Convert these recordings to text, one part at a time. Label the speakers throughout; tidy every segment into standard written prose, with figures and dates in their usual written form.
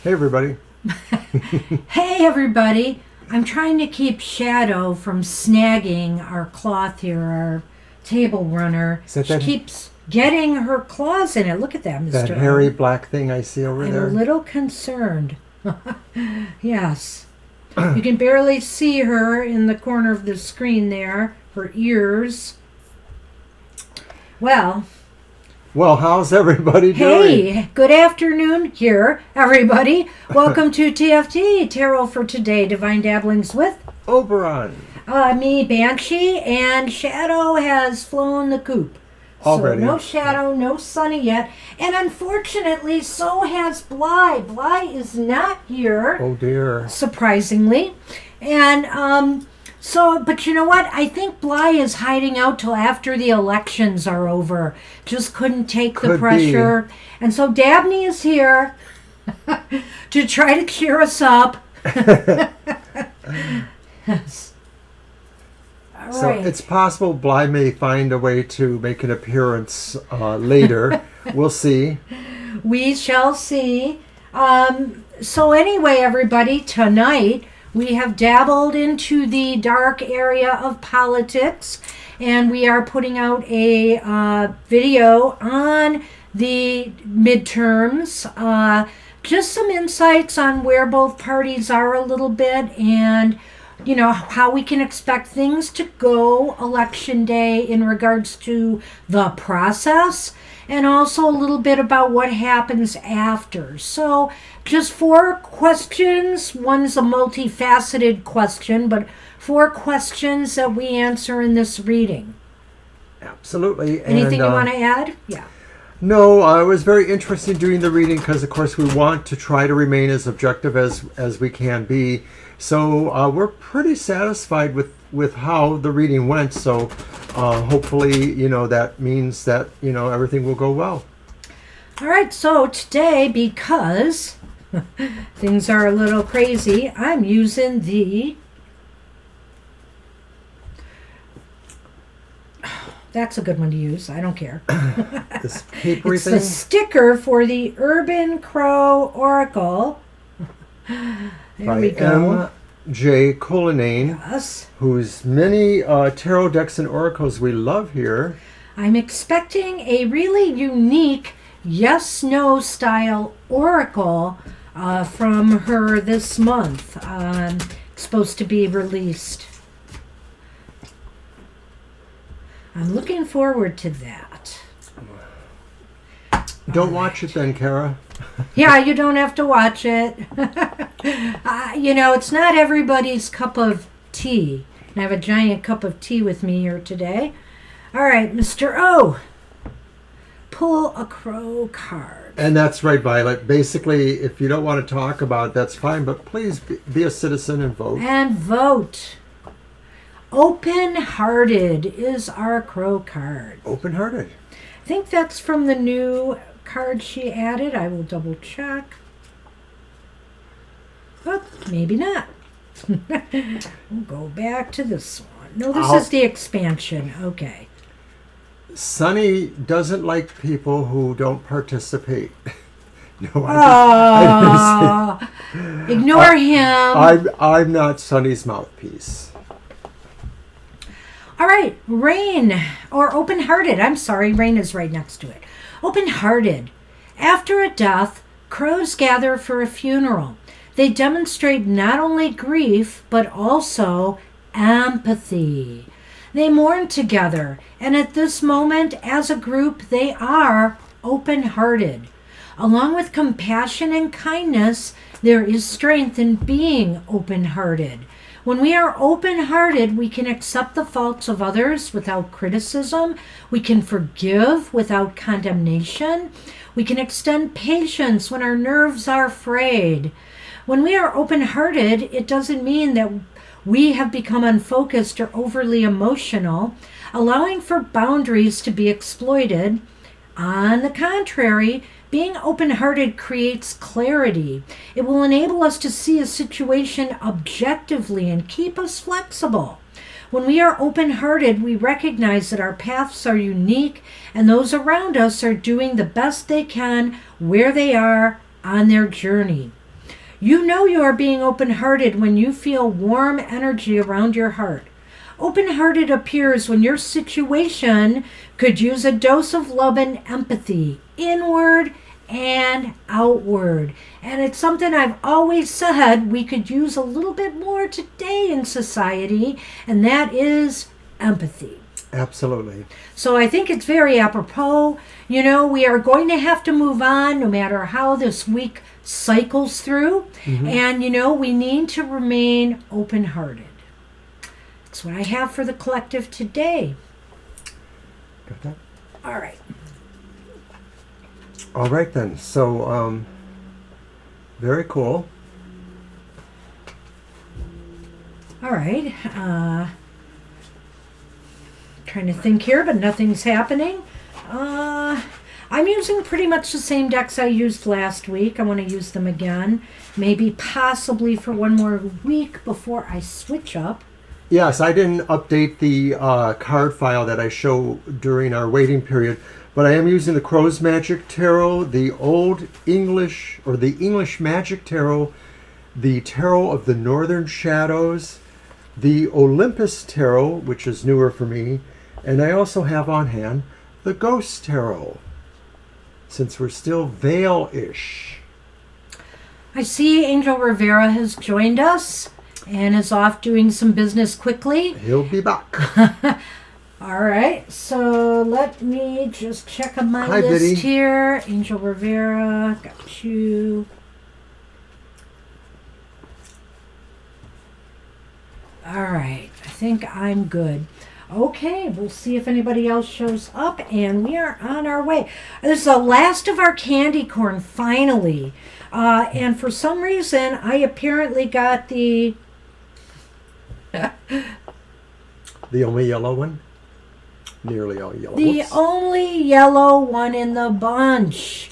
Speaker 1: Hey, everybody.
Speaker 2: Hey everybody, I'm trying to keep Shadow from snagging our cloth here, our table runner.
Speaker 1: Is that
Speaker 2: She
Speaker 1: that-
Speaker 2: keeps getting her claws in it. Look at that, Mr.
Speaker 1: That hairy black thing I see over
Speaker 2: I'm
Speaker 1: there.
Speaker 2: a little concerned. Yes. You can barely see her in the corner of the screen there, her ears. Well,
Speaker 1: How's everybody doing?
Speaker 2: hey, good afternoon here, everybody. Welcome to TFT, Tarot for Today, Divine Dabblings with
Speaker 1: Oberon.
Speaker 2: me, Banshee, and Shadow has flown the coop.
Speaker 1: Already.
Speaker 2: So no Shadow, no Sunny yet. And unfortunately, so has Bly. Bly is not here,
Speaker 1: Oh, dear.
Speaker 2: surprisingly. And but you know what? I think Bly is hiding out till after the elections are over. Just couldn't take the
Speaker 1: Could
Speaker 2: pressure. And so Dabney is here to try to cheer us up. Yes. All
Speaker 1: So
Speaker 2: right.
Speaker 1: it's possible Bly may find a way to make an appearance later. We'll see.
Speaker 2: We shall see. So anyway, everybody, tonight we have dabbled into the dark area of politics, and we are putting out a video on the midterms. Just some insights on where both parties are a little bit, and you know how we can expect things to go election day in regards to the process, and also a little bit about what happens after. So just 4 questions. One's a multifaceted question, but 4 questions that we answer in this reading.
Speaker 1: Absolutely.
Speaker 2: Anything you want to add? Yeah.
Speaker 1: No, it was very interesting doing the reading because, of course, we want to try to remain as objective as we can be. So we're pretty satisfied with how the reading went. So hopefully, that means that, everything will go well.
Speaker 2: All right, so today, because things are a little crazy, I'm using the... That's a good one to use. I don't care.
Speaker 1: This papery
Speaker 2: It's
Speaker 1: thing.
Speaker 2: the sticker for the Urban Crow Oracle. There
Speaker 1: By
Speaker 2: we go.
Speaker 1: M.J. Cullinane,
Speaker 2: Yes.
Speaker 1: whose many tarot decks and oracles we love here.
Speaker 2: I'm expecting a really unique yes-no style oracle from her this month. It's supposed to be released. I'm looking forward to that.
Speaker 1: Don't watch it then, Kara.
Speaker 2: Yeah, you don't have to watch it. It's not everybody's cup of tea. I have a giant cup of tea with me here today. All right, Mr. O, pull a crow card.
Speaker 1: And that's right, Violet. Basically, if you don't want to talk about it, that's fine, but please be a citizen and vote.
Speaker 2: And vote. Open-hearted is our crow card.
Speaker 1: Open-hearted.
Speaker 2: I think that's from the new card she added. I will double check. Oh, maybe not. We'll go back to this one. No, this is the expansion. Okay.
Speaker 1: Sunny doesn't like people who don't participate. No,
Speaker 2: Oh, ignore him.
Speaker 1: I'm not Sunny's mouthpiece.
Speaker 2: All right, rain or open-hearted. I'm sorry, rain is right next to it. Open-hearted. After a death, crows gather for a funeral. They demonstrate not only grief, but also empathy. They mourn together, and at this moment, as a group, they are open-hearted. Along with compassion and kindness, there is strength in being open-hearted. When we are open-hearted, we can accept the faults of others without criticism. We can forgive without condemnation. We can extend patience when our nerves are frayed. When we are open-hearted, it doesn't mean that we have become unfocused or overly emotional, allowing for boundaries to be exploited. On the contrary, being open-hearted creates clarity. It will enable us to see a situation objectively and keep us flexible. When we are open-hearted, we recognize that our paths are unique and those around us are doing the best they can where they are on their journey. You know you are being open-hearted when you feel warm energy around your heart. Open-hearted appears when your situation could use a dose of love and empathy, inward and outward. And it's something I've always said we could use a little bit more today in society, and that is empathy.
Speaker 1: Absolutely.
Speaker 2: So I think it's very apropos. You know, we are going to have to move on no matter how this week cycles through. And, you know, we need to remain open-hearted. That's what I have for the collective today.
Speaker 1: Got that?
Speaker 2: All right.
Speaker 1: All right then. So, very cool.
Speaker 2: All right. Trying to think here, but nothing's happening. I'm using pretty much the same decks I used last week. I want to use them again. Maybe possibly for one more week before I switch up.
Speaker 1: Yes, I didn't update the card file that I show during our waiting period, but I am using the Crow's Magic Tarot, the Old English, or the English Magic Tarot, the Tarot of the Northern Shadows, the Olympus Tarot, which is newer for me, and I also have on hand the Ghost Tarot, since we're still Veil-ish.
Speaker 2: I see Angel Rivera has joined us and is off doing some business quickly.
Speaker 1: He'll be back.
Speaker 2: All right, so let me just check on my
Speaker 1: Hi,
Speaker 2: list
Speaker 1: Biddy.
Speaker 2: here. Angel Rivera, got you. All right, I think I'm good. Okay, we'll see if anybody else shows up, and we are on our way. This is the last of our candy corn, finally. And for some reason, I apparently got the...
Speaker 1: The only yellow one? Nearly all yellow.
Speaker 2: The
Speaker 1: Whoops.
Speaker 2: only yellow one in the bunch.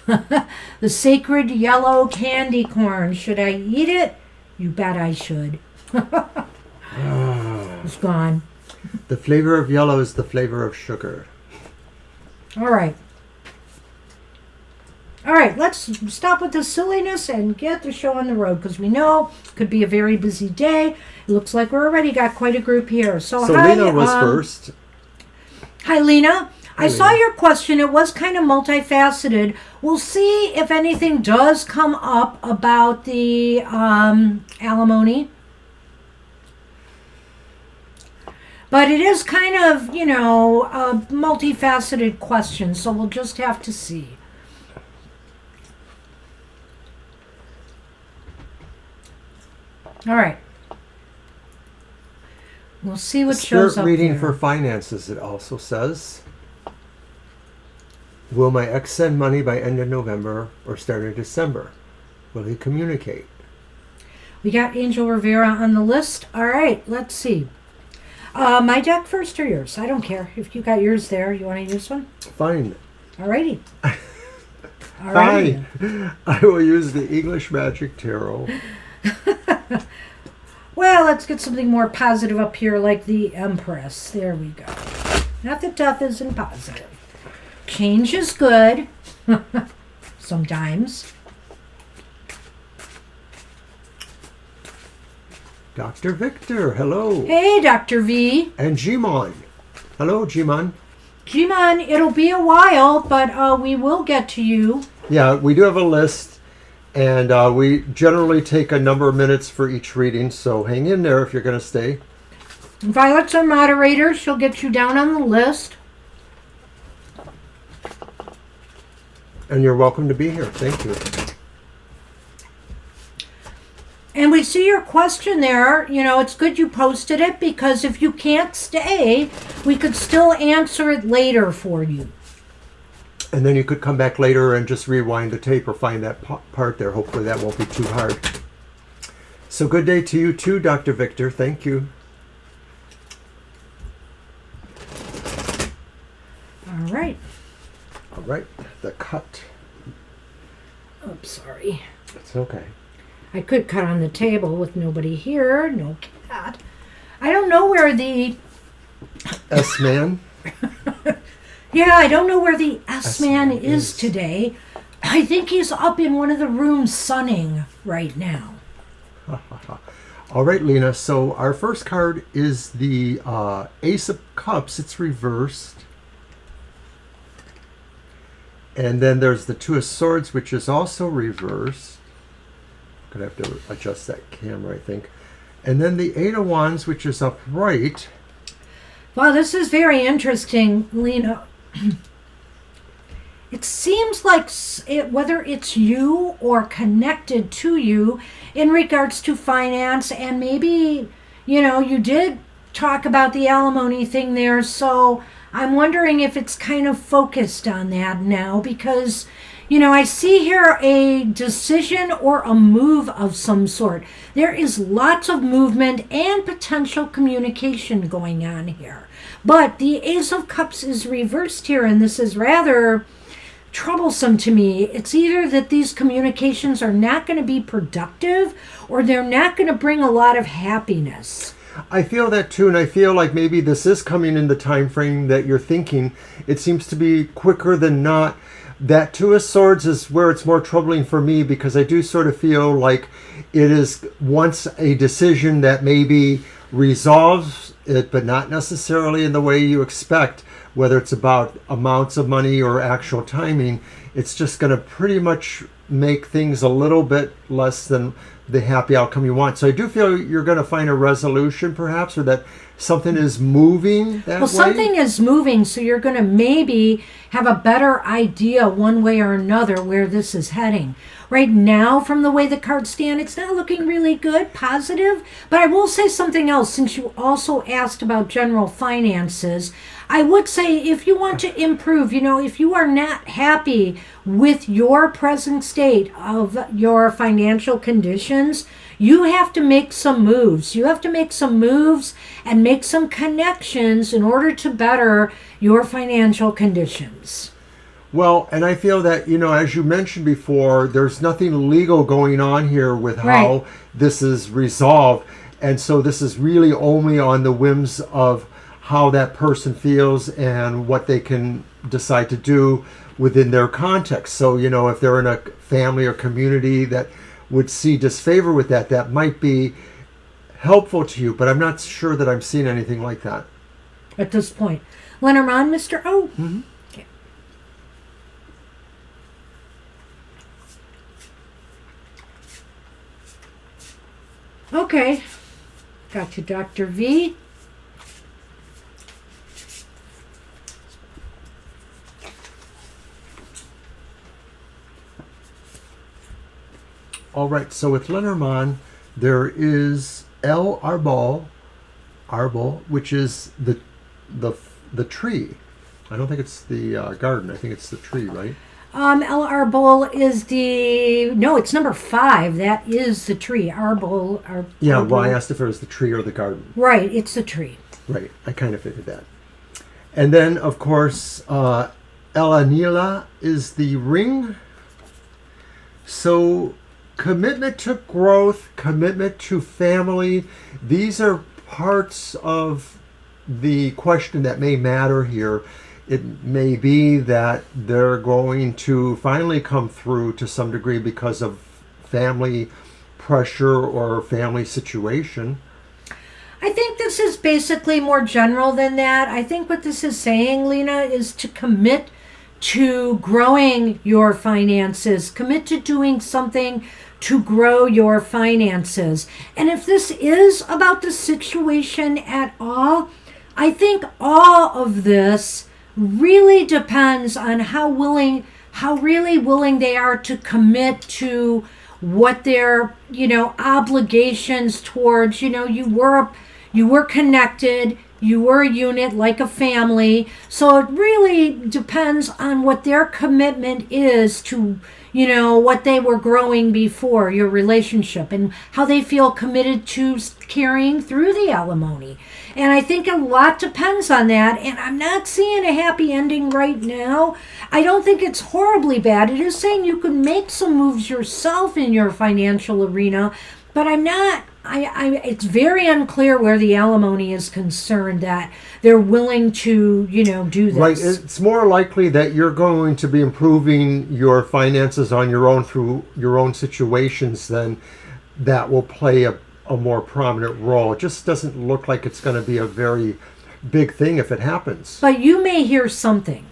Speaker 2: The sacred yellow candy corn. Should I eat it? You bet I should. It's gone.
Speaker 1: The flavor of yellow is the flavor of sugar.
Speaker 2: All right. All right, let's stop with the silliness and get the show on the road, because we know it could be a very busy day. It looks like we're already got quite a group here. So hi,
Speaker 1: Lena was first.
Speaker 2: Hi, Lena. I saw
Speaker 1: Lena.
Speaker 2: your question. It was kind of multifaceted. We'll see if anything does come up about the alimony. But it is kind of, you know, a multifaceted question, so we'll just have to see. All right. We'll see what shows
Speaker 1: Spirit
Speaker 2: up
Speaker 1: reading
Speaker 2: there.
Speaker 1: for finances, it also says. Will my ex send money by end of November or start of December? Will he communicate?
Speaker 2: We got Angel Rivera on the list. All right, let's see. My deck first or yours? I don't care. If you got yours there, you want to use one?
Speaker 1: Fine.
Speaker 2: All righty. All righty.
Speaker 1: Fine. I will use the English Magic Tarot.
Speaker 2: Well, let's get something more positive up here, like the Empress. There we go. Not that death isn't positive. Change is good. Sometimes.
Speaker 1: Dr. Victor, hello.
Speaker 2: Hey, Dr. V.
Speaker 1: And Jimon. Hello, Jimon.
Speaker 2: G-Man, it'll be a while, but we will get to you.
Speaker 1: Yeah, we do have a list, and we generally take a number of minutes for each reading, so hang in there if you're going to stay.
Speaker 2: Violet's our moderator. She'll get you down on the list.
Speaker 1: And you're welcome to be here. Thank you.
Speaker 2: And we see your question there. You know, it's good you posted it, because if you can't stay, we could still answer it later for you.
Speaker 1: And then you could come back later and just rewind the tape or find that part there. Hopefully that won't be too hard. So good day to you too, Dr. Victor. Thank you.
Speaker 2: All right.
Speaker 1: All right, the cut.
Speaker 2: Oops, sorry.
Speaker 1: It's okay.
Speaker 2: I could cut on the table with nobody here. No cat. I don't know where the...
Speaker 1: S-Man.
Speaker 2: Yeah, I don't know where the S-Man
Speaker 1: S-Man
Speaker 2: is
Speaker 1: is.
Speaker 2: today. I think he's up in one of the rooms sunning right now.
Speaker 1: All right, Lena. So our first card is the Ace of Cups. It's reversed. And then there's the Two of Swords, which is also reversed. I'm going to have to adjust that camera, I think. And then the Eight of Wands, which is upright.
Speaker 2: Wow, this is very interesting, Lena. It seems like whether it's you or connected to you in regards to finance, and maybe, you did talk about the alimony thing there, so I'm wondering if it's kind of focused on that now, because, I see here a decision or a move of some sort. There is lots of movement and potential communication going on here. But the Ace of Cups is reversed here, and this is rather troublesome to me. It's either that these communications are not going to be productive, or they're not going to bring a lot of happiness.
Speaker 1: I feel that too, and I feel like maybe this is coming in the time frame that you're thinking. It seems to be quicker than not. That Two of Swords is where it's more troubling for me, because I do sort of feel like it is once a decision that maybe resolves it, but not necessarily in the way you expect, whether it's about amounts of money or actual timing. It's just going to pretty much make things a little bit less than the happy outcome you want. So I do feel you're going to find a resolution, perhaps, or that something is moving that way.
Speaker 2: Something is moving, so you're going to maybe have a better idea one way or another where this is heading. Right now, from the way the cards stand, it's not looking really good, positive. But I will say something else, since you also asked about general finances. I would say if you want to improve, if you are not happy with your present state of your financial conditions, you have to make some moves. You have to make some moves and make some connections in order to better your financial conditions.
Speaker 1: Well, and I feel that, as you mentioned before, there's nothing legal going on here with how
Speaker 2: Right.
Speaker 1: this is resolved. And so this is really only on the whims of how that person feels and what they can decide to do within their context. So, if they're in a family or community that would see disfavor with that, that might be helpful to you. But I'm not sure that I'm seeing anything like that
Speaker 2: At this point. Lenormand, Mr. O.
Speaker 1: Mm-hmm.
Speaker 2: Okay. Okay. Got you, Dr. V.
Speaker 1: All right, so with Lenormand, there is El Arbol, which is the tree. I don't think it's the garden. I think it's the tree, right?
Speaker 2: El Arbol is no, it's number 5. That is the tree. Arbol.
Speaker 1: Yeah,
Speaker 2: Arbol.
Speaker 1: well, I asked if it was the tree or the garden.
Speaker 2: Right, it's the tree.
Speaker 1: Right, I kind of figured that. And then, of course, El Anila is the ring. So, commitment to growth, commitment to family, these are parts of the question that may matter here. It may be that they're going to finally come through to some degree because of family pressure or family situation.
Speaker 2: I think this is basically more general than that. I think what this is saying, Lena, is to commit to growing your finances, commit to doing something to grow your finances. And if this is about the situation at all, I think all of this really depends on how really willing they are to commit to what their, obligations towards, you were connected, you were a unit like a family. So it really depends on what their commitment is to, what they were growing before your relationship and how they feel committed to carrying through the alimony. And I think a lot depends on that. And I'm not seeing a happy ending right now. I don't think it's horribly bad. It is saying you can make some moves yourself in your financial arena, but I'm not it's very unclear where the alimony is concerned that they're willing to, do this.
Speaker 1: Right. It's more likely that you're going to be improving your finances on your own through your own situations, then that will play a more prominent role. It just doesn't look like it's going to be a very big thing if it happens.
Speaker 2: But you may hear something.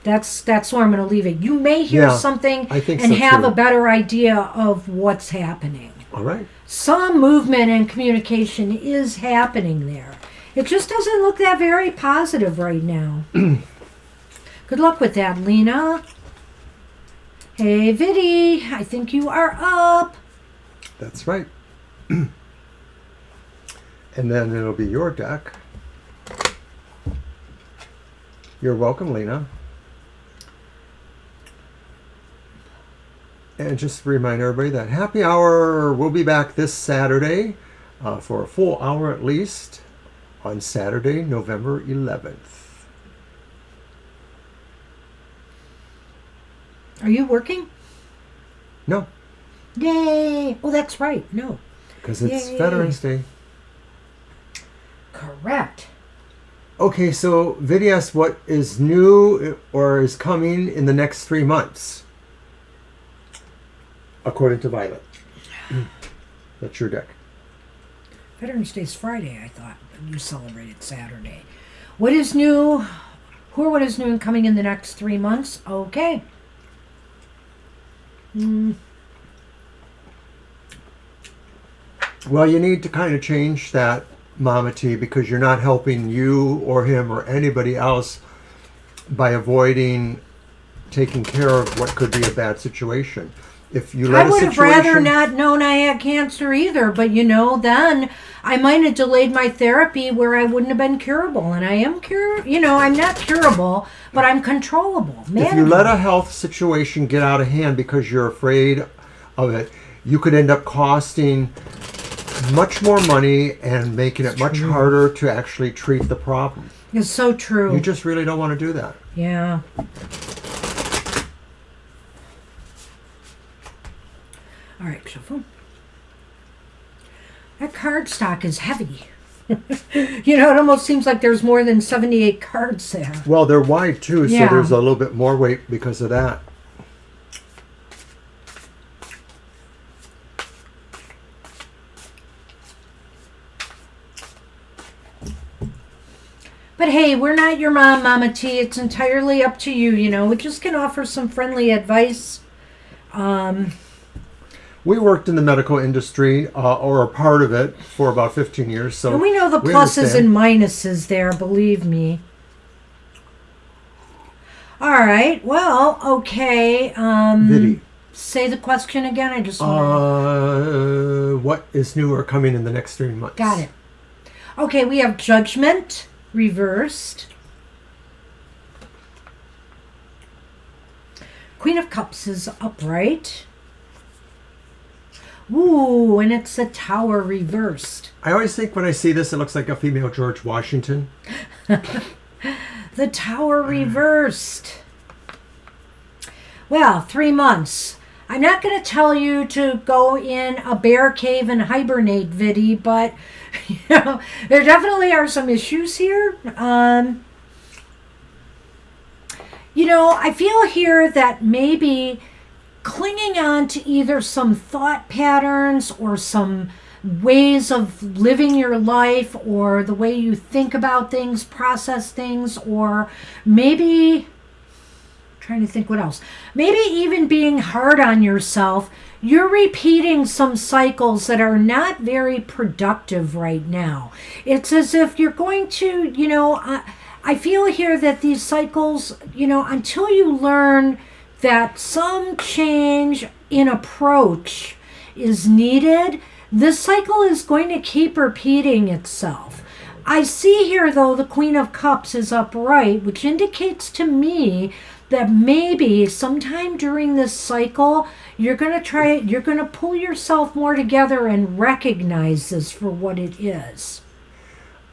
Speaker 2: That's where I'm going to leave it. You may hear something
Speaker 1: I think
Speaker 2: and
Speaker 1: so
Speaker 2: have
Speaker 1: too.
Speaker 2: a better idea of what's happening.
Speaker 1: All right.
Speaker 2: Some movement and communication is happening there. It just doesn't look that very positive right now. Good luck with that, Lena. Hey, Viddy, I think you are up.
Speaker 1: That's right. And then it'll be your deck. You're welcome, Lena. And just to remind everybody that happy hour will be back this Saturday for a full hour at least on Saturday, November 11th.
Speaker 2: Are you working?
Speaker 1: No,
Speaker 2: Yay! Oh, that's right. No.
Speaker 1: because it's
Speaker 2: Yay.
Speaker 1: Veterans Day.
Speaker 2: Correct.
Speaker 1: Okay, so Vidya asked what is new or is coming in the next 3 months, according to Violet. That's your deck.
Speaker 2: Veterans Day's Friday, I thought. But you celebrated Saturday. What is new? Who or what is new and coming in the next 3 months? Okay.
Speaker 1: Well, you need to kind of change that, Mama T, because you're not helping you or him or anybody else by avoiding taking care of what could be a bad situation. If you let
Speaker 2: I
Speaker 1: a
Speaker 2: would have
Speaker 1: situation,
Speaker 2: rather not known I had cancer either, but then I might have delayed my therapy where I wouldn't have been curable. And I am I'm not curable, but I'm controllable.
Speaker 1: if you let a health situation get out of hand because you're afraid of it, you could end up costing much more money and making it much harder to actually treat the problem.
Speaker 2: It's so true.
Speaker 1: You just really don't want to do that.
Speaker 2: Yeah. All right, shuffle. That card stock is heavy. It almost seems like there's more than 78 cards there.
Speaker 1: Well, they're wide too, so
Speaker 2: Yeah.
Speaker 1: there's a little bit more weight because of that.
Speaker 2: But hey, we're not your mom, Mama T. It's entirely up to you, We just can offer some friendly advice.
Speaker 1: We worked in the medical industry, or a part of it, for about 15 years. So
Speaker 2: And we know the
Speaker 1: we
Speaker 2: pluses
Speaker 1: understand.
Speaker 2: and minuses there, believe me. All right. Well, okay.
Speaker 1: Viddy.
Speaker 2: Say the question again. I just want
Speaker 1: What is new or coming in the next 3 months?
Speaker 2: Got it. Okay, we have Judgment reversed. Queen of Cups is upright. Ooh, and it's the Tower reversed.
Speaker 1: I always think when I see this, it looks like a female George Washington.
Speaker 2: The Tower reversed. Well, 3 months. I'm not going to tell you to go in a bear cave and hibernate, Viddy, but there definitely are some issues here. I feel here that maybe clinging on to either some thought patterns or some ways of living your life or the way you think about things, process things, or maybe trying to think what else. Maybe even being hard on yourself. You're repeating some cycles that are not very productive right now. It's as if you're going to, I feel here that these cycles, until you learn that some change in approach is needed, this cycle is going to keep repeating itself. I see here, though, the Queen of Cups is upright, which indicates to me that maybe sometime during this cycle, you're going to pull yourself more together and recognize this for what it is.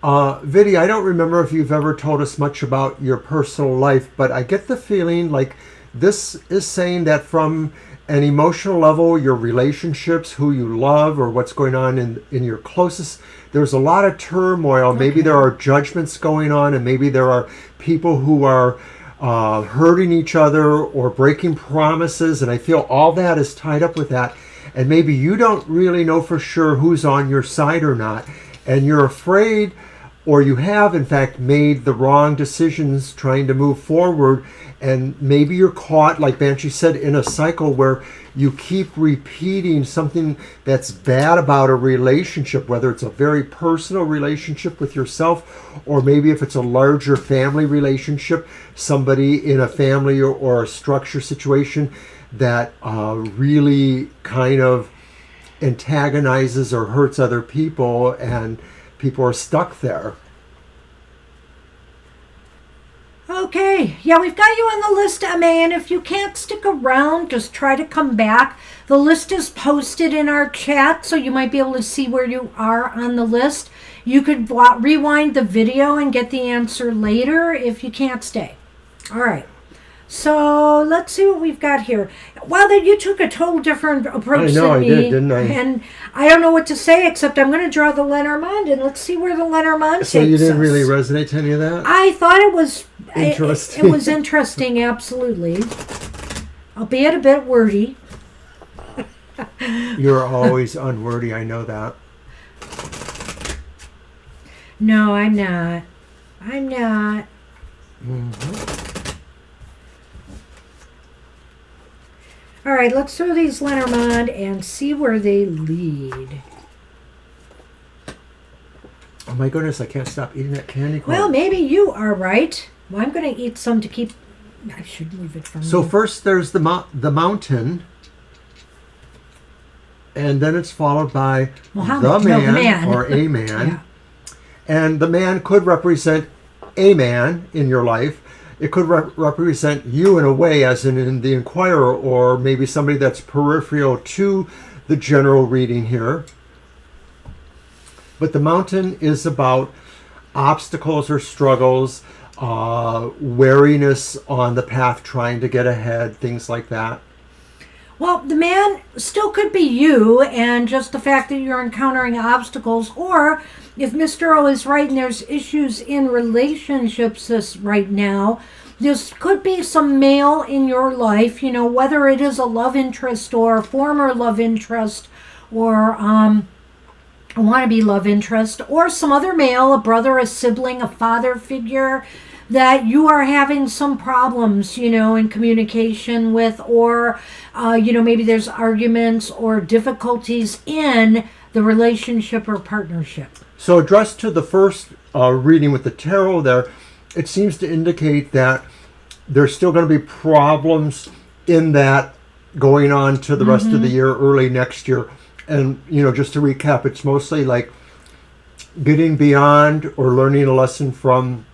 Speaker 1: Viddy, I don't remember if you've ever told us much about your personal life, but I get the feeling like this is saying that from an emotional level, your relationships, who you love, or what's going on in your closest. There's a lot of turmoil. Maybe there are judgments going on, and maybe there are people who are hurting each other or breaking promises. And I feel all that is tied up with that. And maybe you don't really know for sure who's on your side or not. And you're afraid, or you have, in fact, made the wrong decisions trying to move forward. And maybe you're caught, like Banshee said, in a cycle where you keep repeating something that's bad about a relationship, whether it's a very personal relationship with yourself, or maybe if it's a larger family relationship, somebody in a family or a structure situation that really kind of antagonizes or hurts other people, and people are stuck there.
Speaker 2: Okay, yeah, we've got you on the list, MA, and if you can't stick around, just try to come back. The list is posted in our chat, so you might be able to see where you are on the list. You could rewind the video and get the answer later if you can't stay. All right. So let's see what we've got here. Well, then you took a total different approach than me.
Speaker 1: I did, didn't I?
Speaker 2: And I don't know what to say, except I'm going to draw the Lenormand, and let's see where the Lenormand takes us.
Speaker 1: So you didn't really resonate to any of that?
Speaker 2: I thought it was
Speaker 1: interesting.
Speaker 2: It was interesting, absolutely. Albeit a bit wordy.
Speaker 1: You're always unwordy, I know that.
Speaker 2: No, I'm not. I'm not.
Speaker 1: Mm-hmm.
Speaker 2: All right, let's throw these Lenormand and see where they lead.
Speaker 1: Oh my goodness, I can't stop eating that candy corn.
Speaker 2: Well, maybe you are right. Well, I'm going to eat some to keep... I should move it from
Speaker 1: So
Speaker 2: me.
Speaker 1: first there's the mountain, and then it's followed by the man or a man.
Speaker 2: Yeah.
Speaker 1: And the man could represent a man in your life. It could represent you in a way, as in the inquirer, or maybe somebody that's peripheral to the general reading here. But the mountain is about obstacles or struggles, wariness on the path, trying to get ahead, things like that.
Speaker 2: Well, the man still could be you, and just the fact that you're encountering obstacles, or if Mr. O is right and there's issues in relationships right now, this could be some male in your life, you know, whether it is a love interest or a former love interest or a wannabe love interest, or some other male, a brother, a sibling, a father figure that you are having some problems, you know, in communication with, or, you know, maybe there's arguments or difficulties in the relationship or partnership.
Speaker 1: So addressed to the first reading with the tarot there, it seems to indicate that there's still going to be problems in that going on to the rest of the year, early next year. And, you know, just to recap, it's mostly like getting beyond or learning a lesson from,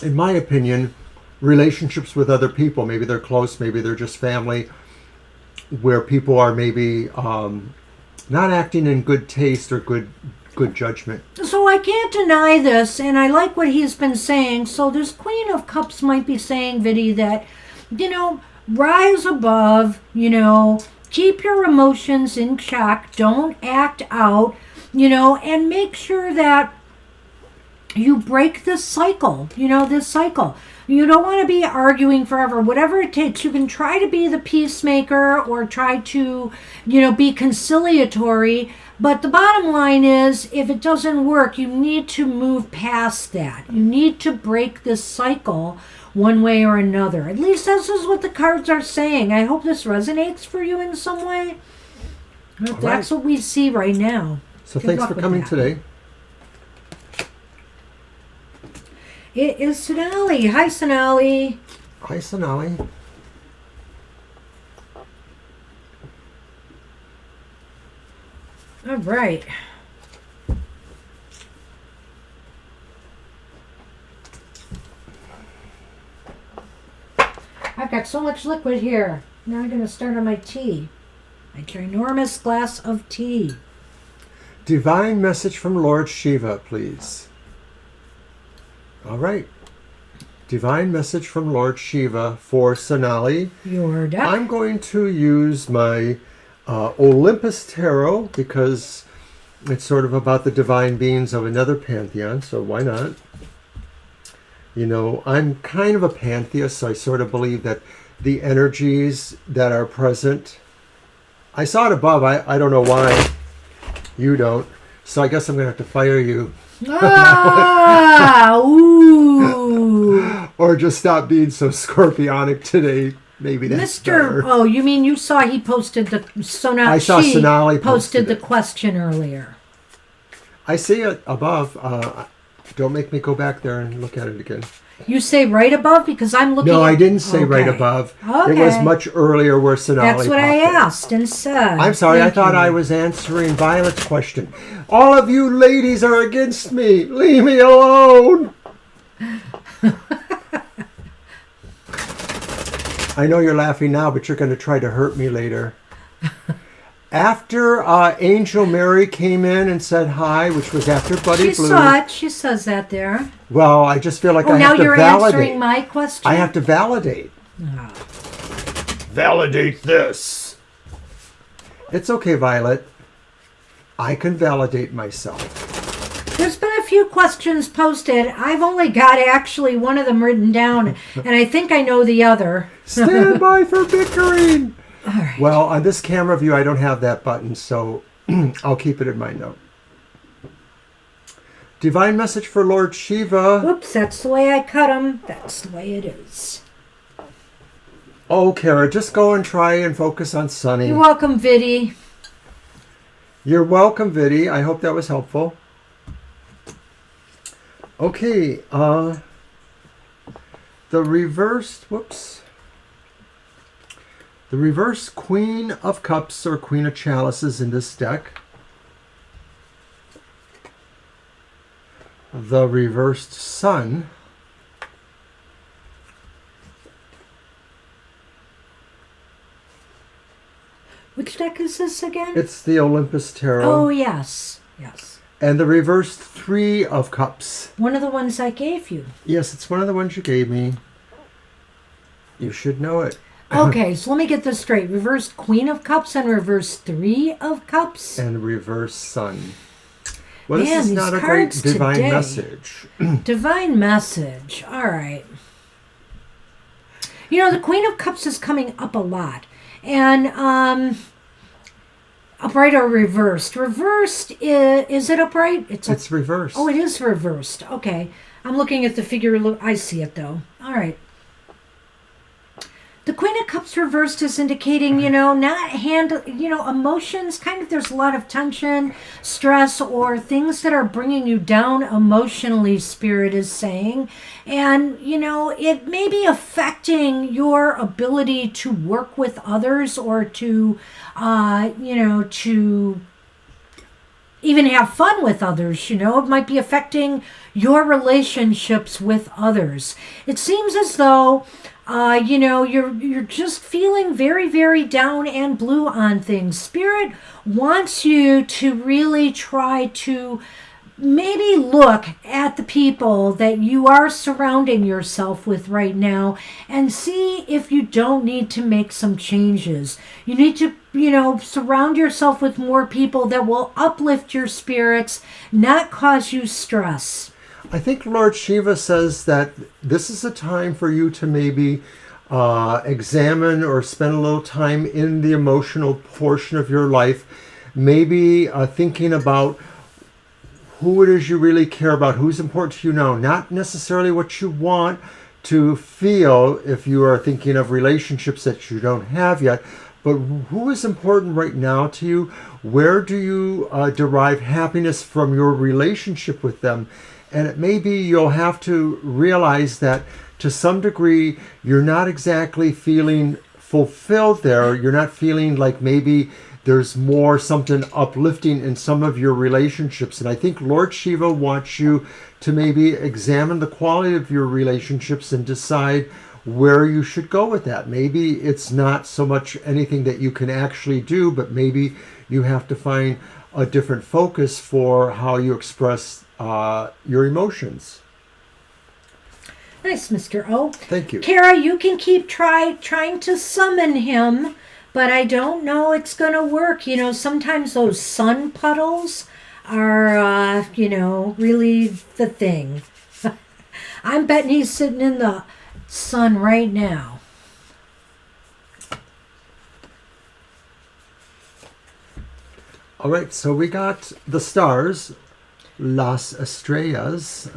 Speaker 1: in my opinion, relationships with other people. Maybe they're close, maybe they're just family, where people are maybe not acting in good taste or good judgment.
Speaker 2: So I can't deny this, and I like what he's been saying. So this Queen of Cups might be saying, Viddy, that, you know, rise above, you know, keep your emotions in check, don't act out, you know, and make sure that you break this cycle, you know, this cycle. You don't want to be arguing forever. Whatever it takes, you can try to be the peacemaker or try to, you know, be conciliatory. But the bottom line is, if it doesn't work, you need to move past that. You need to break this cycle one way or another. At least this is what the cards are saying. I hope this resonates for you in some way. That's what we see right now.
Speaker 1: So thanks for coming today.
Speaker 2: It is Sonali. Hi, Sonali.
Speaker 1: Hi, Sonali.
Speaker 2: All right. I've got so much liquid here. Now I'm going to start on my tea. My ginormous glass of tea.
Speaker 1: Divine message from Lord Shiva, please. All right. Divine message from Lord Shiva for Sonali.
Speaker 2: Your deck.
Speaker 1: I'm going to use my Olympus Tarot because it's sort of about the divine beings of another pantheon, so why not? You know, I'm kind of a pantheist, so I sort of believe that the energies that are present... I saw it above. I don't know why. You don't. So I guess I'm going to have to fire you.
Speaker 2: Ah, ooh.
Speaker 1: Or just stop being so scorpionic today. Maybe that's better.
Speaker 2: Oh, you mean you saw he posted the...
Speaker 1: I saw Sonali
Speaker 2: posted the
Speaker 1: it.
Speaker 2: question earlier.
Speaker 1: I see it above. Don't make me go back there and look at it again.
Speaker 2: You say right above? Because I'm looking
Speaker 1: No,
Speaker 2: at...
Speaker 1: I didn't say right above.
Speaker 2: Okay.
Speaker 1: It was much earlier where Sonali
Speaker 2: That's what I asked and said.
Speaker 1: I'm sorry,
Speaker 2: Thank
Speaker 1: I thought
Speaker 2: you.
Speaker 1: I was answering Violet's question. All of you ladies are against me. Leave me alone. I know you're laughing now, but you're going to try to hurt me later. After Angel Mary came in and said hi, which was after Buddy Blue.
Speaker 2: She saw it. She says that there.
Speaker 1: Well, I just feel like I
Speaker 2: now
Speaker 1: have to
Speaker 2: you're
Speaker 1: validate.
Speaker 2: answering my question?
Speaker 1: I have to validate.
Speaker 2: Oh.
Speaker 1: Validate this. It's okay, Violet. I can validate myself.
Speaker 2: There's been a few questions posted. I've only got actually one of them written down, and I think I know the other.
Speaker 1: Stand by for bickering.
Speaker 2: All right.
Speaker 1: Well, on this camera view, I don't have that button, so I'll keep it in my note. Divine message for Lord Shiva.
Speaker 2: Oops, that's the way I cut them. That's the way it is.
Speaker 1: Oh, Kara, just go and try and focus on Sunny.
Speaker 2: You're welcome, Viddy.
Speaker 1: You're welcome, Viddy. I hope that was helpful. Okay, the reversed, the reverse Queen of Cups or Queen of Chalices in this deck. The reversed Sun.
Speaker 2: Which deck is this again?
Speaker 1: It's the Olympus Tarot.
Speaker 2: Oh, yes. Yes.
Speaker 1: And the reversed Three of Cups.
Speaker 2: One of the ones I gave you.
Speaker 1: Yes, it's one of the ones you gave me. You should know it.
Speaker 2: Okay, so let me get this straight. Reverse Queen of Cups and reverse Three of Cups?
Speaker 1: And reverse Sun. Well,
Speaker 2: Man,
Speaker 1: this is
Speaker 2: these
Speaker 1: not a great
Speaker 2: cards
Speaker 1: divine
Speaker 2: today.
Speaker 1: message.
Speaker 2: Divine message. All right. You know, the Queen of Cups is coming up a lot. And upright or reversed? Reversed, is it upright?
Speaker 1: It's reversed.
Speaker 2: Oh, it is reversed. Okay. I'm looking at the figure. I see it, though. All right. The Queen of Cups reversed is indicating, not emotions, kind of there's a lot of tension, stress, or things that are bringing you down emotionally, Spirit is saying. And, it may be affecting your ability to work with others or to even have fun with others, It might be affecting your relationships with others. It seems as though you're just feeling very, very down and blue on things. Spirit wants you to really try to maybe look at the people that you are surrounding yourself with right now and see if you don't need to make some changes. You need to, surround yourself with more people that will uplift your spirits, not cause you stress.
Speaker 1: I think Lord Shiva says that this is a time for you to maybe examine or spend a little time in the emotional portion of your life, maybe thinking about who it is you really care about, who's important to you now, not necessarily what you want to feel if you are thinking of relationships that you don't have yet, but who is important right now to you? Where do you derive happiness from your relationship with them? And it may be you'll have to realize that to some degree, you're not exactly feeling fulfilled there. You're not feeling like maybe there's more something uplifting in some of your relationships. And I think Lord Shiva wants you to maybe examine the quality of your relationships and decide where you should go with that. Maybe it's not so much anything that you can actually do, but maybe you have to find a different focus for how you express your emotions.
Speaker 2: Nice, Mr. O.
Speaker 1: Thank you.
Speaker 2: Kara, you can keep trying to summon him, but I don't know it's going to work. You know, sometimes those sun puddles are, really the thing. I'm betting he's sitting in the sun right now.
Speaker 1: All right, so we got the stars, Las Estrellas.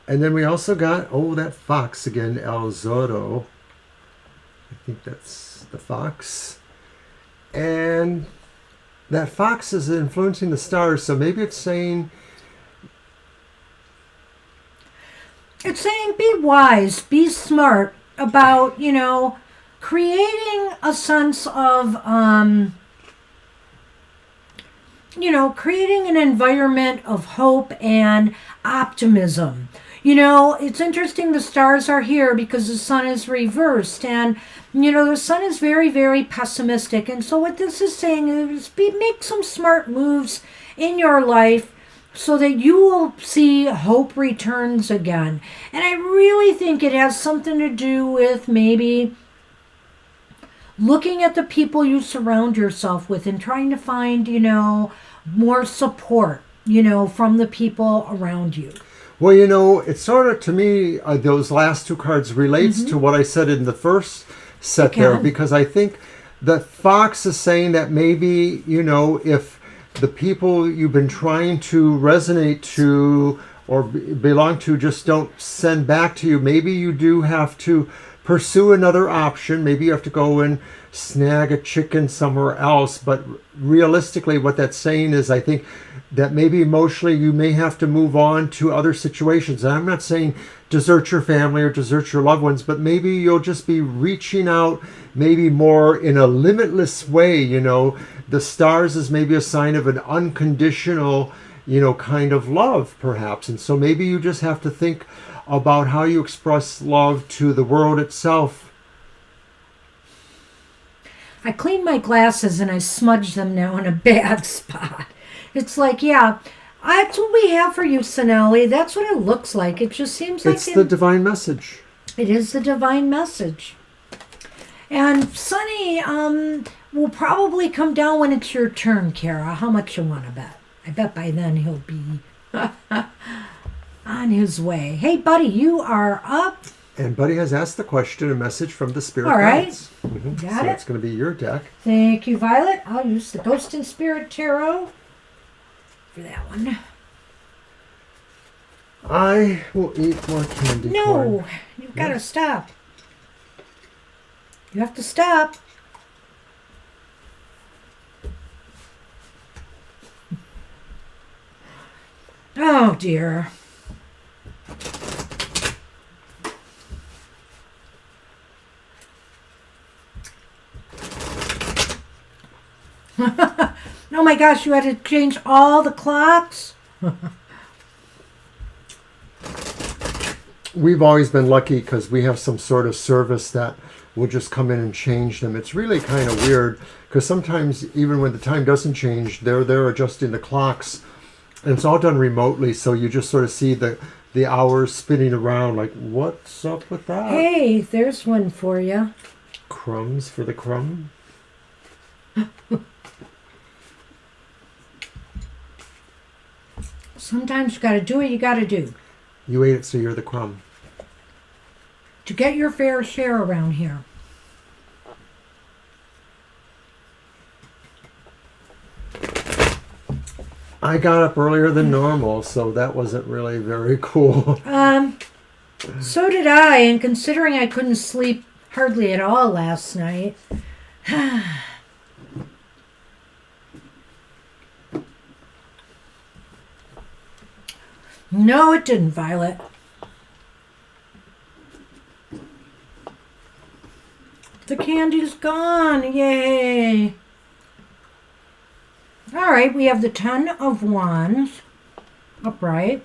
Speaker 1: And then we also got, that fox again, El Zorro. I think that's the fox. And that fox is influencing the stars, so maybe it's saying...
Speaker 2: It's saying be wise, be smart about, creating a sense of, creating an environment of hope and optimism. It's interesting the stars are here because the sun is reversed, and the sun is very, very pessimistic. And so what this is saying is make some smart moves in your life so that you will see hope returns again. And I really think it has something to do with maybe looking at the people you surround yourself with and trying to find, more support, from the people around you.
Speaker 1: Well, it's sort of, to me, those last two cards relates to what I said in the first set there, because I think the fox is saying that maybe, if the people you've been trying to resonate to or belong to just don't send back to you, maybe you do have to pursue another option. Maybe you have to go and snag a chicken somewhere else. But realistically, what that's saying is, I think that maybe emotionally you may have to move on to other situations. And I'm not saying desert your family or desert your loved ones, but maybe you'll just be reaching out maybe more in a limitless way. The stars is maybe a sign of an unconditional, kind of love, perhaps. And so maybe you just have to think about how you express love to the world itself.
Speaker 2: I cleaned my glasses and I smudged them now in a bad spot. It's like, that's what we have for you, Sonali. That's what it looks like. It just seems like...
Speaker 1: It's the divine message.
Speaker 2: It is the divine message. And Sonny will probably come down when it's your turn, Kara. How much you want to bet? I bet by then he'll be on his way. Hey, buddy, you are up.
Speaker 1: And Buddy has asked the question, a message from the Spirit
Speaker 2: All right.
Speaker 1: Guides.
Speaker 2: Got
Speaker 1: so
Speaker 2: it.
Speaker 1: It's going to be your deck.
Speaker 2: Thank you, Violet. I'll use the Ghost and Spirit Tarot for that one.
Speaker 1: I will eat more candy corn.
Speaker 2: No, you've got to stop. You have to stop. Oh, dear. Oh my gosh, you had to change all the clocks?
Speaker 1: We've always been lucky because we have some sort of service that will just come in and change them. It's really kind of weird because sometimes even when the time doesn't change, they're there adjusting the clocks. And it's all done remotely, so you just sort of see the hours spinning around like, what's up with that?
Speaker 2: Hey, there's one for you.
Speaker 1: Crumbs for the crumb?
Speaker 2: Sometimes you got to do what you got to do.
Speaker 1: You ate it, so you're the crumb.
Speaker 2: To get your fair share around here.
Speaker 1: I got up earlier than normal, so that wasn't really very cool.
Speaker 2: So did I, and considering I couldn't sleep hardly at all last night. No, it didn't, Violet. The candy's gone. Yay. All right, we have the Ten of Wands upright.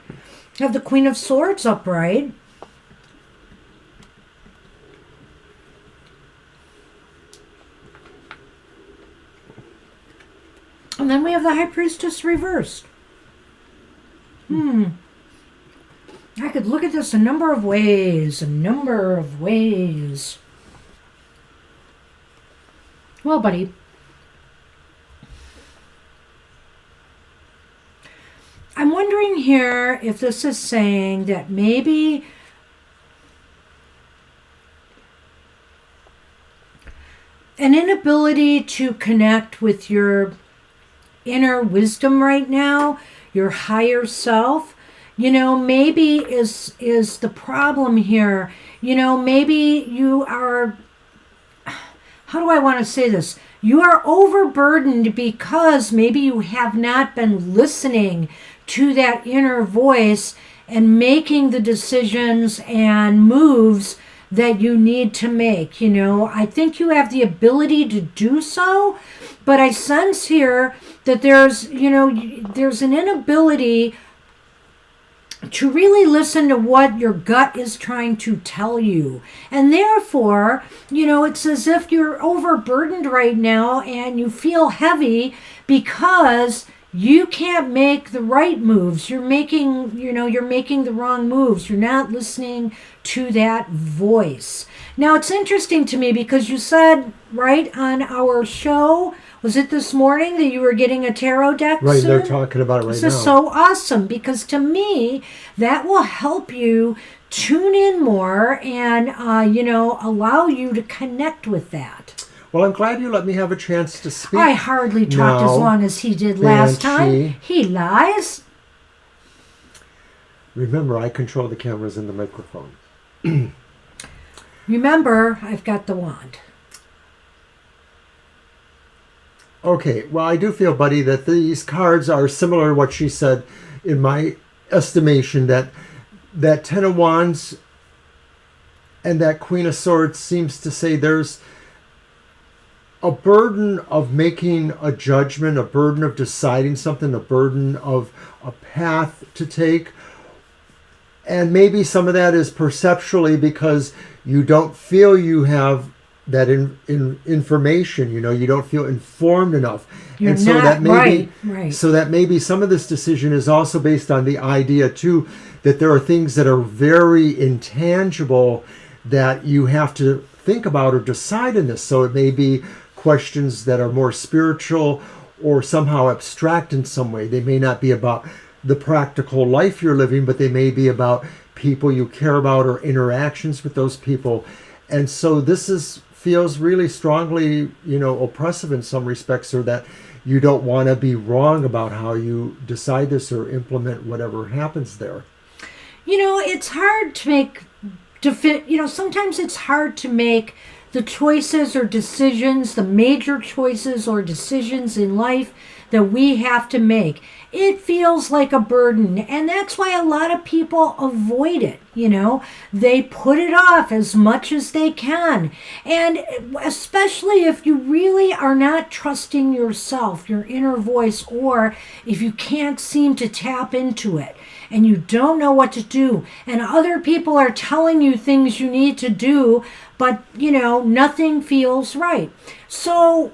Speaker 2: We have the Queen of Swords upright. And and then we have the High Priestess reversed. I could look at this a number of ways. Well, buddy, I'm wondering here if this is saying that maybe an inability to connect with your inner wisdom right now, your higher self, maybe is the problem here. Maybe you are, how do I want to say this? You are overburdened because maybe you have not been listening to that inner voice and making the decisions and moves that you need to make. I think you have the ability to do so, but I sense here that there's an inability to really listen to what your gut is trying to tell you. And therefore, it's as if you're overburdened right now and you feel heavy because you can't make the right moves. You're making the wrong moves. You're not listening to that voice. Now, it's interesting to me because you said right on our show, was it this morning, that you were getting a tarot deck
Speaker 1: Right,
Speaker 2: soon?
Speaker 1: they're talking about it right now.
Speaker 2: This is so awesome because to me, that will help you tune in more and, allow you to connect with that.
Speaker 1: Well, I'm glad you let me have a chance to speak.
Speaker 2: I hardly talked as long as he did last time. He lies.
Speaker 1: Remember, I control the cameras and the microphone.
Speaker 2: Remember, I've got the wand.
Speaker 1: Okay, well, I do feel, buddy, that these cards are similar to what she said, in my estimation, that Ten of Wands and that Queen of Swords seems to say there's a burden of making a judgment, a burden of deciding something, a burden of a path to take. And maybe some of that is perceptually because you don't feel you have that information, you don't feel informed enough.
Speaker 2: You're
Speaker 1: and so
Speaker 2: not
Speaker 1: that maybe,
Speaker 2: right.
Speaker 1: So that maybe some of this decision is also based on the idea too that there are things that are very intangible that you have to think about or decide in this. So it may be questions that are more spiritual or somehow abstract in some way. They may not be about the practical life you're living, but they may be about people you care about or interactions with those people. And so this feels really strongly, oppressive in some respects, or that you don't want to be wrong about how you decide this or implement whatever happens there.
Speaker 2: It's hard to make, sometimes it's hard to make the choices or decisions, the major choices or decisions in life that we have to make. It feels like a burden, and that's why a lot of people avoid it. They put it off as much as they can. And especially if you really are not trusting yourself, your inner voice, or if you can't seem to tap into it and you don't know what to do, and other people are telling you things you need to do, but nothing feels right. So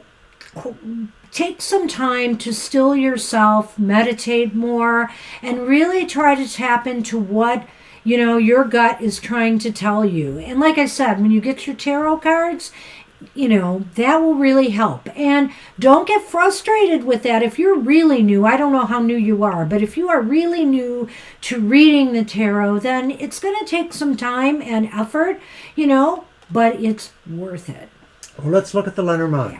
Speaker 2: take some time to still yourself, meditate more, and really try to tap into what your gut is trying to tell you. And like I said, when you get your tarot cards, that will really help. And don't get frustrated with that. If you're really new, I don't know how new you are, but if you are really new to reading the tarot, then it's going to take some time and effort, but it's worth it.
Speaker 1: Well, let's look at the Lenormand.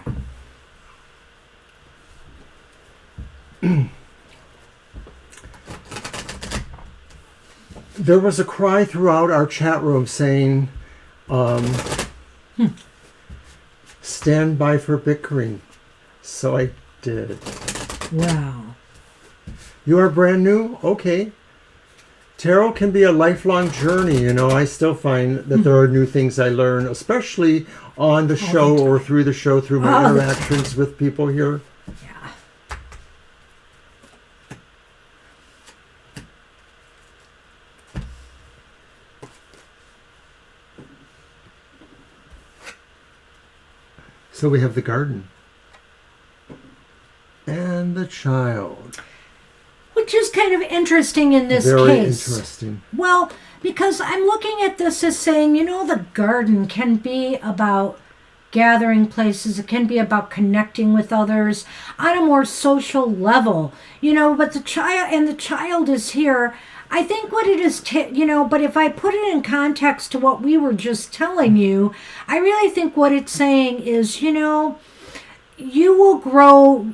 Speaker 2: Yeah.
Speaker 1: There was a cry throughout our chat room saying, stand by for bickering. So I did.
Speaker 2: Wow.
Speaker 1: You are brand new? Okay. Tarot can be a lifelong journey. I still find that there are new things I learn, especially on the show or through the show, through my interactions with people here.
Speaker 2: Yeah.
Speaker 1: So we have the garden and the the child.
Speaker 2: Which is kind of interesting in this
Speaker 1: Very
Speaker 2: case.
Speaker 1: interesting.
Speaker 2: Well, because I'm looking at this as saying, the garden can be about gathering places. It can be about connecting with others on a more social level, but the child is here. I think what it is, but if I put it in context to what we were just telling you, I really think what it's saying is, you will grow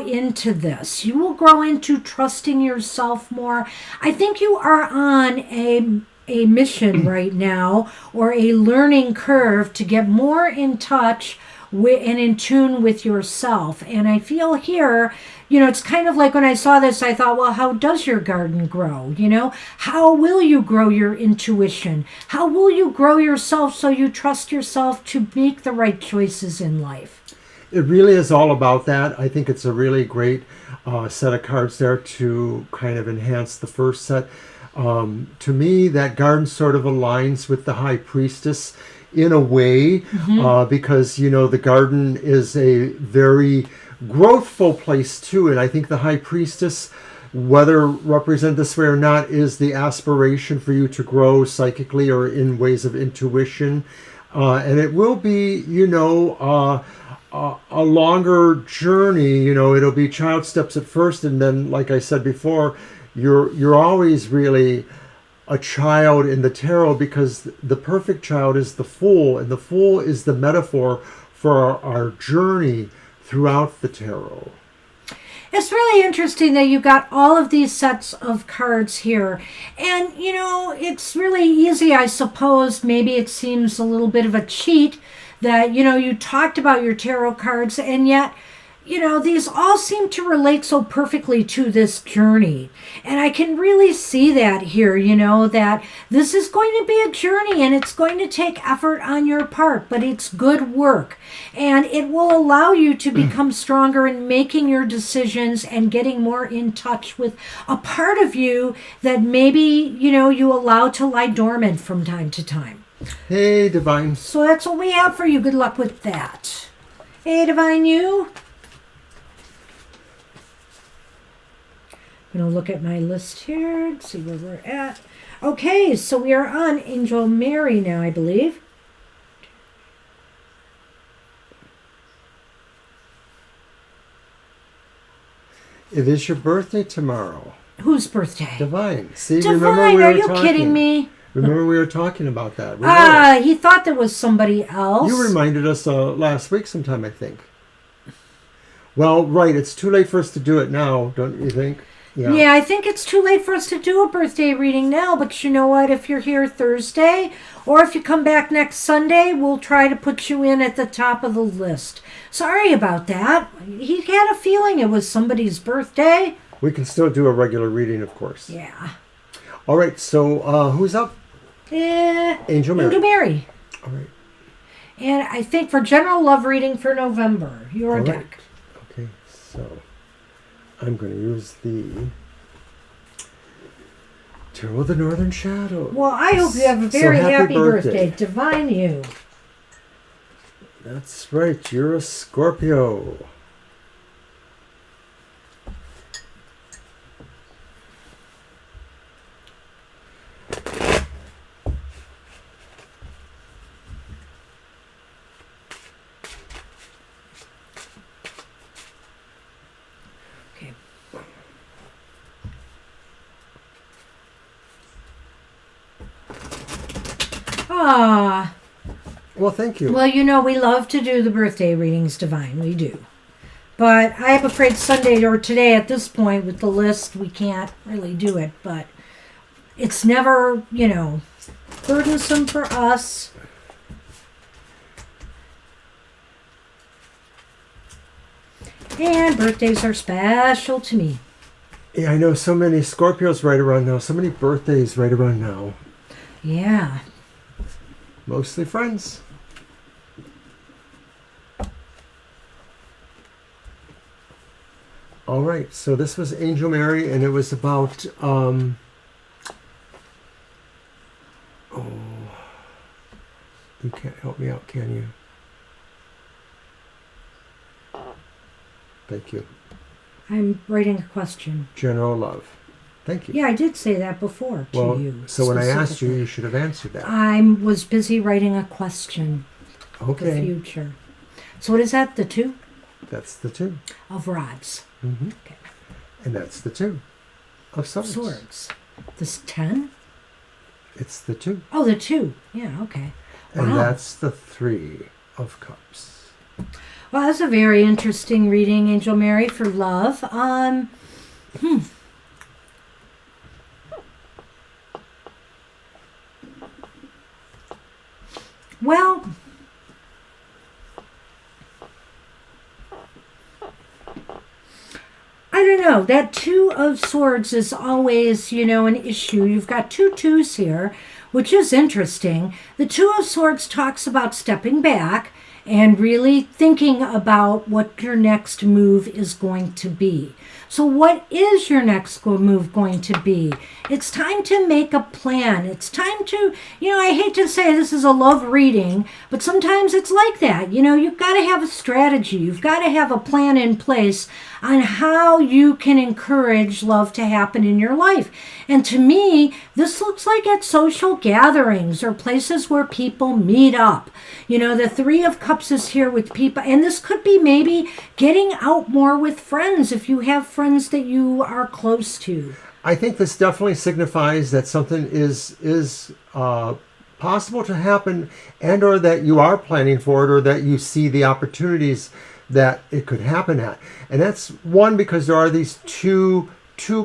Speaker 2: into this. You will grow into trusting yourself more. I think you are on a mission right now, or a learning curve to get more in touch with and in tune with yourself. And I feel here, it's kind of like when I saw this, I thought, well, how does your garden grow? How will you grow your intuition? How will you grow yourself so you trust yourself to make the right choices in life?
Speaker 1: It really is all about that. I think it's a really great set of cards there to kind of enhance the first set. To me, that garden sort of aligns with the High Priestess in a way, because, the garden is a very growthful place too. And I think the High Priestess, whether represented this way or not, is the aspiration for you to grow psychically or in ways of intuition. And it will be, a longer journey. It'll be child steps at first, and then, like I said before, you're always really a child in the tarot, because the perfect child is the Fool, and the Fool is the metaphor for our journey throughout the tarot.
Speaker 2: It's really interesting that you got all of these sets of cards here. And, it's really easy, I suppose. Maybe it seems a little bit of a cheat that, you talked about your tarot cards, and yet, these all seem to relate so perfectly to this journey. And I can really see that here, that this is going to be a journey, and it's going to take effort on your part, but it's good work. And it will allow you to become stronger in making your decisions and getting more in touch with a part of you that maybe, you allow to lie dormant from time to time.
Speaker 1: Hey, Divine.
Speaker 2: So that's what we have for you. Good luck with that. Hey, Divine, you. I'm going to look at my list here and see where we're at. Okay, so we are on Angel Mary now, I believe.
Speaker 1: It is your birthday tomorrow.
Speaker 2: Whose birthday?
Speaker 1: Divine. See,
Speaker 2: Divine,
Speaker 1: remember we
Speaker 2: are
Speaker 1: were
Speaker 2: you
Speaker 1: talking.
Speaker 2: kidding me?
Speaker 1: Remember we were talking about that.
Speaker 2: He thought there was somebody else.
Speaker 1: You reminded us last week sometime, I think. Well, right, it's too late for us to do it now, don't you think?
Speaker 2: Yeah, I think it's too late for us to do a birthday reading now, but you know what? If you're here Thursday, or if you come back next Sunday, we'll try to put you in at the top of the list. Sorry about that. He had a feeling it was somebody's birthday.
Speaker 1: We can still do a regular reading, of course.
Speaker 2: Yeah.
Speaker 1: All right, so who's up? Angel Mary.
Speaker 2: Angel Mary.
Speaker 1: All right.
Speaker 2: And I think for general love reading for November, your deck.
Speaker 1: Okay, so I'm going to use the Tarot of the Northern Shadows.
Speaker 2: Well, I hope you have a very happy birthday. Divine you.
Speaker 1: That's right, you're a Scorpio.
Speaker 2: Ah.
Speaker 1: Well, thank you.
Speaker 2: Well, we love to do the birthday readings, Divine. We do. But I'm afraid Sunday or today at this point with the list, we can't really do it. But it's never, burdensome for us. And birthdays are special to me.
Speaker 1: Yeah, I know so many Scorpios right around now. So many birthdays right around now.
Speaker 2: Yeah.
Speaker 1: Mostly friends. All right, so this was Angel Mary, and it was about, you can't help me out, can you? Thank you.
Speaker 2: I'm writing a question.
Speaker 1: General love. Thank you.
Speaker 2: Yeah, I did say that before to you.
Speaker 1: So when I asked you,
Speaker 2: specifically.
Speaker 1: you should have answered that.
Speaker 2: I was busy writing a question. The
Speaker 1: Okay.
Speaker 2: future. So what is that? The 2
Speaker 1: That's the 2.
Speaker 2: of rods.
Speaker 1: Mm-hmm.
Speaker 2: Okay.
Speaker 1: And that's the 2 of swords.
Speaker 2: Swords. This 10?
Speaker 1: It's the 2.
Speaker 2: Oh, the 2. Yeah, okay.
Speaker 1: And
Speaker 2: Wow.
Speaker 1: that's the 3 of cups.
Speaker 2: Well, that's a very interesting reading, Angel Mary, for love. Well, I don't know. That 2 of swords is always, an issue. You've got 2 twos here, which is interesting. The 2 of swords talks about stepping back and really thinking about what your next move is going to be. So what is your next move going to be? It's time to make a plan. It's time to, I hate to say this is a love reading, but sometimes it's like that. You've got to have a strategy. You've got to have a plan in place on how you can encourage love to happen in your life. And to me, this looks like at social gatherings or places where people meet up. The 3 of Cups is here with people, and this could be maybe getting out more with friends if you have friends that you are close to.
Speaker 1: I think this definitely signifies that something is possible to happen, and or that you are planning for it, or that you see the opportunities that it could happen at. And that's one, because there are these two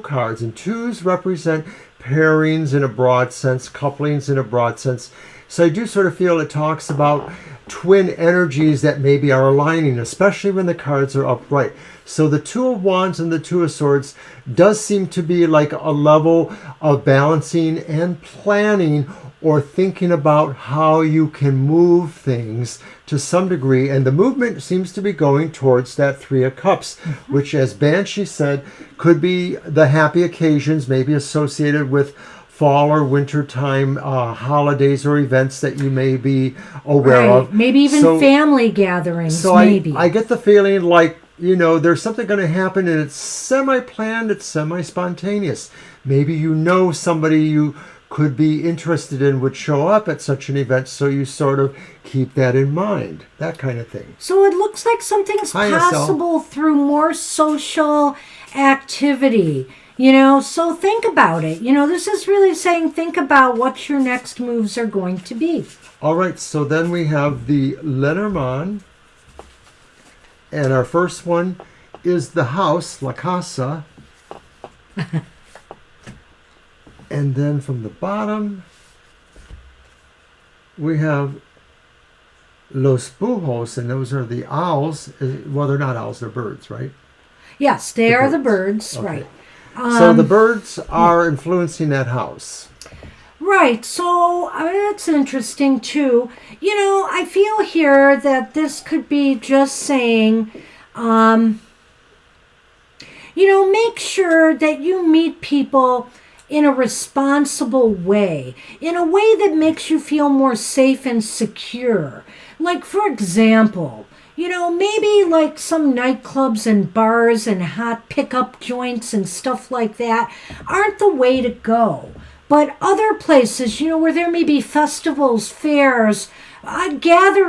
Speaker 1: cards, and 2s represent pairings in a broad sense, couplings in a broad sense. So I do sort of feel it talks about twin energies that maybe are aligning, especially when the cards are upright. So the 2 of Wands and the 2 of Swords does seem to be like a level of balancing and planning, or thinking about how you can move things to some degree. And the movement seems to be going towards that 3 of Cups, which, as Banshee said, could be the happy occasions, maybe associated with fall or winter time holidays or events that you may be aware of.
Speaker 2: Maybe even family gatherings.
Speaker 1: So
Speaker 2: maybe.
Speaker 1: I get the feeling like, there's something going to happen, and it's semi-planned, it's semi-spontaneous. Maybe somebody you could be interested in would show up at such an event, so you sort of keep that in mind, that kind of thing.
Speaker 2: So it looks like something's possible through more social activity. So think about it. This is really saying think about what your next moves are going to be.
Speaker 1: All right, so then we have the Lenormand, and our first one is the house, La Casa. And then from the bottom, we have Los Bujos, and those are the owls. Well, they're not owls, they're birds, right?
Speaker 2: Yes, they are the birds,
Speaker 1: okay.
Speaker 2: right.
Speaker 1: So the birds are influencing that house.
Speaker 2: Right, so that's interesting too. I feel here that this could be just saying, make sure that you meet people in a responsible way, in a way that makes you feel more safe and secure. Like, for example, maybe like some nightclubs and bars and hot pickup joints and stuff like that aren't the way to go. But other places, where there may be festivals, fairs,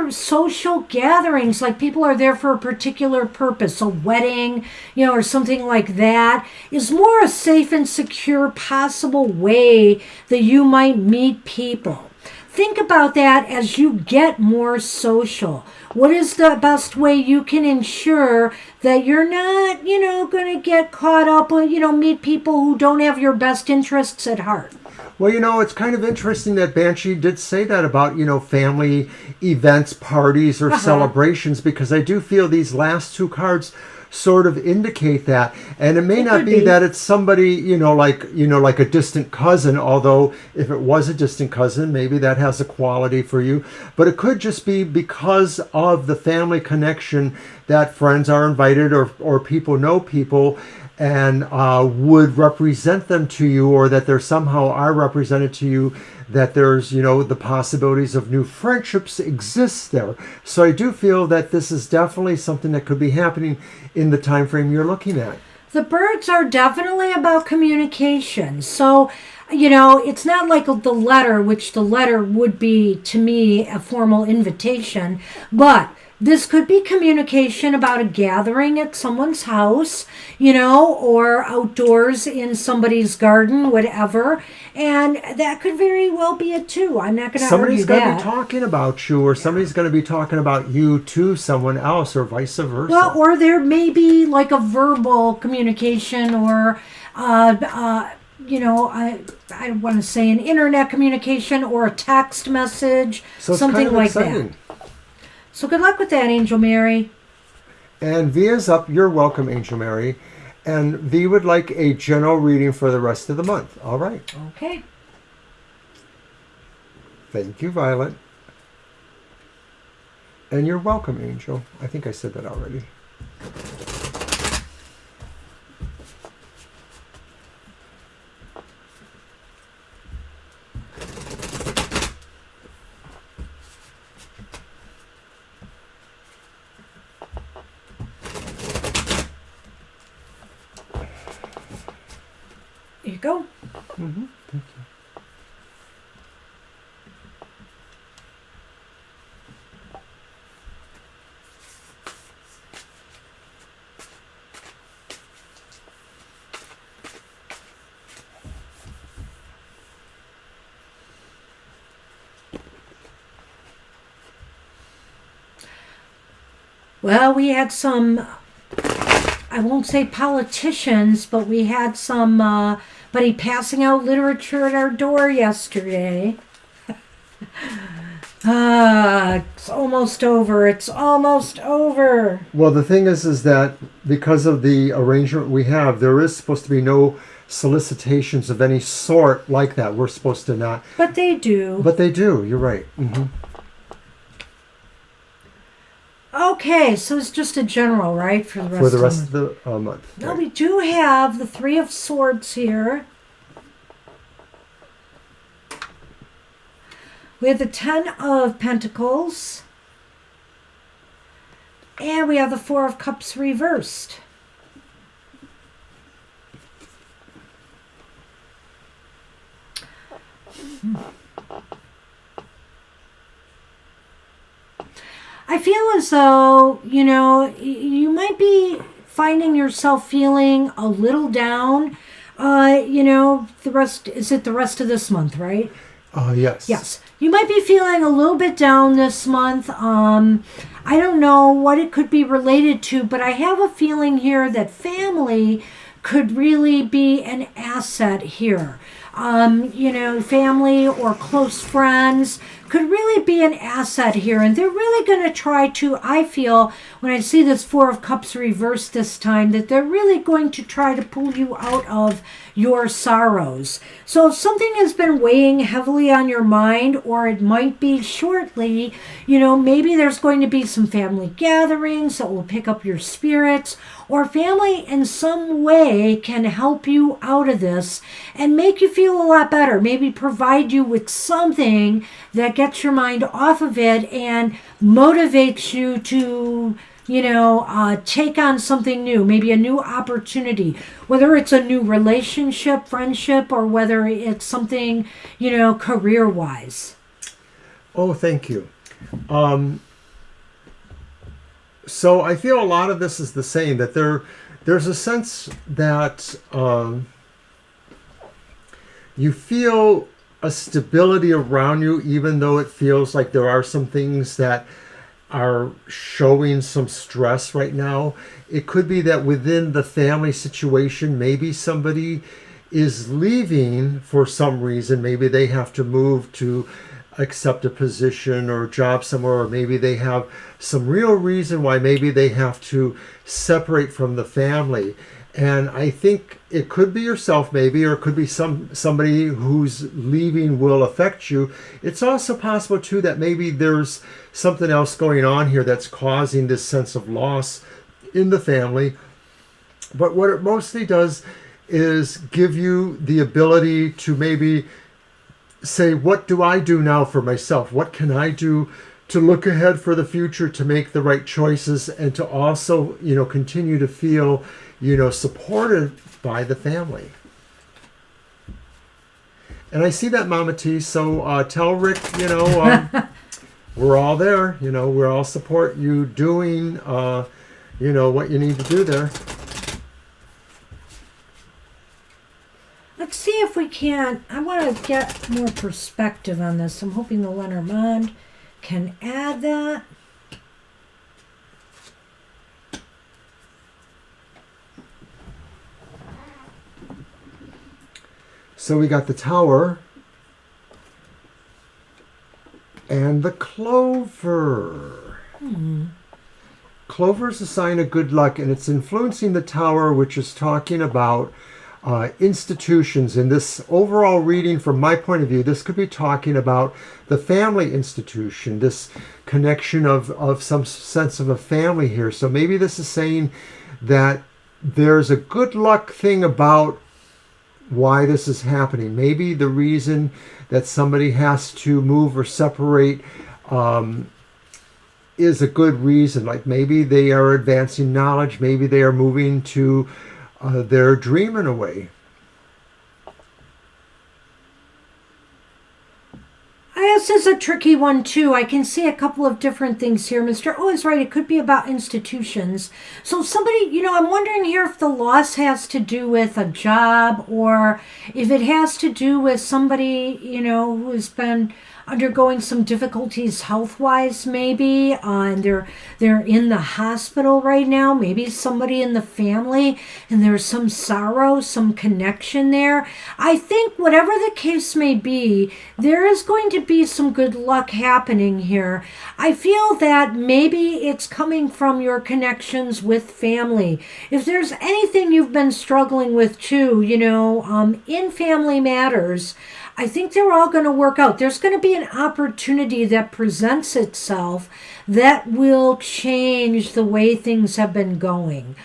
Speaker 2: social gatherings, like people are there for a particular purpose, a wedding, or something like that, is more a safe and secure possible way that you might meet people. Think about that as you get more social. What is the best way you can ensure that you're not, going to get caught up with, meet people who don't have your best interests at heart?
Speaker 1: Well, it's kind of interesting that Banshee did say that about, family events, parties, or celebrations, because I do feel these last 2 cards sort of indicate that. And it may not be that it's somebody, like a distant cousin, although if it was a distant cousin, maybe that has a quality for you. But it could just be because of the family connection that friends are invited, or people know people, and would represent them to you, or that they somehow are represented to you, that there's, the possibilities of new friendships exist there. So I do feel that this is definitely something that could be happening in the time frame you're looking at.
Speaker 2: The birds are definitely about communication. So, it's not like the letter, which the letter would be, to me, a formal invitation, but this could be communication about a gathering at someone's house, or outdoors in somebody's garden, whatever. And that could very well be it too. I'm not going to argue that.
Speaker 1: Somebody's going to be talking about you, or somebody's going to be talking about you to someone else, or vice versa.
Speaker 2: Well, or there may be like a verbal communication, or I want to say an internet communication or a text message,
Speaker 1: so it's
Speaker 2: something
Speaker 1: kind of
Speaker 2: like
Speaker 1: exciting.
Speaker 2: that. So good luck with that, Angel Mary.
Speaker 1: And V is up. You're welcome, Angel Mary. And V would like a general reading for the rest of the month. All right.
Speaker 2: Okay.
Speaker 1: Thank you, Violet. And you're welcome, Angel. I think I said that already.
Speaker 2: Here you go.
Speaker 1: Mm-hmm. Thank you.
Speaker 2: Well, we had some, I won't say politicians, but we had somebody passing out literature at our door yesterday. It's almost over. It's almost over.
Speaker 1: Well, the thing is that because of the arrangement we have, there is supposed to be no solicitations of any sort like that. We're supposed to not.
Speaker 2: But they do.
Speaker 1: But they do. You're right. Mm-hmm.
Speaker 2: Okay, so it's just a general, right, for the rest
Speaker 1: of the month.
Speaker 2: Now
Speaker 1: Right.
Speaker 2: we do have the Three of Swords here. We have the Ten of Pentacles. And we have the Four of Cups reversed. I feel as though, you might be finding yourself feeling a little down. The rest of this month, right?
Speaker 1: Yes.
Speaker 2: Yes. You might be feeling a little bit down this month. I don't know what it could be related to, but I have a feeling here that family could really be an asset here. Family or close friends could really be an asset here. And they're really going to try to, I feel, when I see this Four of Cups reversed this time, that they're really going to try to pull you out of your sorrows. So if something has been weighing heavily on your mind, or it might be shortly, maybe there's going to be some family gatherings that will pick up your spirits, or family in some way can help you out of this and make you feel a lot better. Maybe provide you with something that gets your mind off of it and motivates you to, take on something new, maybe a new opportunity, whether it's a new relationship, friendship, or whether it's something, career-wise.
Speaker 1: Oh, thank you. So I feel a lot of this is the same, that there's a sense that you feel a stability around you, even though it feels like there are some things that are showing some stress right now. It could be that within the family situation, maybe somebody is leaving for some reason. Maybe they have to move to accept a position or a job somewhere, or maybe they have some real reason why maybe they have to separate from the family. And I think it could be yourself maybe, or it could be somebody who's leaving will affect you. It's also possible too that maybe there's something else going on here that's causing this sense of loss in the family. But what it mostly does is give you the ability to maybe say, what do I do now for myself? What can I do to look ahead for the future, to make the right choices, and to also, continue to feel, supported by the family. And I see that, Mama T. So tell Rick, we're all there. We're all support you doing, what you need to do there.
Speaker 2: Let's see if we can. I want to get more perspective on this. I'm hoping the Lenormand can add that.
Speaker 1: So we got the Tower and the Clover. Clover is a sign of good luck, and it's influencing the Tower, which is talking about institutions. In this overall reading, from my point of view, this could be talking about the family institution, this connection of some sense of a family here. So maybe this is saying that there's a good luck thing about why this is happening. Maybe the reason that somebody has to move or separate is a good reason. Like maybe they are advancing knowledge, maybe they are moving to their dream in a way.
Speaker 2: This is a tricky one too. I can see a couple of different things here. Mr. O is right. It could be about institutions. So somebody, I'm wondering here if the loss has to do with a job, or if it has to do with somebody, who has been undergoing some difficulties health-wise, maybe, and they're in the hospital right now. Maybe somebody in the family, and there's some sorrow, some connection there. I think whatever the case may be, there is going to be some good luck happening here. I feel that maybe it's coming from your connections with family. If there's anything you've been struggling with too, in family matters, I think they're all going to work out. There's going to be an opportunity that presents itself that will change the way things have been going.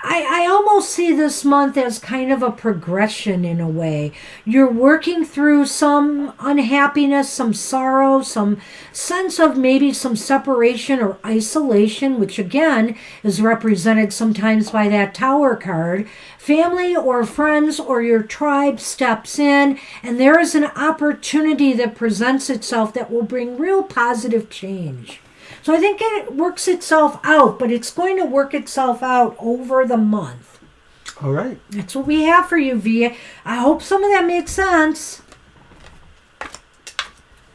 Speaker 2: I almost see this month as kind of a progression in a way. You're working through some unhappiness, some sorrow, some sense of maybe some separation or isolation, which again is represented sometimes by that Tower card. Family or friends or your tribe steps in, and there is an opportunity that presents itself that will bring real positive change. So I think it works itself out, but it's going to work itself out over the month.
Speaker 1: All right.
Speaker 2: That's what we have for you, V. I hope some of that makes sense.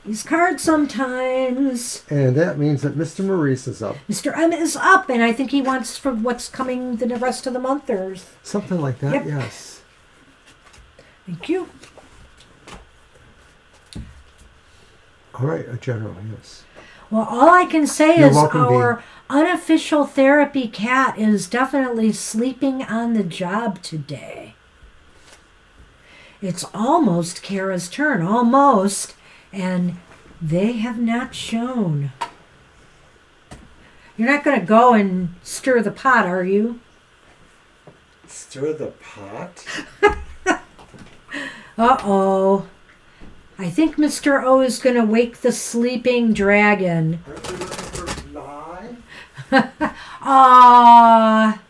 Speaker 2: These cards sometimes.
Speaker 1: And that means that Mr. Maurice is up.
Speaker 2: Mr. M is up, and I think he wants for what's coming the rest of the month or
Speaker 1: something like that,
Speaker 2: yep.
Speaker 1: Yes.
Speaker 2: Thank you.
Speaker 1: All right, a general, yes.
Speaker 2: Well, all I can say
Speaker 1: You're
Speaker 2: is
Speaker 1: welcome,
Speaker 2: our
Speaker 1: Bea.
Speaker 2: unofficial therapy cat is definitely sleeping on the job today. It's almost Kara's turn, almost, and they have not shown. You're not going to go and stir the pot, are you?
Speaker 1: Stir the pot?
Speaker 2: Uh-oh. I think Mr. O is going to wake the sleeping dragon.
Speaker 1: Aren't we looking for Bly?
Speaker 2: Ah,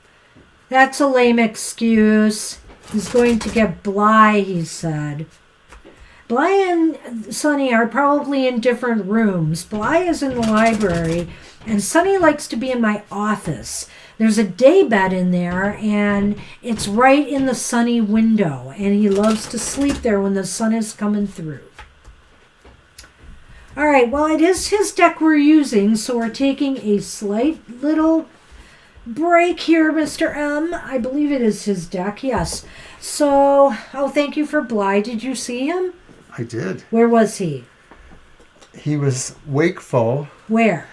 Speaker 2: that's a lame excuse. He's going to get Bly, he said. Bly and Sunny are probably in different rooms. Bly is in the library, and Sunny likes to be in my office. There's a day bed in there, and it's right in the sunny window, and he loves to sleep there when the sun is coming through. All right, well, it is his deck we're using, so we're taking a slight little break here, Mr. M. I believe it is his deck, yes. So, thank you for Bly. Did you see him?
Speaker 1: I did.
Speaker 2: Where was he?
Speaker 1: He was wakeful.
Speaker 2: Where?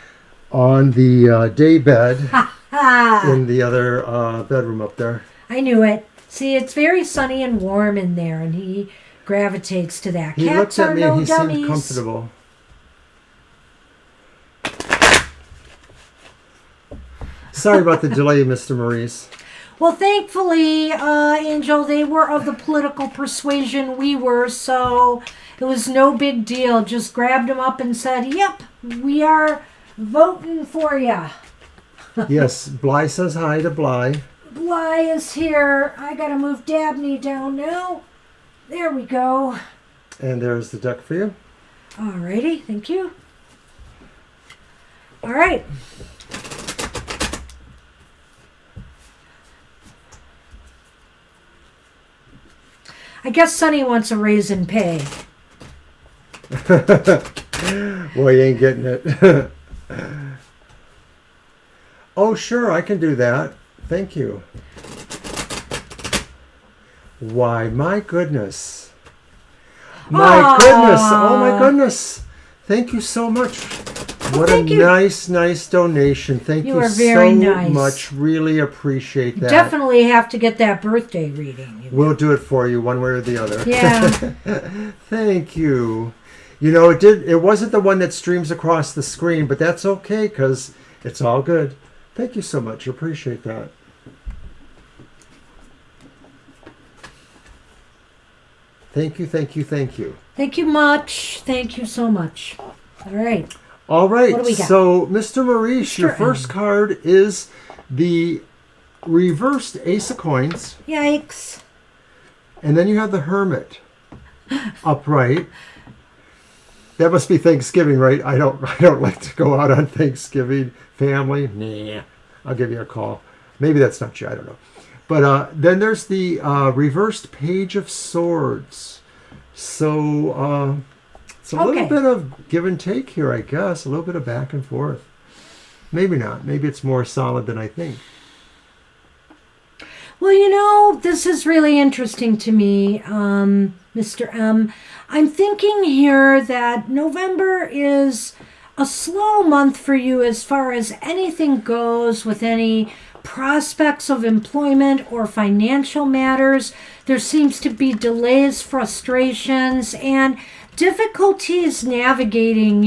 Speaker 1: On the day bed
Speaker 2: Ha!
Speaker 1: in the other bedroom up there.
Speaker 2: I knew it. See, it's very sunny and warm in there, and he gravitates to that.
Speaker 1: He
Speaker 2: Cats
Speaker 1: looked at
Speaker 2: are
Speaker 1: me
Speaker 2: no
Speaker 1: and he
Speaker 2: dummies.
Speaker 1: seemed comfortable. Sorry about the delay, Mr. Maurice.
Speaker 2: Well, thankfully, Angel, they were of the political persuasion we were, so It was no big deal. Just grabbed him up and said, "Yep, we are voting for ya."
Speaker 1: Yes, Bly says hi to Bly.
Speaker 2: Bly is here. I gotta move Dabney down now. There we go.
Speaker 1: And there's the deck for you.
Speaker 2: Alrighty, thank you. All right. I guess Sonny wants a raise in pay.
Speaker 1: Well, you ain't getting it. Oh, sure, I can do that. Thank you. Why, my goodness. My goodness. Oh, my goodness. Thank you so much. What a nice donation. Thank you
Speaker 2: are
Speaker 1: so
Speaker 2: very nice.
Speaker 1: much. Really appreciate that.
Speaker 2: Definitely have to get that birthday reading.
Speaker 1: We'll do it for you one way or the other.
Speaker 2: Yeah.
Speaker 1: Thank you. You know, it wasn't the one that streams across the screen, but that's okay because it's all good. Thank you so much. Appreciate that. Thank you, thank you, thank you.
Speaker 2: Thank you much. Thank you so much. All right.
Speaker 1: All right.
Speaker 2: What do we got?
Speaker 1: So, Mr. Maurice, your
Speaker 2: Mr.
Speaker 1: first card is the reversed Ace of Coins.
Speaker 2: Yikes.
Speaker 1: And then you have the Hermit upright. That must be Thanksgiving, right? I don't like to go out on Thanksgiving. Family? Nah. I'll give you a call. Maybe that's not you. I don't know. But then there's the reversed Page of Swords. So it's a little bit of give and take here, I guess. A little bit of back and forth. Maybe not. Maybe it's more solid than I think.
Speaker 2: Well, you know, this is really interesting to me, Mr. M. I'm thinking here that November is a slow month for you as far as anything goes with any prospects of employment or financial matters. There seems to be delays, frustrations, and difficulties navigating,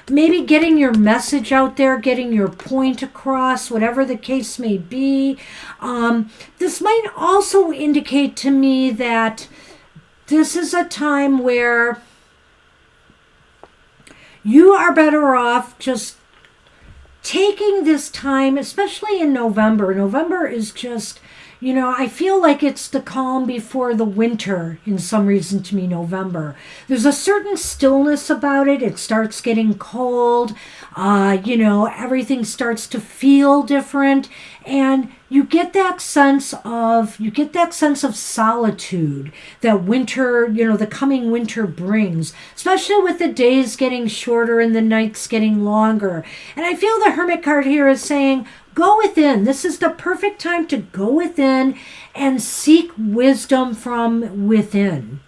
Speaker 2: maybe getting your message out there, getting your point across, whatever the case may be. This might also indicate to me that this is a time where you are better off just taking this time, especially in November. November is just, I feel like it's the calm before the winter in some reason to me, November. There's a certain stillness about it. It starts getting cold. Everything starts to feel different. And you get that sense of solitude that winter, the coming winter brings, especially with the days getting shorter and the nights getting longer. And I feel the Hermit card here is saying, go within. This is the perfect time to go within and seek wisdom from within.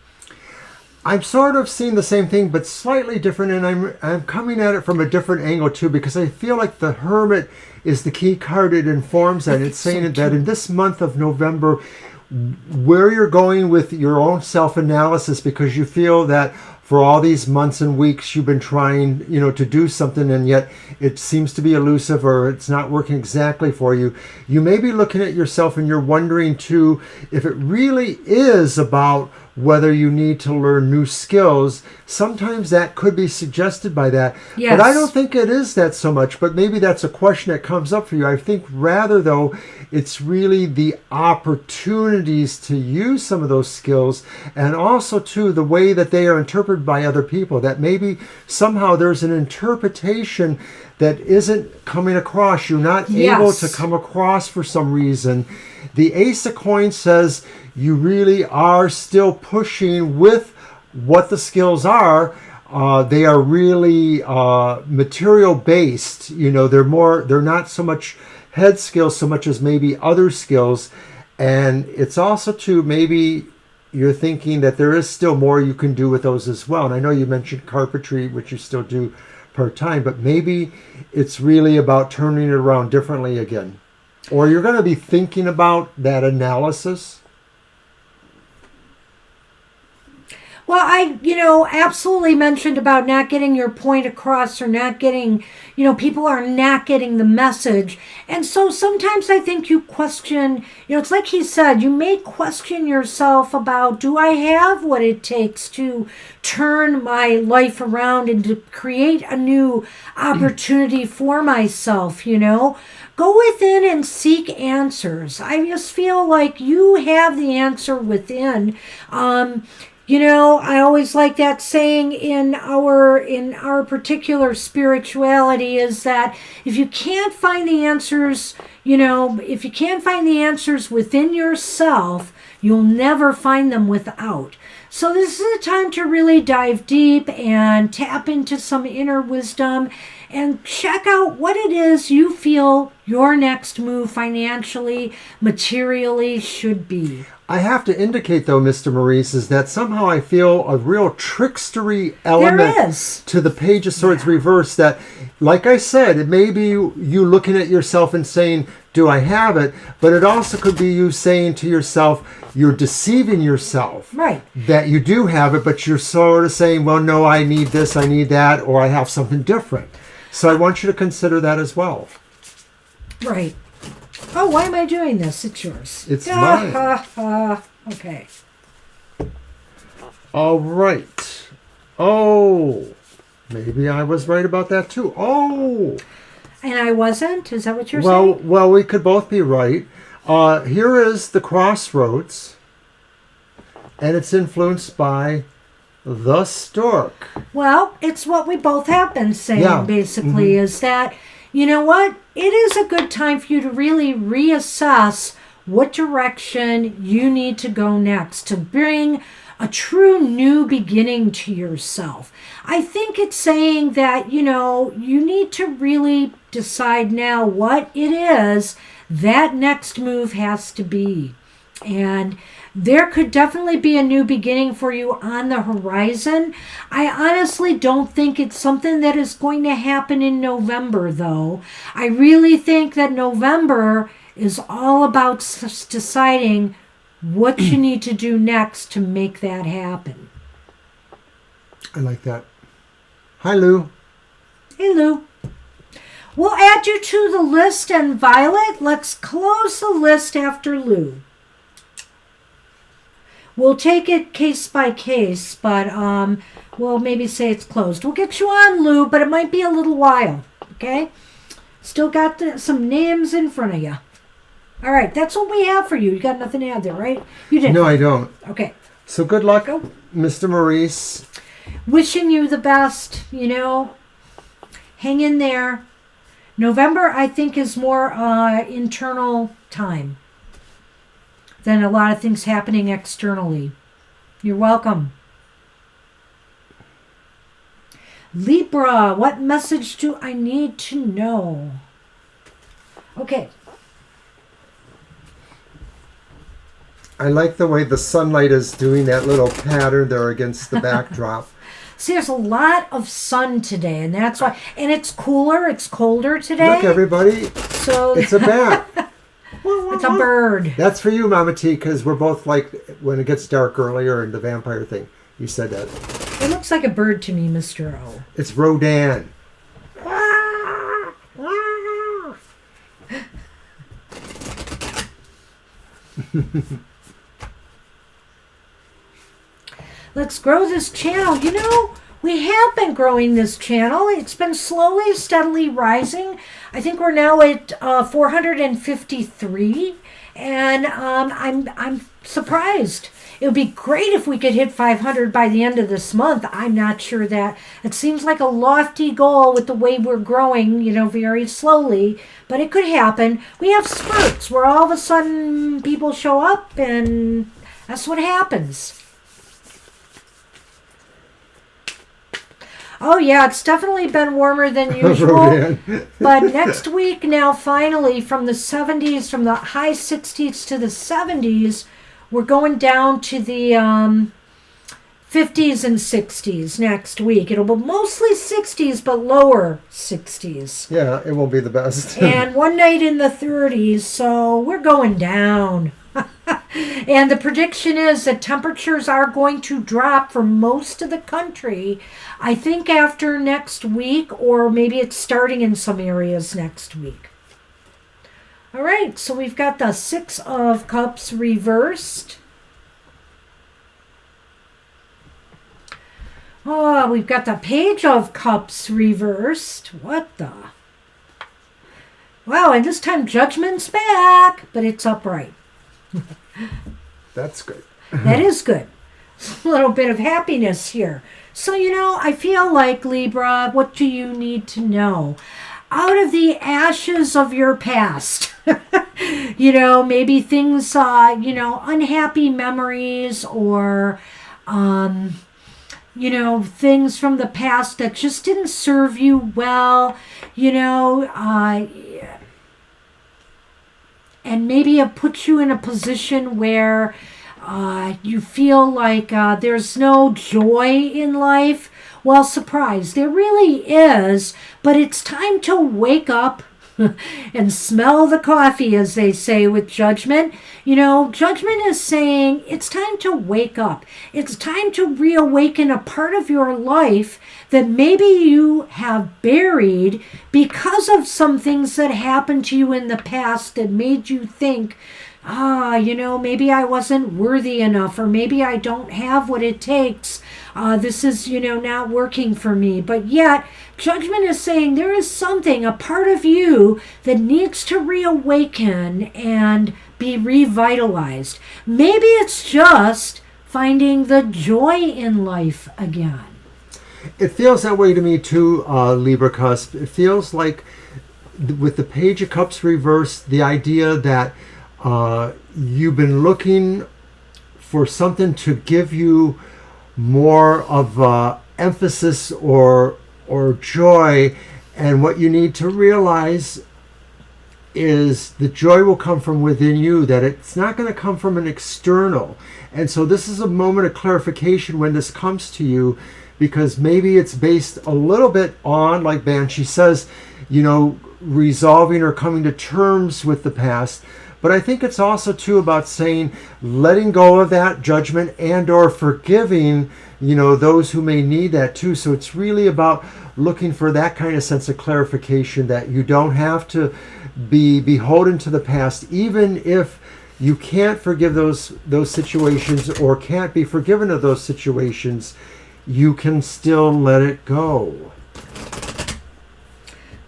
Speaker 1: I'm sort of seeing the same thing, but slightly different, and I'm coming at it from a different angle too, because I feel like the Hermit is the key card. It informs that. It's saying that in this month of November, where you're going with your own self-analysis, because you feel that for all these months and weeks you've been trying, to do something, and yet it seems to be elusive or it's not working exactly for you. You may be looking at yourself and you're wondering too if it really is about whether you need to learn new skills. Sometimes that could be suggested by that.
Speaker 2: Yes.
Speaker 1: But I don't think it is that so much, but maybe that's a question that comes up for you. I think rather, though, it's really the opportunities to use some of those skills, and also, too, the way that they are interpreted by other people, that maybe somehow there's an interpretation that isn't coming across. You're not able to come across for some reason. The Ace of Coins says you really are still pushing with what the skills are. They are really material based. They're not so much head skills so much as maybe other skills. And it's also too, maybe you're thinking that there is still more you can do with those as well. And I know you mentioned carpentry, which you still do part-time, but maybe it's really about turning it around differently again. Or you're going to be thinking about that analysis.
Speaker 2: Well, I, absolutely mentioned about not getting your point across or not getting, people are not getting the message. And so sometimes I think you question, it's like he said, you may question yourself about, do I have what it takes to turn my life around and to create a new opportunity for myself, Go within and seek answers. I just feel like you have the answer within. I always like that saying in our particular spirituality is that if you can't find the answers, if you can't find the answers within yourself, you'll never find them without. So this is a time to really dive deep and tap into some inner wisdom and check out what it is you feel your next move financially, materially should be.
Speaker 1: I have to indicate, though, Mr. Maurice, is that somehow I feel a real trickstery element to the Page of Swords reverse that, like I said, it may be you looking at yourself and saying, do I have it? But it also could be you saying to yourself, you're deceiving yourself.
Speaker 2: Right.
Speaker 1: That you do have it, but you're sort of saying, well, no, I need this, I need that, or I have something different. So I want you to consider that as well.
Speaker 2: Right. Oh, why am I doing this? It's yours.
Speaker 1: It's mine.
Speaker 2: Okay.
Speaker 1: All right. Oh, maybe I was right about that too. Oh.
Speaker 2: And I wasn't? Is that what you're saying?
Speaker 1: Well, we could both be right. Here is the Crossroads, and it's influenced by the Stork.
Speaker 2: Well, it's what we both have been saying, basically, is that, you know what? It is a good time for you to really reassess what direction you need to go next to bring a true new beginning to yourself. I think it's saying that, you need to really decide now what it is that next move has to be. And there could definitely be a new beginning for you on the horizon. I honestly don't think it's something that is going to happen in November, though. I really think that November is all about deciding what you need to do next to make that happen.
Speaker 1: I like that. Hi, Lou.
Speaker 2: Hey, Lou. We'll add you to the list, and Violet, let's close the list after Lou. We'll take it case by case, but we'll maybe say it's closed. We'll get you on, Lou, but it might be a little while, okay? Still got some names in front of you. All right, that's what we have for you. You got nothing to add there, right? You didn't.
Speaker 1: No, I don't.
Speaker 2: Okay.
Speaker 1: So good luck, Mr. Maurice.
Speaker 2: Wishing you the best, Hang in there. November, I think, is more internal time than a lot of things happening externally. You're welcome. Libra, what message do I need to know? Okay.
Speaker 1: I like the way the sunlight is doing that little pattern there against the backdrop.
Speaker 2: See, there's a lot of sun today, and that's why. And it's cooler. It's colder today.
Speaker 1: Look, everybody.
Speaker 2: So
Speaker 1: it's a bat.
Speaker 2: It's a bird.
Speaker 1: That's for you, Mama T, because we're both like when it gets dark earlier in the vampire thing. You said that.
Speaker 2: It looks like a bird to me, Mr. O.
Speaker 1: It's Rodan.
Speaker 2: Let's grow this channel. We have been growing this channel. It's been slowly, steadily rising. I think we're now at 453, and I'm surprised. It would be great if we could hit 500 by the end of this month. I'm not sure that. It seems like a lofty goal with the way we're growing, very slowly, but it could happen. We have spurts where all of a sudden people show up, and that's what happens. Oh, yeah, it's definitely been warmer than usual. But next week now, finally, from the 70s, from the high 60s to the 70s, we're going down to the 50s and 60s next week. It'll be mostly 60s, but lower 60s.
Speaker 1: Yeah, it won't be the best.
Speaker 2: And one night in the 30s, so we're going down. And the prediction is that temperatures are going to drop for most of the country, I think after next week, or maybe it's starting in some areas next week. All right, so we've got the Six of Cups reversed. Oh, we've got the Page of Cups reversed. What the? Wow, and this time Judgment's back, but it's upright.
Speaker 1: That's good.
Speaker 2: That is good. A little bit of happiness here. So, I feel like, Libra, what do you need to know? Out of the ashes of your past, maybe things, unhappy memories or, things from the past that just didn't serve you well, and maybe it puts you in a position where you feel like there's no joy in life. Well, surprise, there really is, but it's time to wake up and smell the coffee, as they say with Judgment. Judgment is saying it's time to wake up. It's time to reawaken a part of your life that maybe you have buried because of some things that happened to you in the past that made you think, maybe I wasn't worthy enough, or maybe I don't have what it takes. This is, not working for me. But yet, Judgment is saying there is something, a part of you that needs to reawaken and be revitalized. Maybe it's just finding the joy in life again.
Speaker 1: It feels that way to me too, Libra Cusp. It feels like with the Page of Cups reversed, the idea that you've been looking for something to give you more of emphasis or joy, and what you need to realize is the joy will come from within you, that it's not going to come from an external. And so this is a moment of clarification when this comes to you, because maybe it's based a little bit on, like Banshee says, resolving or coming to terms with the past. But I think it's also too about saying, letting go of that judgment and or forgiving, those who may need that too. So it's really about looking for that kind of sense of clarification, that you don't have to be beholden to the past, even if you can't forgive those situations or can't be forgiven of those situations, you can still let it go.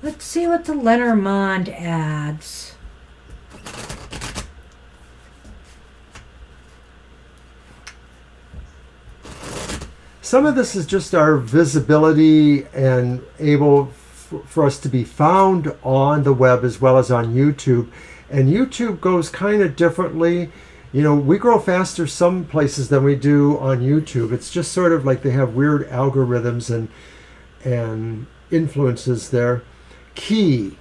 Speaker 2: Let's see what the Lenormand adds.
Speaker 1: Some of this is just our visibility and able for us to be found on the web as well as on YouTube. And YouTube goes kind of differently. We grow faster some places than we do on YouTube. It's just sort of like they have weird algorithms and influences there. Key,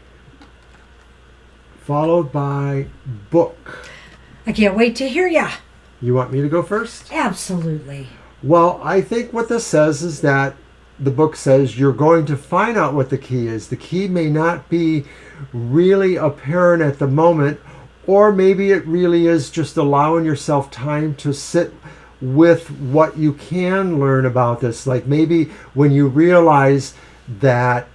Speaker 1: followed by book.
Speaker 2: I can't wait to hear ya.
Speaker 1: You want me to go first?
Speaker 2: Absolutely.
Speaker 1: Well, I think what this says is that the book says you're going to find out what the key is. The key may not be really apparent at the moment, or maybe it really is just allowing yourself time to sit with what you can learn about this. Like maybe when you realize that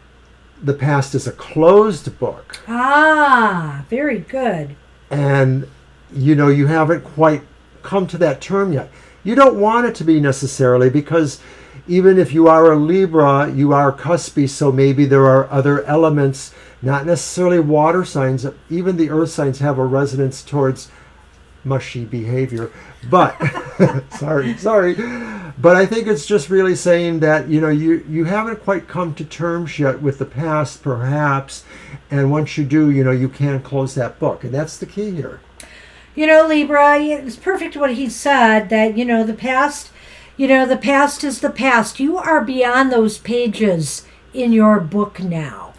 Speaker 1: the past is a closed book.
Speaker 2: Ah, very good.
Speaker 1: And, you haven't quite come to that term yet. You don't want it to be necessarily, because even if you are a Libra, you are cuspy, so maybe there are other elements, not necessarily water signs. Even the earth signs have a resonance towards mushy behavior. But, sorry. But I think it's just really saying that, you haven't quite come to terms yet with the past, perhaps. And once you do, you can close that book. And that's the key here.
Speaker 2: Libra, it's perfect what he said, that, the past, the past is the past. You are beyond those pages in your book now,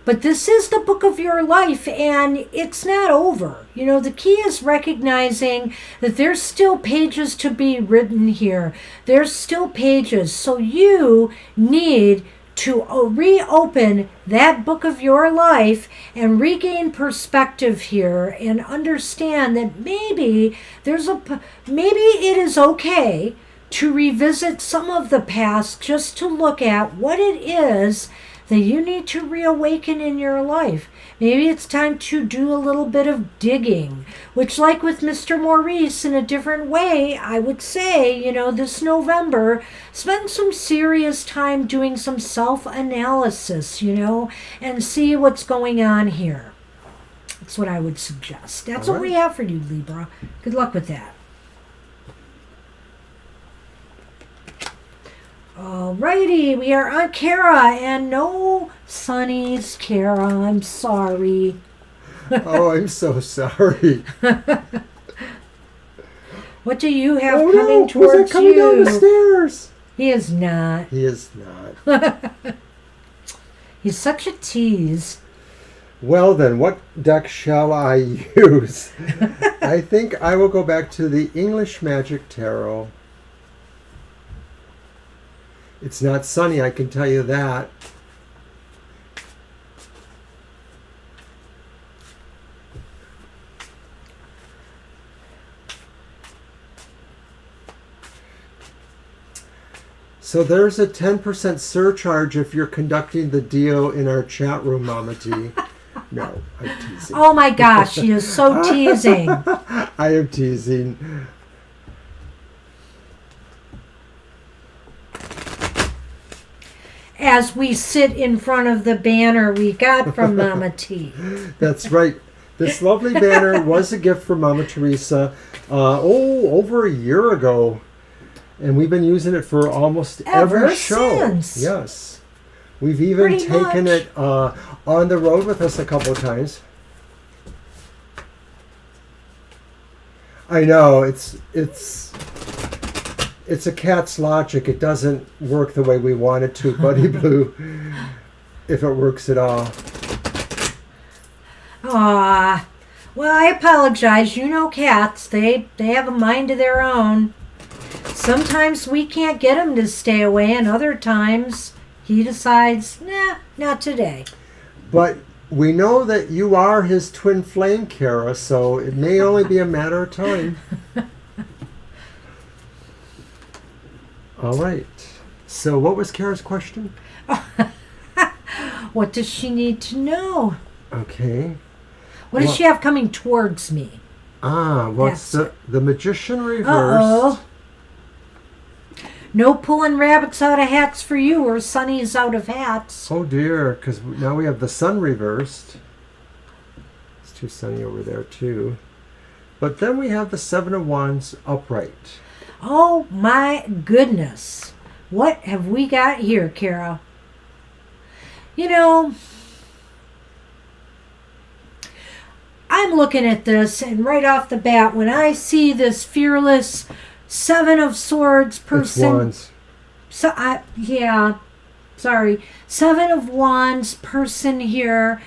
Speaker 2: but this is the book of your life, and it's not over. The key is recognizing that there's still pages to be written here. There's still pages. So you need to reopen that book of your life and regain perspective here and understand that maybe maybe it is okay to revisit some of the past just to look at what it is that you need to reawaken in your life. Maybe it's time to do a little bit of digging, which, like with Mr. Maurice, in a different way, I would say, this November, spend some serious time doing some self-analysis, and see what's going on here. That's what I would suggest. That's
Speaker 1: All
Speaker 2: what we
Speaker 1: right.
Speaker 2: have for you, Libra. Good luck with that. Alrighty, we are on Kara, and no Sunny's Kara. I'm sorry.
Speaker 1: Oh, I'm so sorry.
Speaker 2: What do you have
Speaker 1: Oh
Speaker 2: coming
Speaker 1: no!
Speaker 2: towards
Speaker 1: Who's that coming
Speaker 2: you?
Speaker 1: down the stairs?
Speaker 2: He is not.
Speaker 1: He is not.
Speaker 2: He's such a tease.
Speaker 1: Well then, what deck shall I use? I think I will go back to the English Magic Tarot. It's not sunny, I can tell you that. So there's a 10% surcharge if you're conducting the deal in our chat room, Mama T. No, I'm teasing.
Speaker 2: Oh my gosh, he is so teasing.
Speaker 1: I am teasing.
Speaker 2: As we sit in front of the banner we got from Mama T.
Speaker 1: That's right. This lovely banner was a gift from Mama Teresa over a year ago. And we've been using it for almost
Speaker 2: Ever
Speaker 1: every show.
Speaker 2: since.
Speaker 1: Yes. We've even
Speaker 2: Pretty
Speaker 1: taken
Speaker 2: much.
Speaker 1: it on the road with us a couple of times. I know, it's a cat's logic. It doesn't work the way we want it to, Buddy Blue, if it works at all.
Speaker 2: Aw. Well, I apologize. Cats, they have a mind of their own. Sometimes we can't get him to stay away, and other times he decides, nah, not today.
Speaker 1: But we know that you are his twin flame, Kara, so it may only be a matter of time. All right. So what was Kara's question?
Speaker 2: What does she need to know?
Speaker 1: Okay.
Speaker 2: What does she have coming towards me?
Speaker 1: What's
Speaker 2: That's
Speaker 1: the Magician reversed?
Speaker 2: Uh-oh. No pulling rabbits out of hats for you, or Sunny's out of hats.
Speaker 1: Oh dear, because now we have the Sun reversed. It's too sunny over there too. But then we have the Seven of Wands upright.
Speaker 2: Oh my goodness. What have we got here, Kara? I'm looking at this, and right off the bat, when I see this fearless Seven of Swords person...
Speaker 1: It's Wands.
Speaker 2: Seven of Wands person here,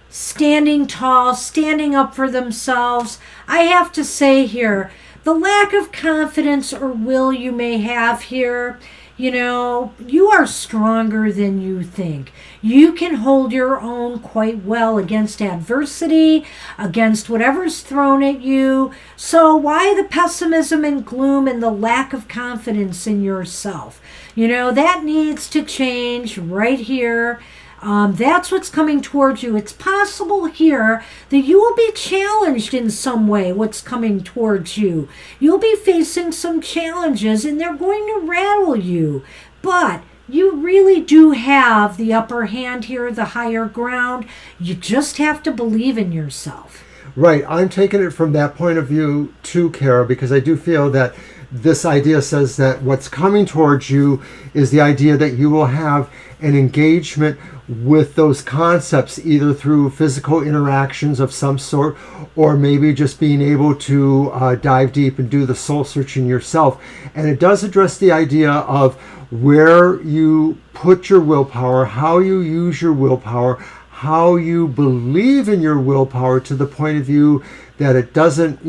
Speaker 2: standing tall, standing up for themselves. I have to say here, the lack of confidence or will you may have here, you are stronger than you think. You can hold your own quite well against adversity, against whatever's thrown at you. So why the pessimism and gloom and the lack of confidence in yourself? That needs to change right here. That's what's coming towards you. It's possible here that you will be challenged in some way, what's coming towards you. You'll be facing some challenges, and they're going to rattle you. But you really do have the upper hand here, the higher ground. You just have to believe in yourself.
Speaker 1: Right. I'm taking it from that point of view too, Kara, because I do feel that this idea says that what's coming towards you is the idea that you will have an engagement with those concepts, either through physical interactions of some sort, or maybe just being able to dive deep and do the soul searching yourself. And it does address the idea of where you put your willpower, how you use your willpower, how you believe in your willpower to the point of view that it doesn't,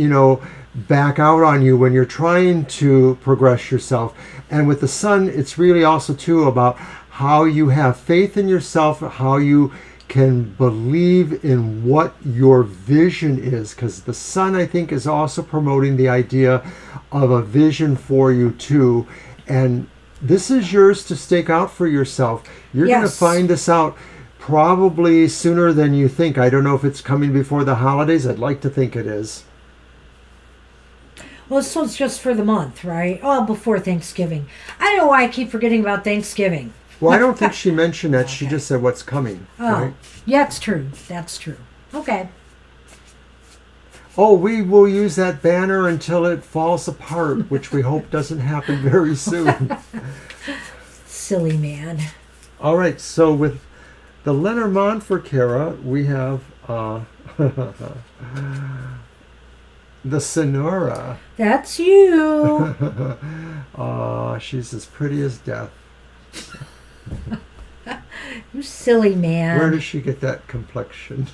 Speaker 1: back out on you when you're trying to progress yourself. And with the Sun, it's really also too about how you have faith in yourself, how you can believe in what your vision is, because the sun, I think, is also promoting the idea of a vision for you too. And this is yours to stake out for yourself. You're going to find this out probably sooner than you think. I don't know if it's coming before the holidays. I'd like to think it is.
Speaker 2: Well, so it's just for the month, right? Oh, before Thanksgiving. I don't know why I keep forgetting about Thanksgiving.
Speaker 1: Well, I don't think she mentioned that. Okay. She just said what's coming.
Speaker 2: Oh,
Speaker 1: right?
Speaker 2: Yeah, it's true. That's true. Okay.
Speaker 1: Oh, we will use that banner until it falls apart, which we hope doesn't happen very soon.
Speaker 2: Silly man.
Speaker 1: All right, so with the Lenormand for Kara, we have the Sonora.
Speaker 2: That's you.
Speaker 1: She's as pretty as death.
Speaker 2: You silly man.
Speaker 1: Where does she get that complexion?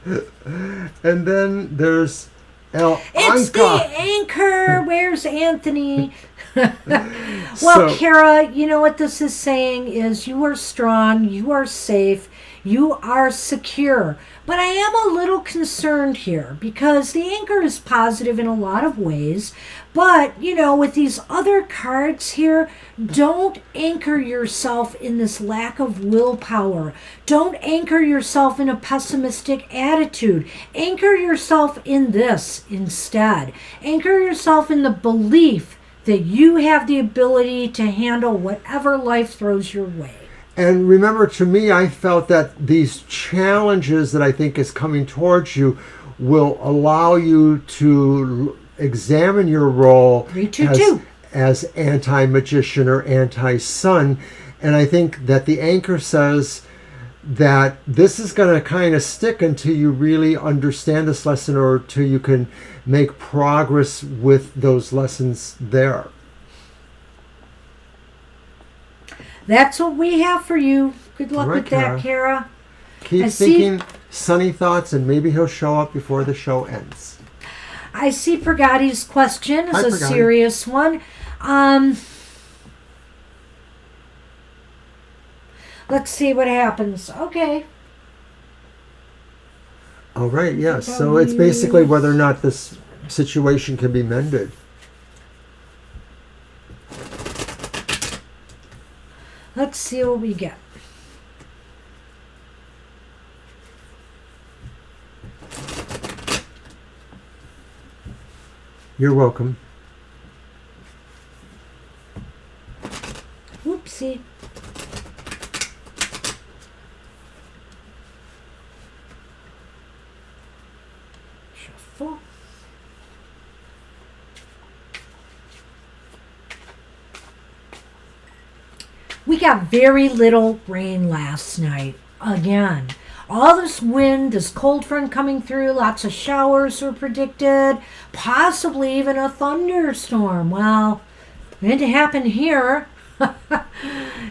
Speaker 1: And then there's El
Speaker 2: It's
Speaker 1: Anka.
Speaker 2: the anchor. Where's Anthony? Well, Kara, you know what this is saying is you are strong, you are safe, you are secure. But I am a little concerned here because the anchor is positive in a lot of ways. But, you know, with these other cards here, don't anchor yourself in this lack of willpower. Don't anchor yourself in a pessimistic attitude. Anchor yourself in this instead. Anchor yourself in the belief that you have the ability to handle whatever life throws your way.
Speaker 1: And remember, to me, I felt that these challenges that I think is coming towards you will allow you to examine your role as anti-magician or anti-sun. And I think that the anchor says that this is going to kind of stick until you really understand this lesson or until you can make progress with those lessons there.
Speaker 2: That's what we have for you. Good luck with
Speaker 1: Kara.
Speaker 2: that, Kara.
Speaker 1: Keep thinking sunny thoughts, and maybe he'll show up before the show ends.
Speaker 2: I see Pragati's question is a
Speaker 1: Pragati.
Speaker 2: serious one. Let's see what happens. Okay.
Speaker 1: All right, yes. So it's basically whether or not this situation can be mended.
Speaker 2: Let's see what we get.
Speaker 1: You're welcome.
Speaker 2: Whoopsie. Shuffle. We got very little rain last night. Again, all this wind, this cold front coming through, lots of showers were predicted, possibly even a thunderstorm. Well, it didn't happen here.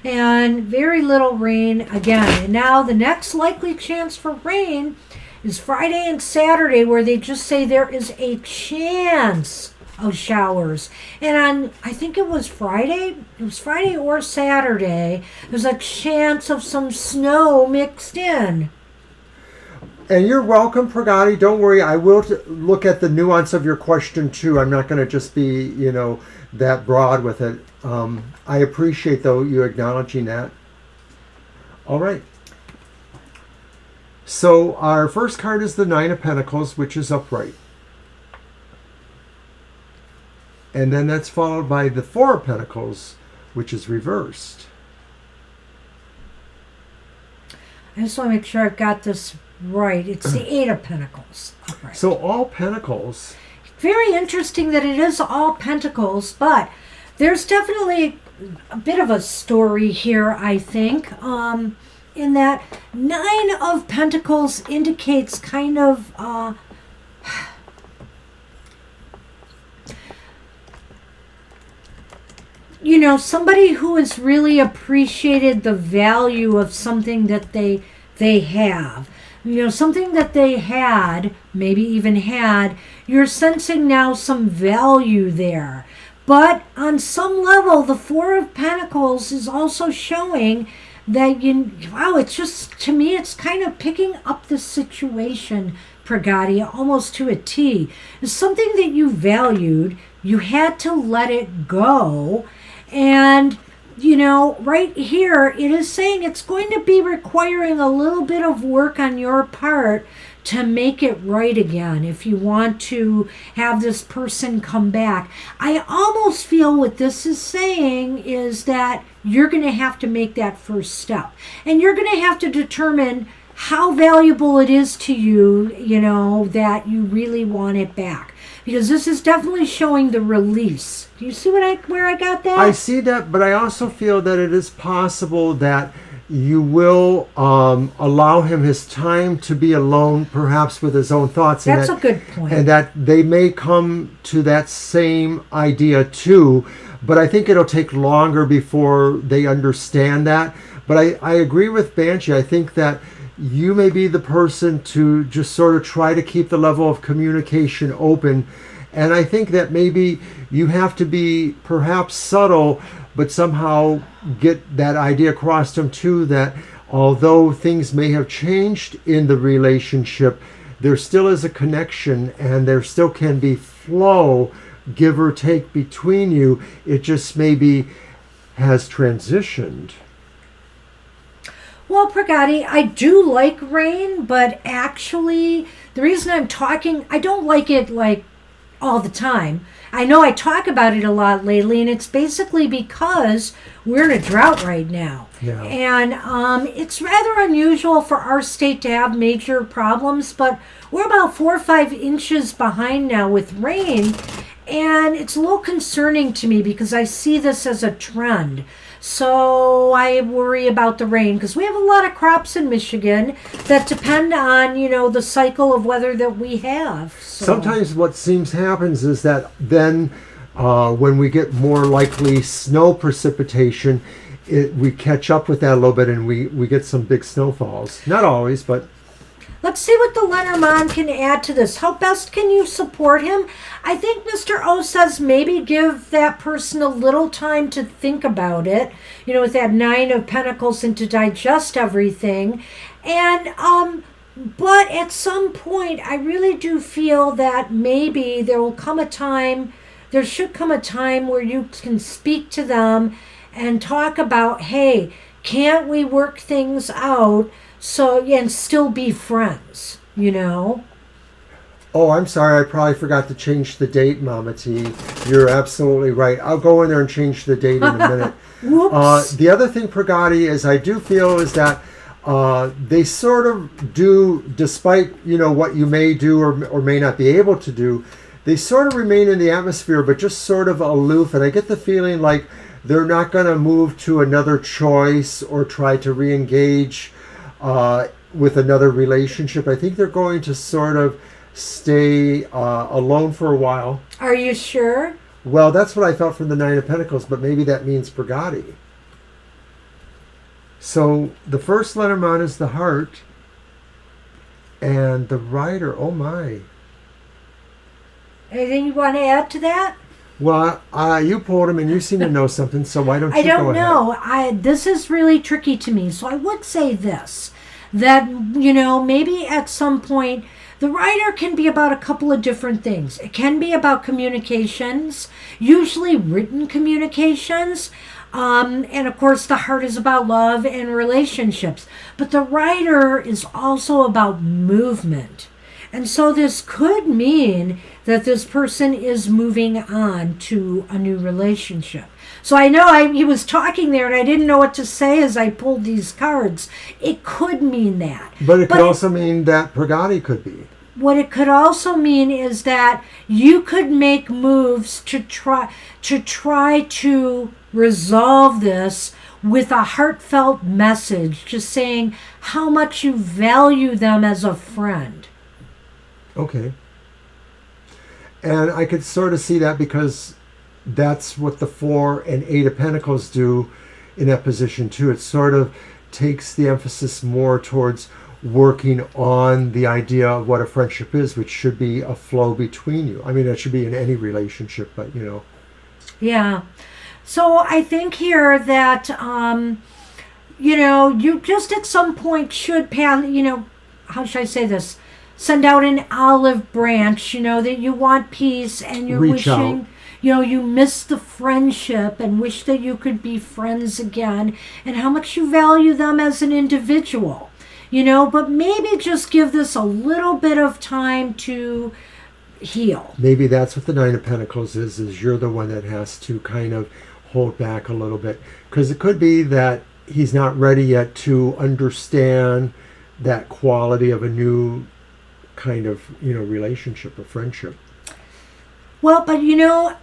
Speaker 2: And very little rain again. And now the next likely chance for rain is Friday and Saturday, where they just say there is a chance of showers. And on, I think it was Friday or Saturday, there's a chance of some snow mixed in.
Speaker 1: And you're welcome, Pragati. Don't worry. I will look at the nuance of your question, too. I'm not going to just be, that broad with it. I appreciate, though, you acknowledging that. All right. So our first card is the Nine of Pentacles, which is upright. And then that's followed by the Four of Pentacles, which is reversed.
Speaker 2: I just want to make sure I've got this right. It's the Eight of Pentacles. Upright.
Speaker 1: So all Pentacles.
Speaker 2: Very interesting that it is all Pentacles, but there's definitely a bit of a story here, I think, in that Nine of Pentacles indicates kind of somebody who has really appreciated the value of something that they have. Something that they had, maybe even had, you're sensing now some value there. But on some level, the Four of Pentacles is also showing that it's just, to me, it's kind of picking up the situation, Pragati, almost to a T. It's something that you valued, you had to let it go, and right here, it is saying it's going to be requiring a little bit of work on your part to make it right again if you want to have this person come back. I almost feel what this is saying is that you're going to have to make that first step. And you're going to have to determine how valuable it is to you, that you really want it back. Because this is definitely showing the release. Do you see where I got that?
Speaker 1: I see that, but I also feel that it is possible that you will allow him his time to be alone, perhaps with his own thoughts.
Speaker 2: That's a good point.
Speaker 1: And that they may come to that same idea too, but I think it'll take longer before they understand that. But I agree with Banshee. I think that you may be the person to just sort of try to keep the level of communication open. And I think that maybe you have to be perhaps subtle, but somehow get that idea across to them too, that although things may have changed in the relationship, there still is a connection and there still can be flow, give or take, between you. It just maybe has transitioned.
Speaker 2: Well, Pragati, I do like rain, but actually the reason I'm talking, I don't like it like all the time. I know I talk about it a lot lately, and it's basically because we're in a drought right now.
Speaker 1: Yeah.
Speaker 2: And it's rather unusual for our state to have major problems, but we're about 4 or 5 inches behind now with rain, and it's a little concerning to me because I see this as a trend. So I worry about the rain because we have a lot of crops in Michigan that depend on, the cycle of weather that we have. So.
Speaker 1: Sometimes what seems happens is that then when we get more likely snow precipitation, we catch up with that a little bit and we get some big snowfalls. Not always, but...
Speaker 2: Let's see what the Lenormand can add to this. How best can you support him? I think Mr. O says maybe give that person a little time to think about it, with that 9 of Pentacles and to digest everything. And, but at some point, I really do feel that maybe there should come a time where you can speak to them and talk about, hey, can't we work things out? And still be friends,
Speaker 1: Oh, I'm sorry. I probably forgot to change the date, Mama T. You're absolutely right. I'll go in there and change the date in a minute.
Speaker 2: Whoops.
Speaker 1: The other thing, Pragati, is I do feel is that they sort of do, despite, what you may do or may not be able to do, they sort of remain in the atmosphere, but just sort of aloof. And I get the feeling like they're not going to move to another choice or try to re-engage with another relationship. I think they're going to sort of stay alone for a while.
Speaker 2: Are you sure?
Speaker 1: Well, that's what I felt from the 9 of Pentacles, but maybe that means Pragati. So the first Lenormand is the heart, and the Rider, oh my.
Speaker 2: Anything you want to add to that?
Speaker 1: Well, you pulled him and you seem to know something, so why don't you go ahead?
Speaker 2: I don't know. This is really tricky to me. So I would say this, that, maybe at some point, the Rider can be about a couple of different things. It can be about communications, usually written communications. And of course, the heart is about love and relationships. But the Rider is also about movement. And so this could mean that this person is moving on to a new relationship. So I know he was talking there and I didn't know what to say as I pulled these cards. It could mean that.
Speaker 1: But it could also mean that Pragati could be.
Speaker 2: What it could also mean is that you could make moves to try to resolve this with a heartfelt message, just saying how much you value them as a friend.
Speaker 1: Okay. And I could sort of see that because that's what the 4 and 8 of Pentacles do in that position too. It sort of takes the emphasis more towards working on the idea of what a friendship is, which should be a flow between you. I mean, that should be in any relationship, but
Speaker 2: Yeah. So I think here that, you just at some point should how should I say this? Send out an olive branch, that you want peace and you're
Speaker 1: Reach
Speaker 2: wishing,
Speaker 1: out.
Speaker 2: you miss the friendship and wish that you could be friends again and how much you value them as an individual, but maybe just give this a little bit of time to heal.
Speaker 1: Maybe that's what the Nine of Pentacles is you're the one that has to kind of hold back a little bit. Because it could be that he's not ready yet to understand that quality of a new kind of, relationship or friendship.
Speaker 2: Well, but you know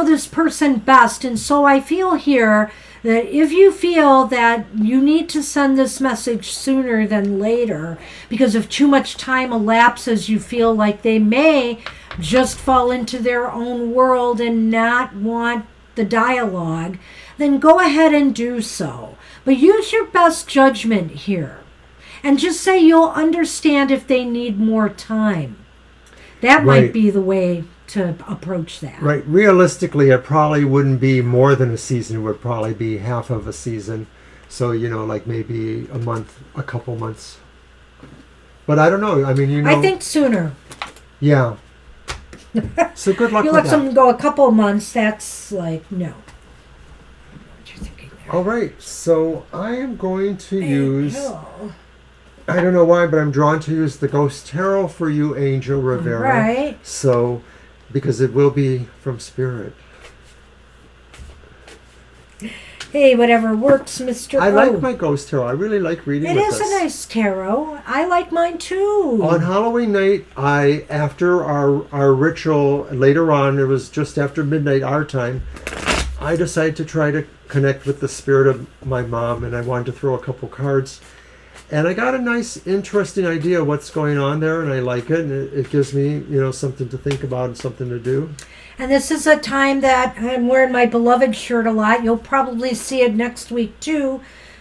Speaker 2: this person best, and so I feel here that if you feel that you need to send this message sooner than later because if too much time elapses, you feel like they may just fall into their own world and not want the dialogue, then go ahead and do so. But use your best judgment here. And just say you'll understand if they need more time. That might
Speaker 1: Right.
Speaker 2: be the way to approach that.
Speaker 1: Right. Realistically, it probably wouldn't be more than a season. It would probably be half of a season. So, like maybe a month, a couple months. But I don't know. I mean,
Speaker 2: I think sooner.
Speaker 1: Yeah. So good luck
Speaker 2: You
Speaker 1: with
Speaker 2: let
Speaker 1: that.
Speaker 2: someone go a couple months, that's like, no. What you thinking there?
Speaker 1: All right. So I am going to use...
Speaker 2: No.
Speaker 1: I don't know why, but I'm drawn to use the Ghost Tarot for you, Angel Rivera.
Speaker 2: Right.
Speaker 1: So, because it will be from Spirit.
Speaker 2: Hey, whatever works, Mr.
Speaker 1: I
Speaker 2: O.
Speaker 1: like my Ghost Tarot. I really like reading
Speaker 2: It
Speaker 1: with
Speaker 2: is
Speaker 1: this.
Speaker 2: a nice tarot. I like mine too.
Speaker 1: On Halloween night, after our ritual, later on, it was just after midnight our time, I decided to try to connect with the spirit of my mom, and I wanted to throw a couple cards. And I got a nice, interesting idea of what's going on there, and I like it. And it gives me, something to think about and something to do.
Speaker 2: And this is a time that I'm wearing my beloved shirt a lot. You'll probably see it next week too,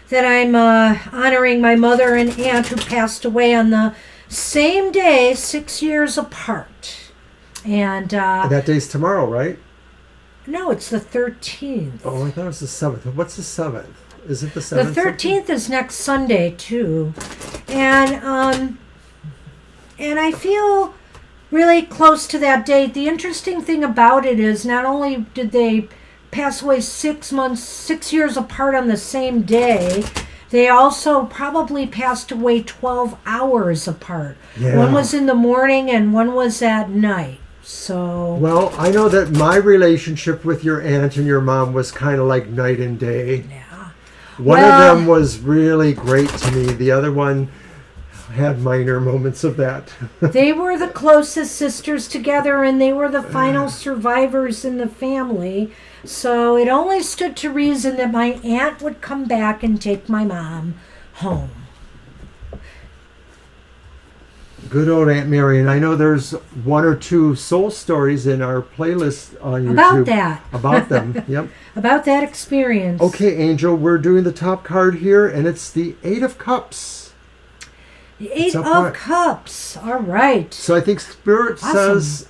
Speaker 2: that I'm honoring my mother and aunt who passed away on the same day, 6 years apart. And
Speaker 1: That day's tomorrow, right?
Speaker 2: no, it's the 13th.
Speaker 1: Oh, I thought it was the 7th. What's the 7th? Is it the
Speaker 2: The
Speaker 1: 7th?
Speaker 2: 13th is next Sunday too. And I feel really close to that date. The interesting thing about it is not only did they pass away 6 years apart on the same day, they also probably passed away 12 hours apart.
Speaker 1: Yeah.
Speaker 2: One was in the morning and one was at night. So
Speaker 1: Well, I know that my relationship with your aunt and your mom was kind of like night and day.
Speaker 2: yeah.
Speaker 1: One
Speaker 2: Well-
Speaker 1: of them was really great to me. The other one had minor moments of that.
Speaker 2: They were the closest sisters together and they were the final survivors in the family. So it only stood to reason that my aunt would come back and take my mom home.
Speaker 1: Good old Aunt Mary. And I know there's one or two soul stories in our playlist on YouTube.
Speaker 2: About that.
Speaker 1: About them. Yep.
Speaker 2: About that experience.
Speaker 1: Okay, Angel, we're doing the top card here, and it's the Eight of Cups.
Speaker 2: The Eight
Speaker 1: up
Speaker 2: of
Speaker 1: front.
Speaker 2: Cups. All right.
Speaker 1: So I think Spirit
Speaker 2: Awesome.
Speaker 1: says...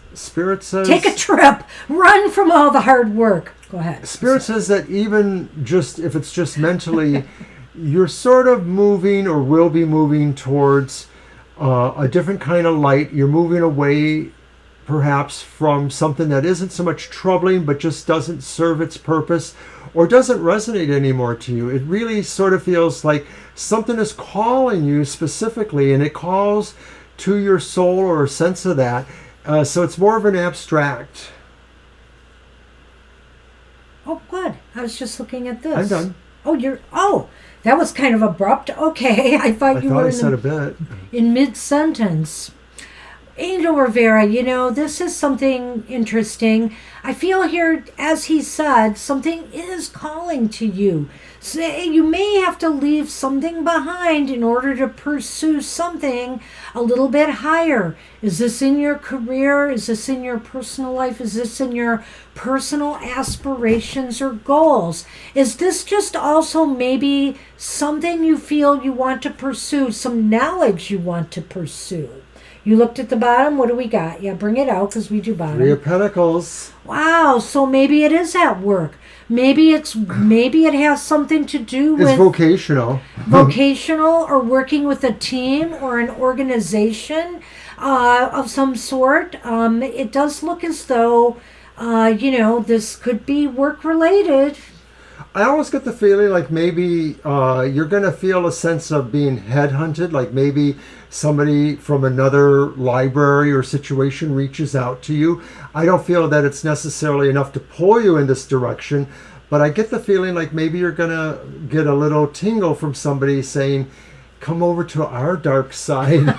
Speaker 2: Take a trip. Run from all the hard work. Go ahead.
Speaker 1: Spirit says that even just if it's just mentally, you're sort of moving or will be moving towards a different kind of light. You're moving away perhaps from something that isn't so much troubling but just doesn't serve its purpose or doesn't resonate anymore to you. It really sort of feels like something is calling you specifically, and it calls to your soul or a sense of that. So it's more of an abstract.
Speaker 2: Oh, good. I was just looking at this.
Speaker 1: I'm done.
Speaker 2: Oh, that was kind of abrupt. Okay. I thought
Speaker 1: I
Speaker 2: you
Speaker 1: thought
Speaker 2: were
Speaker 1: I said a bit.
Speaker 2: in mid-sentence. Angel Rivera, this is something interesting. I feel here, as he said, something is calling to you. So you may have to leave something behind in order to pursue something a little bit higher. Is this in your career? Is this in your personal life? Is this in your personal aspirations or goals? Is this just also maybe something you feel you want to pursue, some knowledge you want to pursue? You looked at the bottom. What do we got? Yeah, bring it out because we do bottom.
Speaker 1: 3 of Pentacles.
Speaker 2: Wow. So maybe it is at work. Maybe it has something to do
Speaker 1: It's
Speaker 2: with
Speaker 1: vocational.
Speaker 2: vocational or working with a team or an organization of some sort. It does look as though this could be work related.
Speaker 1: I always get the feeling like maybe you're going to feel a sense of being headhunted, like maybe somebody from another library or situation reaches out to you. I don't feel that it's necessarily enough to pull you in this direction, but I get the feeling like maybe you're going to get a little tingle from somebody saying, come over to our dark side.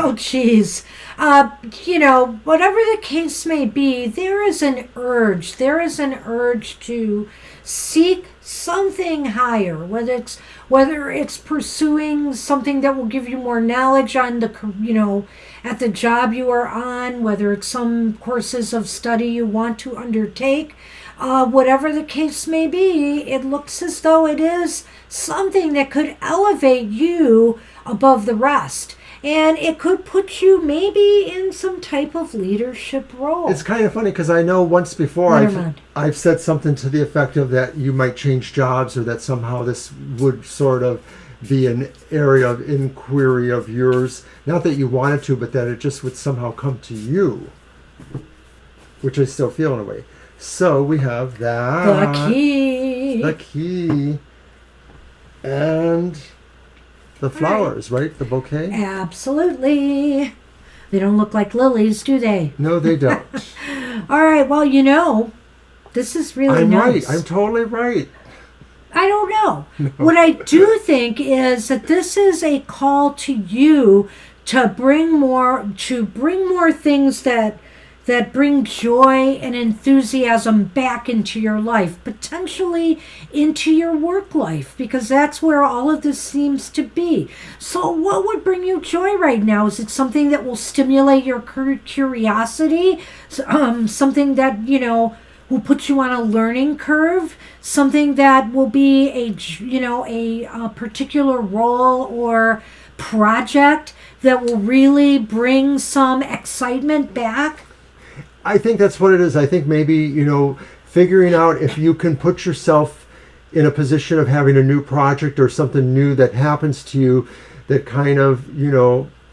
Speaker 2: Oh, geez. Whatever the case may be, there is an urge. There is an urge to seek something higher, whether it's pursuing something that will give you more knowledge on at the job you are on, whether it's some courses of study you want to undertake. Whatever the case may be, it looks as though it is something that could elevate you above the rest. And it could put you maybe in some type of leadership role.
Speaker 1: It's kind of funny because I know once before I've said something to the effect of that you might change jobs, or that somehow this would sort of be an area of inquiry of yours. Not that you wanted to, but that it just would somehow come to you, which I still feel in a way. So we have that.
Speaker 2: The key.
Speaker 1: The key. And the flowers, right? The bouquet?
Speaker 2: Absolutely. They don't look like lilies, do they?
Speaker 1: No, they don't.
Speaker 2: All right. Well, this is really nice.
Speaker 1: Right. I'm totally right.
Speaker 2: I don't know.
Speaker 1: No.
Speaker 2: What I do think is that this is a call to you to bring more things that bring joy and enthusiasm back into your life, potentially into your work life, because that's where all of this seems to be. So what would bring you joy right now? Is it something that will stimulate your curiosity? Something that, will put you on a learning curve? Something that will be a particular role or project that will really bring some excitement back?
Speaker 1: I think that's what it is. I think maybe, figuring out if you can put yourself in a position of having a new project or something new that happens to you that kind of,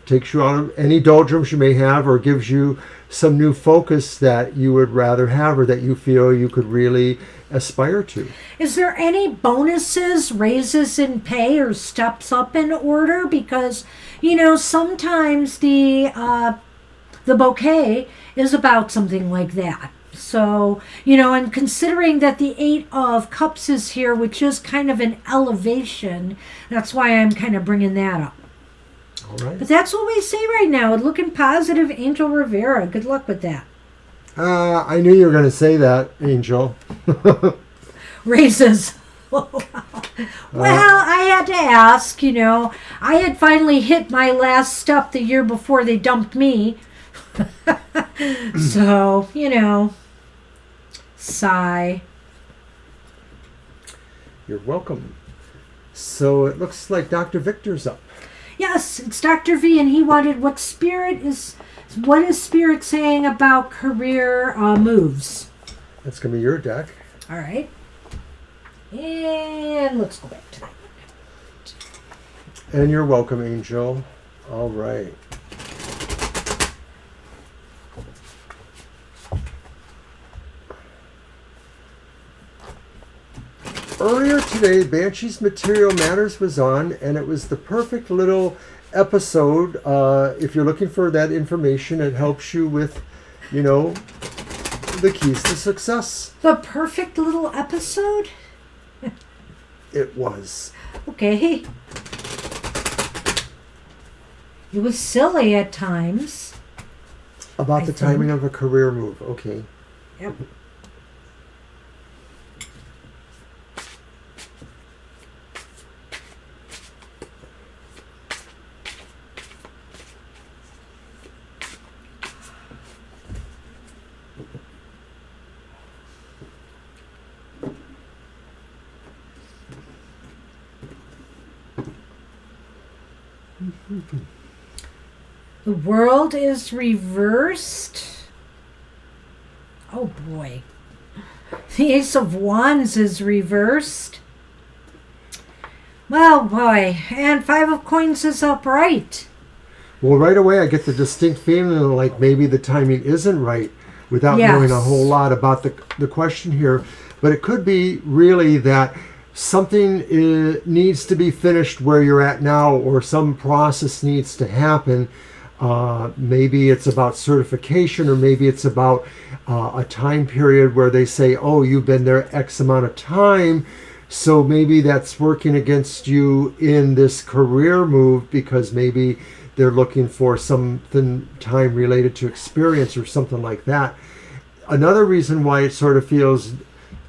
Speaker 1: takes you out of any doldrums you may have, or gives you some new focus that you would rather have, or that you feel you could really aspire to.
Speaker 2: Is there any bonuses, raises in pay, or steps up in order? Because, sometimes the bouquet is about something like that. So, and considering that the 8 of Cups is here, which is kind of an elevation, that's why I'm kind of bringing that up.
Speaker 1: All right.
Speaker 2: But that's what we see right now. Looking positive, Angel Rivera. Good luck with that.
Speaker 1: I knew you were going to say that, Angel.
Speaker 2: Raises. Well, I had to ask, I had finally hit my last step the year before they dumped me. So, sigh.
Speaker 1: You're welcome. So it looks like Dr. Victor's up.
Speaker 2: Yes, it's Dr. V, and he wanted what is Spirit saying about career moves.
Speaker 1: That's going to be your deck.
Speaker 2: All right. And let's go back to that.
Speaker 1: And you're welcome, Angel. All right. Earlier today, Banshee's Material Matters was on, and it was the perfect little episode. If you're looking for that information, it helps you with, the keys to success.
Speaker 2: The perfect little episode?
Speaker 1: It was.
Speaker 2: Okay. It was silly at times.
Speaker 1: About the timing of a career move. Okay.
Speaker 2: Yep. The World is reversed. Oh boy. The Ace of Wands is reversed. Well, boy. And Five of Coins is upright.
Speaker 1: Well, right away I get the distinct feeling like maybe the timing isn't right without
Speaker 2: Yes.
Speaker 1: knowing a whole lot about the question here. But it could be really that something needs to be finished where you're at now, or some process needs to happen. Maybe it's about certification, or maybe it's about a time period where they say, oh, you've been there X amount of time. So maybe that's working against you in this career move, because maybe they're looking for something time related to experience or something like that. Another reason why it sort of feels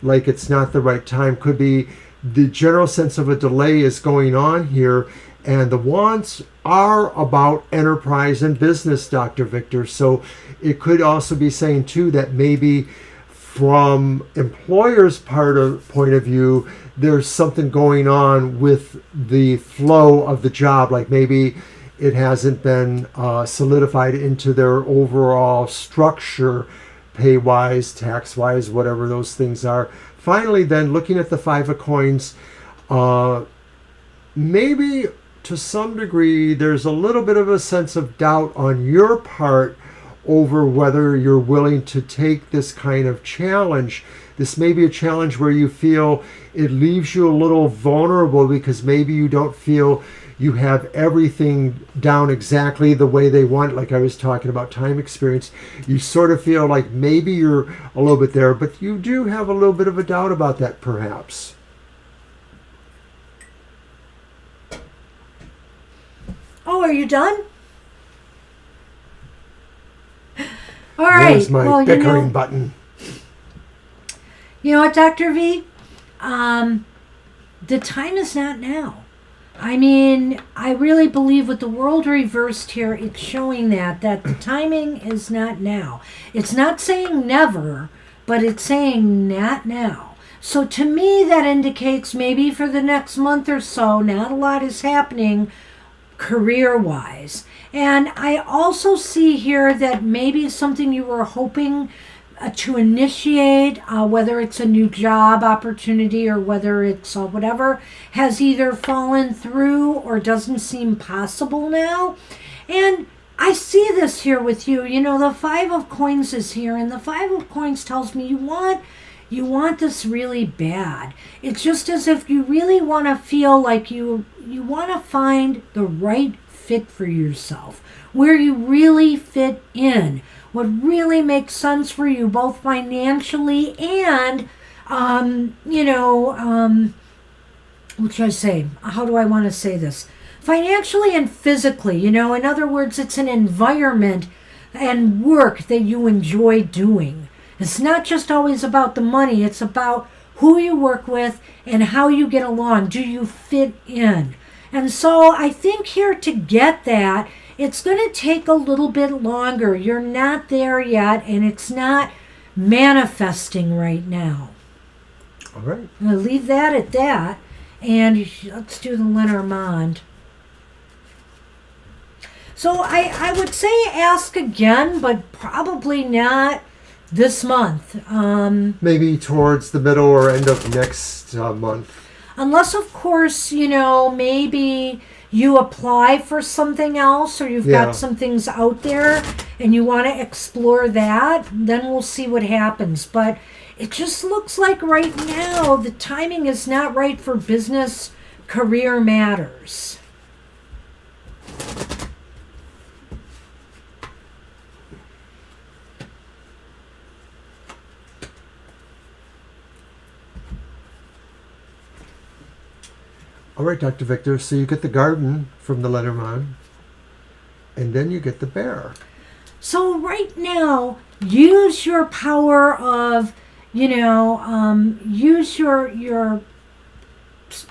Speaker 1: like it's not the right time could be the general sense of a delay is going on here. And the wands are about enterprise and business, Dr. Victor. So it could also be saying, too, that maybe from employer's point of view, there's something going on with the flow of the job. Like maybe it hasn't been solidified into their overall structure, pay-wise, tax-wise, whatever those things are. Finally, then, looking at the Five of Coins, maybe to some degree there's a little bit of a sense of doubt on your part over whether you're willing to take this kind of challenge. This may be a challenge where you feel it leaves you a little vulnerable, because maybe you don't feel you have everything down exactly the way they want. Like I was talking about time experience, you sort of feel like maybe you're a little bit there, but you do have a little bit of a doubt about that, perhaps.
Speaker 2: Oh, are you done? All right.
Speaker 1: There's my bickering button.
Speaker 2: You know what, Dr. V? The time is not now. I mean, I really believe with the world reversed here, it's showing that the timing is not now. It's not saying never, but it's saying not now. So to me, that indicates maybe for the next month or so, not a lot is happening career-wise. And I also see here that maybe something you were hoping to initiate, whether it's a new job opportunity or whether it's whatever, has either fallen through or doesn't seem possible now. And I see this here with you. You know, the Five of Coins is here, and the Five of Coins tells me you want this really bad. It's just as if you really want to feel like you want to find the right fit for yourself, where you really fit in, what really makes sense for you, both financially and, what should I say? How do I want to say this? Financially and physically, in other words, it's an environment and work that you enjoy doing. It's not just always about the money, it's about who you work with and how you get along. Do you fit in? And so I think here to get that, it's going to take a little bit longer. You're not there yet, and it's not manifesting right now.
Speaker 1: All right.
Speaker 2: I'm going to leave that at that, and let's do the Lenormand. So I would say ask again, but probably not this month.
Speaker 1: Maybe towards the middle or end of next month.
Speaker 2: Unless, of course, maybe you apply for something else, or you've got some things out there and you want to explore that, then we'll see what happens. But it just looks like right now the timing is not right for business, career matters.
Speaker 1: All right, Dr. Victor, so you get the garden from the Lenormand, and then you get the bear.
Speaker 2: So right now, use your power of, use your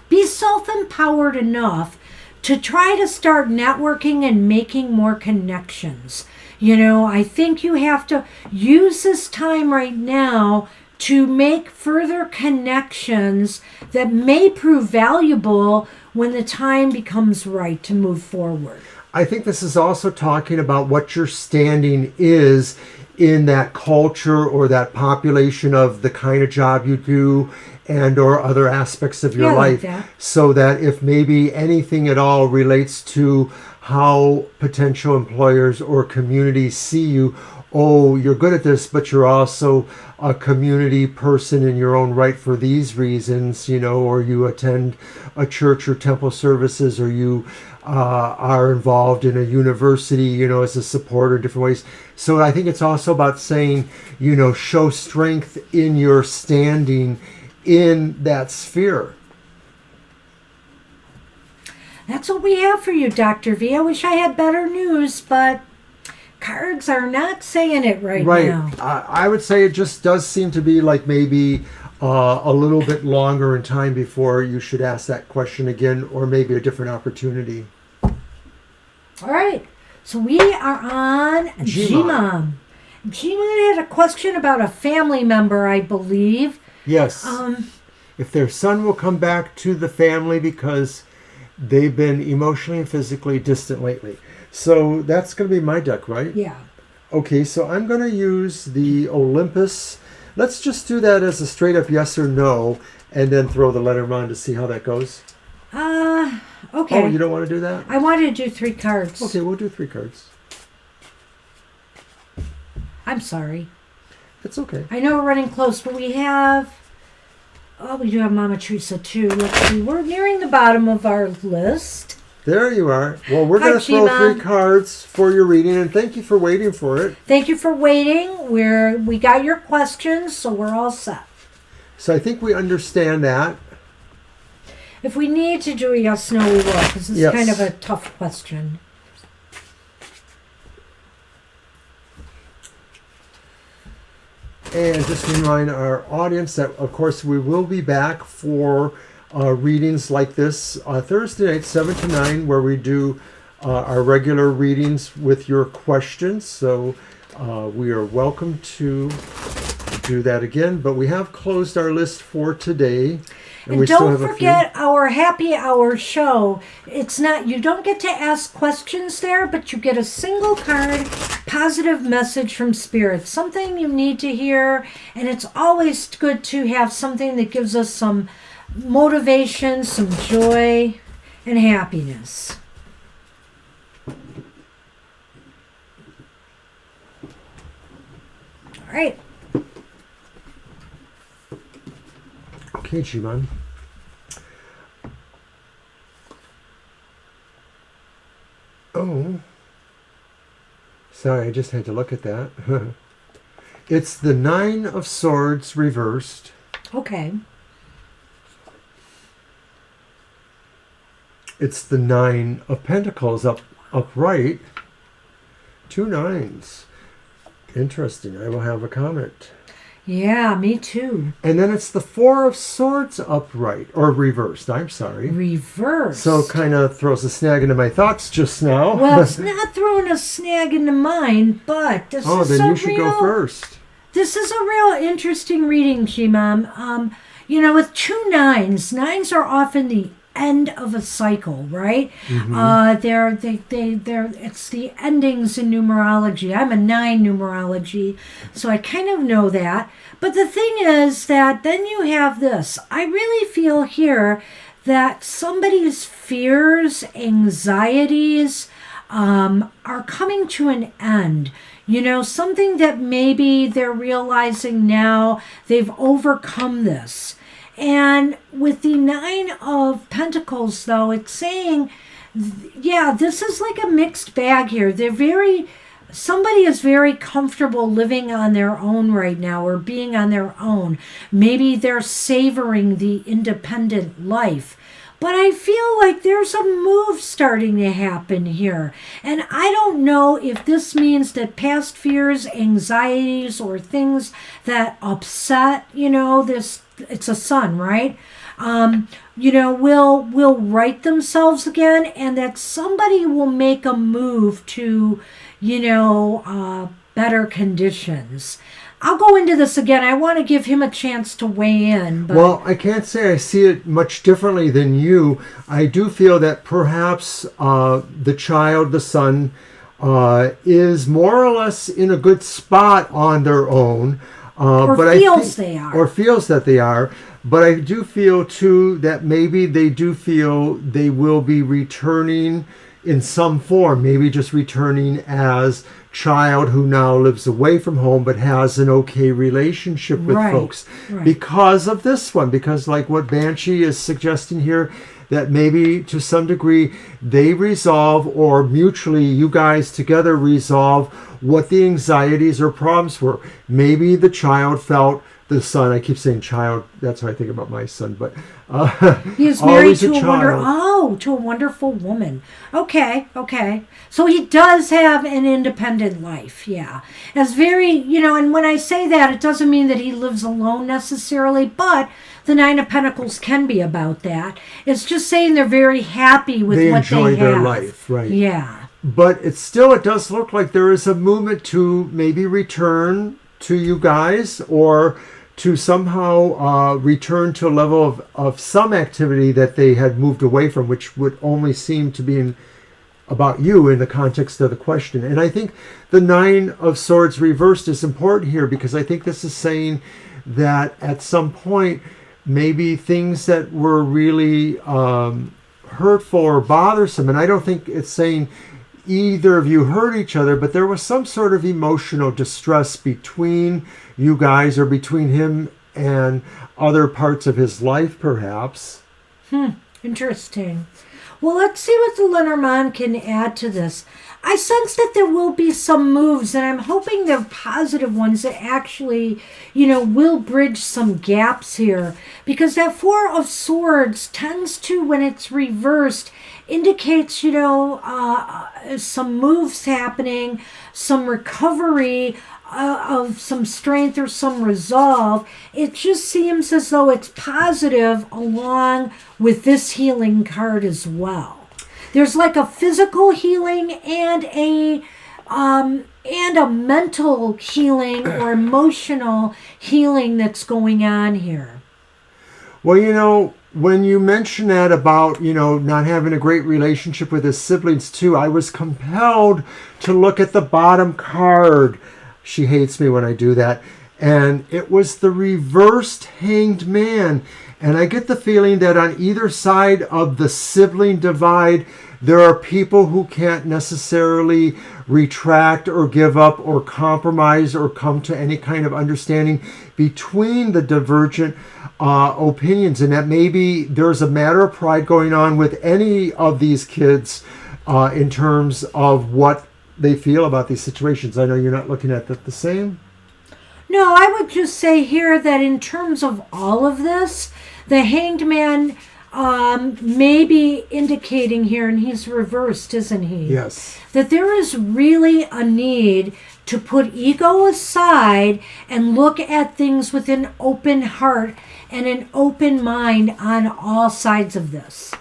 Speaker 2: be self-empowered enough to try to start networking and making more connections. I think you have to use this time right now to make further connections that may prove valuable when the time becomes right to move forward.
Speaker 1: I think this is also talking about what your standing is in that culture or that population of the kind of job you do and or other aspects of your life.
Speaker 2: Like that.
Speaker 1: So that if maybe anything at all relates to how potential employers or communities see you, oh, you're good at this, but you're also a community person in your own right for these reasons, or you attend a church or temple services, or you are involved in a university, as a supporter in different ways. So I think it's also about saying, show strength in your standing in that sphere.
Speaker 2: That's what we have for you, Dr. V. I wish I had better news, but cards are not saying it right now.
Speaker 1: I would say it just does seem to be like maybe a little bit longer in time before you should ask that question again, or maybe a different opportunity.
Speaker 2: All right. So we are on G-Mom. G-Mom had a question about a family member, I believe.
Speaker 1: Yes. If their son will come back to the family because they've been emotionally and physically distant lately. So that's going to be my deck, right?
Speaker 2: Yeah.
Speaker 1: Okay, so I'm going to use the Olympus. Let's just do that as a straight up yes or no, and then throw the Lenormand to see how that goes.
Speaker 2: Okay.
Speaker 1: Oh, you don't want to do that?
Speaker 2: I wanted to do 3 cards.
Speaker 1: Okay, we'll do 3 cards.
Speaker 2: I'm sorry.
Speaker 1: It's okay.
Speaker 2: I know we're running close, but we do have Mama Teresa too. Let's see. We're nearing the bottom of our list.
Speaker 1: There you are. Well, we're going to throw
Speaker 2: G-Mom.
Speaker 1: 3 cards for your reading, and thank you for waiting for it.
Speaker 2: Thank you for waiting. We got your questions, so we're all set.
Speaker 1: So I think we understand that.
Speaker 2: If we need to do a yes, no, we will, because it's kind of a tough question.
Speaker 1: And just to remind our audience that, of course, we will be back for readings like this Thursday night, 7 to 9, where we do our regular readings with your questions. So we are welcome to do that again. But we have closed our list for today.
Speaker 2: And don't forget our happy hour show. It's not, you don't get to ask questions there, but you get a single card, positive message from Spirit, something you need to hear. And it's always good to have something that gives us some motivation, some joy, and happiness. All right.
Speaker 1: Okay, G-Man. Oh. Sorry, I just had to look at that. It's the 9 of Swords reversed.
Speaker 2: Okay.
Speaker 1: It's the 9 of Pentacles upright. 2 9s. Interesting. I will have a comment.
Speaker 2: Yeah, me too.
Speaker 1: And then it's the 4 of Swords upright, or reversed, I'm sorry.
Speaker 2: Reversed.
Speaker 1: So kind of throws a snag into my thoughts just now.
Speaker 2: Well, it's not throwing a snag into mine, but this is
Speaker 1: then you should go first.
Speaker 2: This is a real interesting reading, G-Mom. With 2 9s, 9s are often the end of a cycle, right? Mm-hmm. It's the endings in numerology. I'm a 9 numerology, so I kind of know that. But the thing is that then you have this. I really feel here that somebody's fears, anxieties are coming to an end. Something that maybe they're realizing now they've overcome this. And with the 9 of Pentacles, though, it's saying, this is like a mixed bag here. Somebody is very comfortable living on their own right now, or being on their own. Maybe they're savoring the independent life. But I feel like there's a move starting to happen here. And I don't know if this means that past fears, anxieties, or things that upset, it's a sun, right? Will right themselves again, and that somebody will make a move to, better conditions. I'll go into this again. I want to give him a chance to weigh in. But
Speaker 1: Well, I can't say I see it much differently than you. I do feel that perhaps the child, the son, is more or less in a good spot on their own.
Speaker 2: or
Speaker 1: but
Speaker 2: feels they are.
Speaker 1: Or feels that they are. But I do feel, too, that maybe they do feel they will be returning in some form, maybe just returning as child who now lives away from home but has an okay relationship with folks because of this one, because like what Banshee is suggesting here, that maybe to some degree they resolve, or mutually you guys together resolve what the anxieties or problems were. Maybe the child felt, the son, I keep saying child, that's how I think about my son, but
Speaker 2: he is married to a wonderful woman. Okay. So he does have an independent life, yeah. As very, and when I say that, it doesn't mean that he lives alone necessarily, but the Nine of Pentacles can be about that. It's just saying they're very happy with what they have.
Speaker 1: They enjoy their life, right.
Speaker 2: Yeah.
Speaker 1: But it does look like there is a movement to maybe return to you guys, or to somehow return to a level of some activity that they had moved away from, which would only seem to be about you in the context of the question. And I think the Nine of Swords reversed is important here, because I think this is saying that at some point, maybe things that were really hurtful or bothersome, and I don't think it's saying either of you hurt each other, but there was some sort of emotional distress between you guys, or between him and other parts of his life, perhaps.
Speaker 2: Interesting. Well, let's see what the Lenormand can add to this. I sense that there will be some moves, and I'm hoping they're positive ones that actually, will bridge some gaps here. Because that Four of Swords tends to, when it's reversed, indicates, some moves happening, some recovery of some strength or some resolve. It just seems as though it's positive along with this healing card as well. There's like a physical healing and a mental healing or emotional healing that's going on here.
Speaker 1: Well, when you mention that about, not having a great relationship with his siblings too, I was compelled to look at the bottom card. She hates me when I do that. And it was the reversed Hanged Man. And I get the feeling that on either side of the sibling divide, there are people who can't necessarily retract or give up or compromise or come to any kind of understanding between the divergent opinions, and that maybe there's a matter of pride going on with any of these kids in terms of what they feel about these situations. I know you're not looking at that the same.
Speaker 2: No, I would just say here that in terms of all of this, the Hanged Man may be indicating here, and he's reversed, isn't he?
Speaker 1: Yes.
Speaker 2: That there is really a need to put ego aside and look at things with an open heart and an open mind on all sides of this.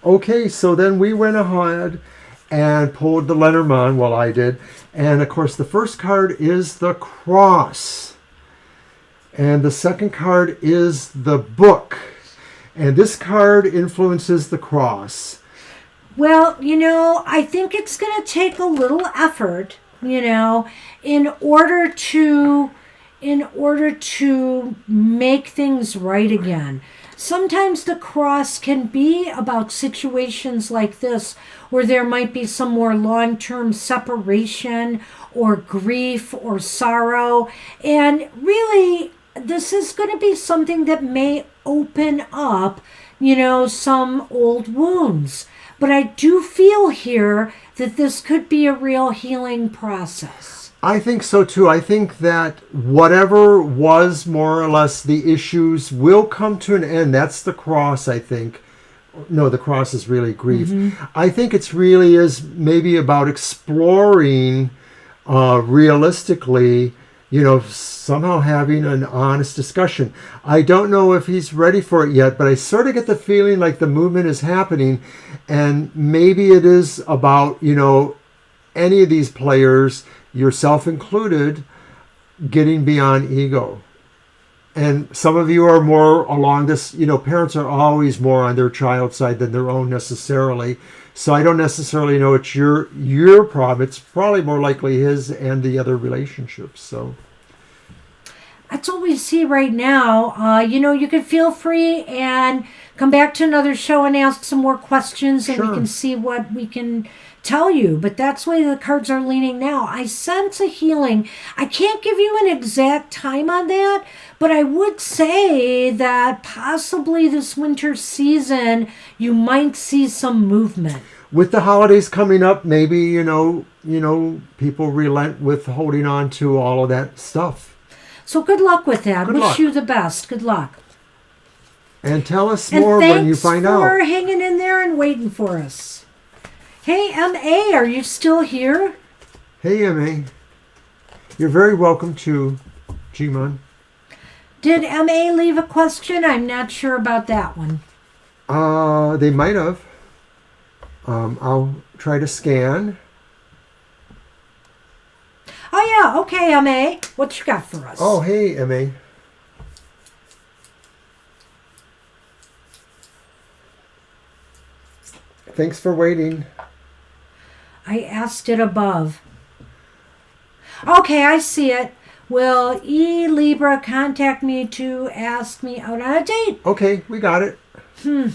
Speaker 1: Okay, so then we went ahead and pulled the Lenormand, well, I did. And of course, the first card is the Cross. And the second card is the Book. And this card influences the Cross.
Speaker 2: Well, I think it's going to take a little effort, in order to make things right again. Sometimes the Cross can be about situations like this where there might be some more long-term separation or grief or sorrow. And really, this is going to be something that may open up, some old wounds. But I do feel here that this could be a real healing process.
Speaker 1: I think so too. I think that whatever was more or less the issues will come to an end. That's the Cross, I think. No, the Cross is really grief. Mm-hmm. I think it's really is maybe about exploring realistically, somehow having an honest discussion. I don't know if he's ready for it yet, but I sort of get the feeling like the movement is happening, and maybe it is about, any of these players, yourself included, getting beyond ego. And some of you are more along this, parents are always more on their child's side than their own necessarily. So I don't necessarily know it's your problem. It's probably more likely his and the other relationships. So
Speaker 2: that's what we see right now. You can feel free and come back to another show and ask some more questions, and
Speaker 1: Sure.
Speaker 2: we can see what we can tell you. But that's the way the cards are leaning now. I sense a healing. I can't give you an exact time on that, but I would say that possibly this winter season you might see some movement.
Speaker 1: with the holidays coming up, maybe, people relent with holding on to all of that stuff.
Speaker 2: So good luck with that.
Speaker 1: Good
Speaker 2: Wish
Speaker 1: luck.
Speaker 2: you the best. Good luck.
Speaker 1: And tell us
Speaker 2: And
Speaker 1: more when you
Speaker 2: thanks
Speaker 1: find
Speaker 2: for
Speaker 1: out.
Speaker 2: hanging in there and waiting for us. Hey, M.A., are you still here?
Speaker 1: Hey, M.A. You're very welcome to G-Mon.
Speaker 2: Did M.A. leave a question? I'm not sure about that one.
Speaker 1: They might have. I'll try to scan.
Speaker 2: Oh, yeah. Okay, M.A. What you got for us?
Speaker 1: Oh, hey, M.A. Thanks for waiting.
Speaker 2: I asked it above. Okay, I see it. Will E Libra contact me to ask me out on a date?
Speaker 1: Okay, we got it.
Speaker 2: Do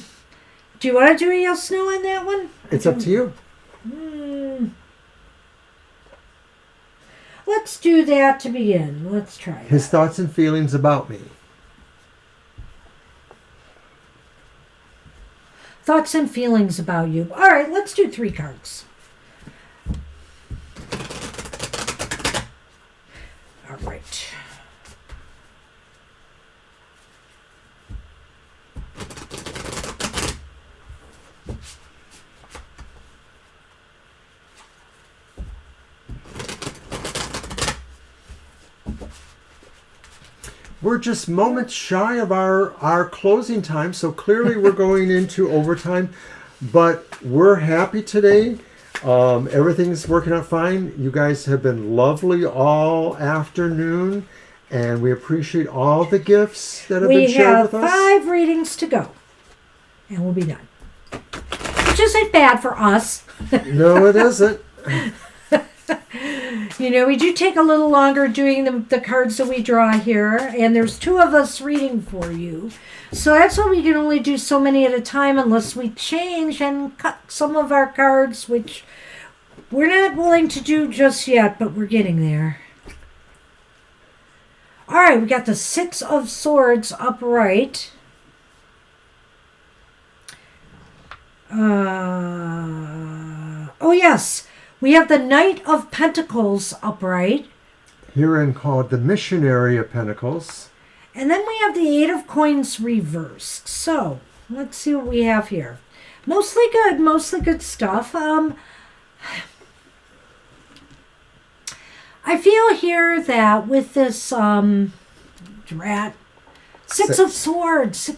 Speaker 2: you want to do a yes no on that one?
Speaker 1: It's up to you.
Speaker 2: Let's do that to begin. Let's try it.
Speaker 1: His thoughts and feelings about me.
Speaker 2: Thoughts and feelings about you. All right, let's do 3 cards. All right.
Speaker 1: We're just moments shy of our closing time, so clearly we're going into overtime, but we're happy today. Everything's working out fine. You guys have been lovely all afternoon, and we appreciate all the gifts that have been
Speaker 2: We
Speaker 1: shared
Speaker 2: have
Speaker 1: with us.
Speaker 2: 5 readings to go, and we'll be done. Which isn't bad for us.
Speaker 1: No, it isn't.
Speaker 2: We do take a little longer doing the cards that we draw here, and there's 2 of us reading for you. So that's why we can only do so many at a time unless we change and cut some of our cards, which we're not willing to do just yet, but we're getting there. All right, we got the 6 of Swords upright. Oh, yes. We have the Knight of Pentacles upright.
Speaker 1: Herein called the Missionary of Pentacles.
Speaker 2: And then we have the 8 of Coins reversed. So, let's see what we have here. Mostly good stuff. I feel here that with this drat, Six of Swords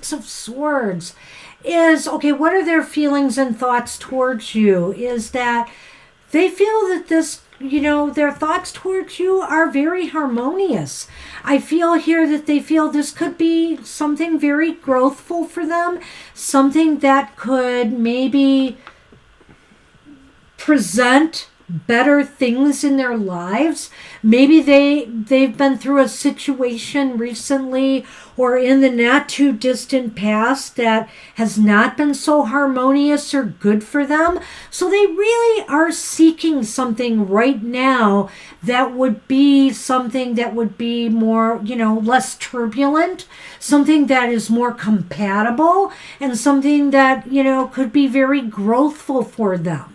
Speaker 2: is, okay, what are their feelings and thoughts towards you? Is that they feel that this, their thoughts towards you are very harmonious. I feel here that they feel this could be something very growthful for them, something that could maybe present better things in their lives. Maybe they've been through a situation recently or in the not too distant past that has not been so harmonious or good for them. So they really are seeking something right now that would be something that would be more, less turbulent, something that is more compatible, and something that, could be very growthful for them.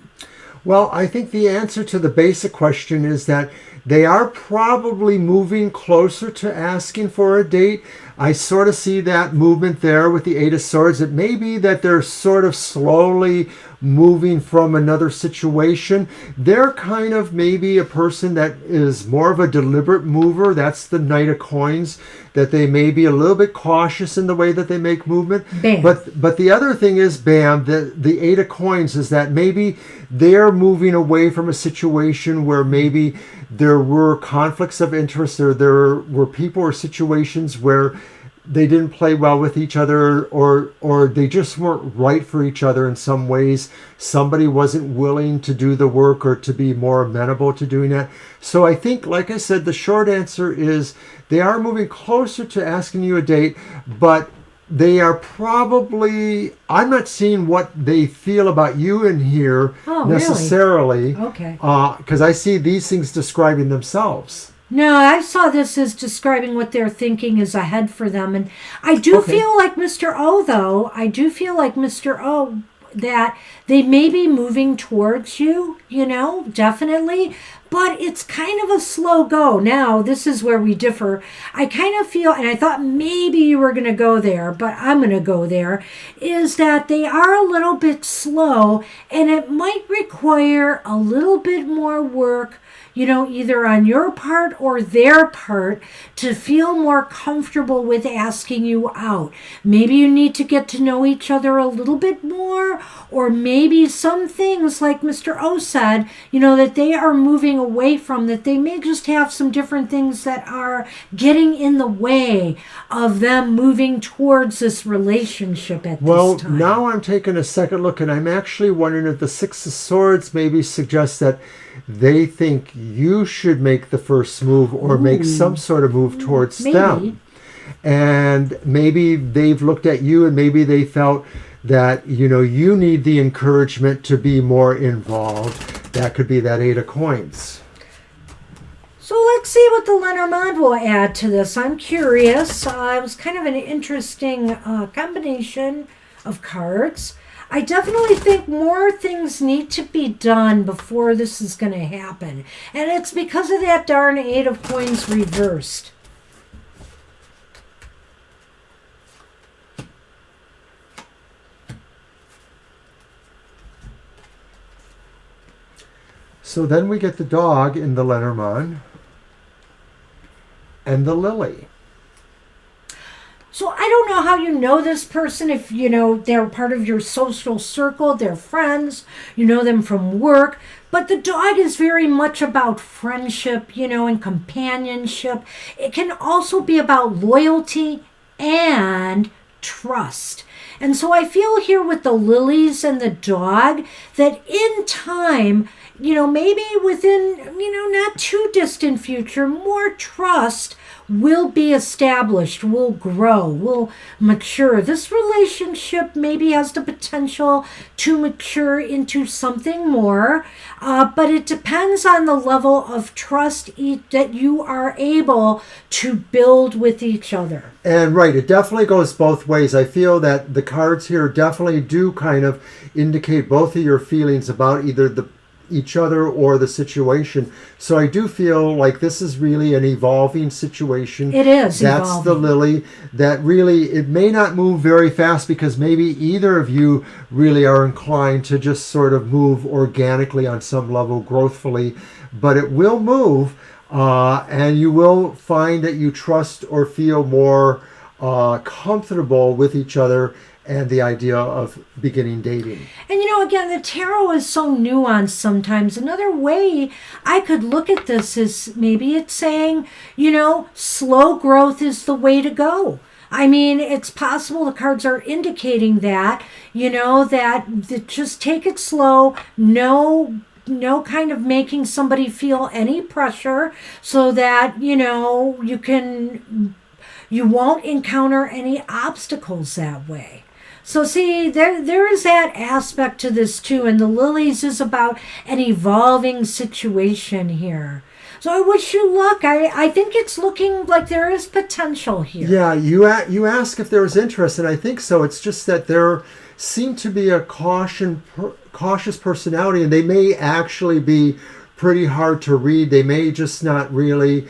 Speaker 1: Well, I think the answer to the basic question is that they are probably moving closer to asking for a date. I sort of see that movement there with the 8 of Swords. It may be that they're sort of slowly moving from another situation. They're kind of maybe a person that is more of a deliberate mover. That's the Knight of Coins, that they may be a little bit cautious in the way that they make movement.
Speaker 2: Bam.
Speaker 1: But the other thing is, bam, the Eight of Coins is that maybe they're moving away from a situation where maybe there were conflicts of interest, or there were people or situations where they didn't play well with each other, or they just weren't right for each other in some ways. Somebody wasn't willing to do the work or to be more amenable to doing that. So I think, like I said, the short answer is they are moving closer to asking you a date, but they are probably, I'm not seeing what they feel about you in here necessarily.
Speaker 2: Really? Okay.
Speaker 1: Because I see these things describing themselves.
Speaker 2: No, I saw this as describing what they're thinking is ahead for them. And I do feel like Mr. O, though. I do feel like Mr. O, that they may be moving towards you, definitely. But it's kind of a slow go. Now, this is where we differ. I kind of feel, and I thought maybe you were going to go there, but I'm going to go there, is that they are a little bit slow, and it might require a little bit more work, either on your part or their part, to feel more comfortable with asking you out. Maybe you need to get to know each other a little bit more, or maybe some things, like Mr. O said, that they are moving away from, that they may just have some different things that are getting in the way of them moving towards this relationship at this time.
Speaker 1: Well, now I'm taking a second look, and I'm actually wondering if the Six of Swords maybe suggests that they think you should make the first move, or make some sort of move towards them. And maybe they've looked at you, and maybe they felt that, you need the encouragement to be more involved. That could be that Eight of Coins.
Speaker 2: So let's see what the Lenormand will add to this. I'm curious. It was kind of an interesting combination of cards. I definitely think more things need to be done before this is going to happen. And it's because of that darn Eight of Coins reversed.
Speaker 1: So then we get the dog in the Lenormand and the lily.
Speaker 2: So I don't know how you know this person, if they're part of your social circle, they're friends, you know them from work, but the dog is very much about friendship, and companionship. It can also be about loyalty and trust. And so I feel here with the lilies and the dog that in time, maybe within, not too distant future, more trust will be established, will grow, will mature. This relationship maybe has the potential to mature into something more, but it depends on the level of trust that you are able to build with each other.
Speaker 1: And right, it definitely goes both ways. I feel that the cards here definitely do kind of indicate both of your feelings about either each other or the situation. So I do feel like this is really an evolving situation.
Speaker 2: It is.
Speaker 1: That's evolving. The lily that really, it may not move very fast, because maybe either of you really are inclined to just sort of move organically on some level, growthfully, but it will move, and you will find that you trust or feel more comfortable with each other and the idea of beginning dating.
Speaker 2: And again, the tarot is so nuanced sometimes. Another way I could look at this is maybe it's saying, slow growth is the way to go. I mean, it's possible the cards are indicating that, that just take it slow, no kind of making somebody feel any pressure, so that, you won't encounter any obstacles that way. So see, there is that aspect to this too, and the lilies is about an evolving situation here. So I wish you luck. I think it's looking like there is potential here.
Speaker 1: Yeah, you ask if there was interest, and I think so. It's just that there seemed to be a cautious personality, and they may actually be pretty hard to read. They may just not really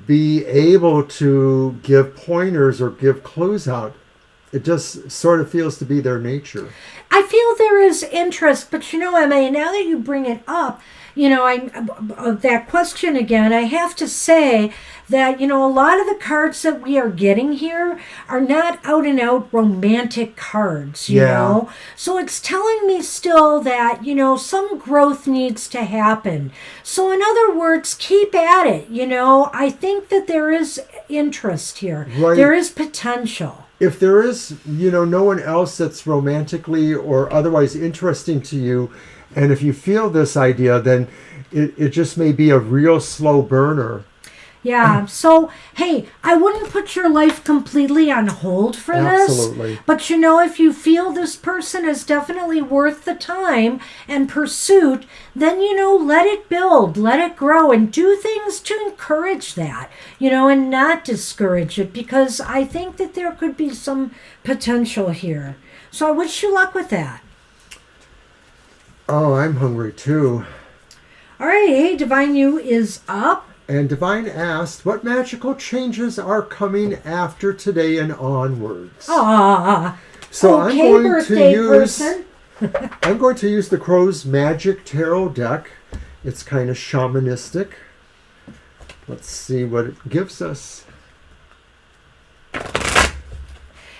Speaker 1: be able to give pointers or give clues out it just sort of feels to be their nature.
Speaker 2: I feel there is interest, but Emma, now that you bring it up, that question again, I have to say that, a lot of the cards that we are getting here are not out and out romantic cards, you know? So it's telling me still that, some growth needs to happen. So in other words, keep at it, I think that there is interest here.
Speaker 1: Right.
Speaker 2: There is potential.
Speaker 1: If there is, no one else that's romantically or otherwise interesting to you, and if you feel this idea, then it just may be a real slow burner.
Speaker 2: Yeah, so, hey, I wouldn't put your life completely on hold for this.
Speaker 1: Absolutely.
Speaker 2: But, if you feel this person is definitely worth the time and pursuit, then, let it build, let it grow, and do things to encourage that, and not discourage it, because I think that there could be some potential here. So I wish you luck with that.
Speaker 1: Oh, I'm hungry too.
Speaker 2: All right, hey, Divine You is up.
Speaker 1: And Divine asked, what magical changes are coming after today and onwards? So
Speaker 2: okay,
Speaker 1: I'm going to use the Crow's Magic Tarot deck. It's kind of shamanistic. Let's see what it gives us.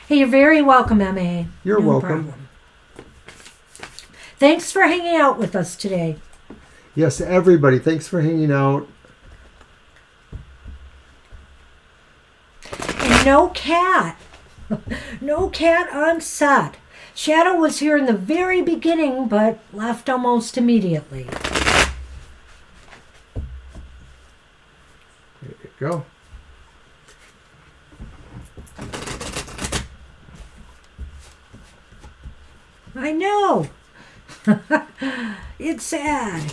Speaker 2: Hey, you're very welcome, M.A.
Speaker 1: You're welcome.
Speaker 2: Problem. Thanks for hanging out with us today.
Speaker 1: Yes, everybody, thanks for hanging out.
Speaker 2: And no cat. No cat on set. Shadow was here in the very beginning, but left almost immediately.
Speaker 1: There you go.
Speaker 2: I know. It's sad.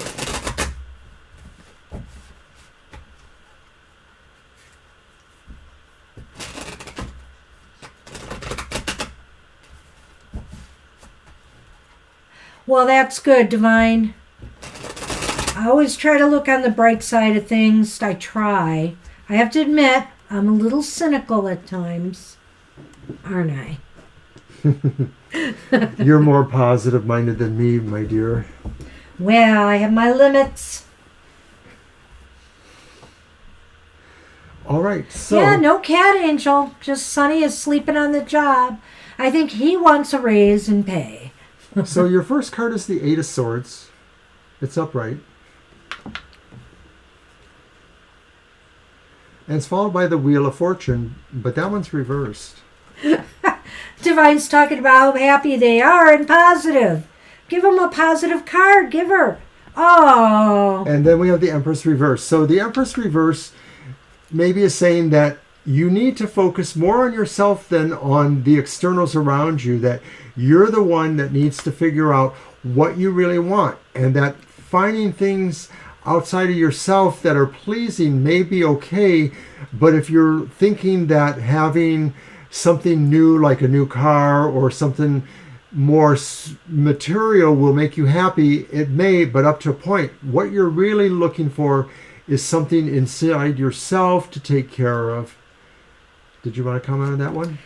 Speaker 2: Well, that's good, Divine. I always try to look on the bright side of things. I try. I have to admit, I'm a little cynical at times. Aren't I?
Speaker 1: You're more positive-minded than me, my dear.
Speaker 2: Well, I have my limits.
Speaker 1: All right, so...
Speaker 2: Yeah, no cat angel. Just Sonny is sleeping on the job. I think he wants a raise in pay.
Speaker 1: So your first card is the Eight of Swords. It's upright. And it's followed by the Wheel of Fortune, but that one's reversed.
Speaker 2: Divine's talking about how happy they are and positive. Give them a positive card. Give her. Oh.
Speaker 1: And then we have the Empress reverse. So the Empress reverse maybe is saying that you need to focus more on yourself than on the externals around you, that you're the one that needs to figure out what you really want, and that finding things outside of yourself that are pleasing may be okay, but if you're thinking that having something new like a new car or something more material will make you happy, it may, but up to a point. What you're really looking for is something inside yourself to take care of. Did you want to comment on that one?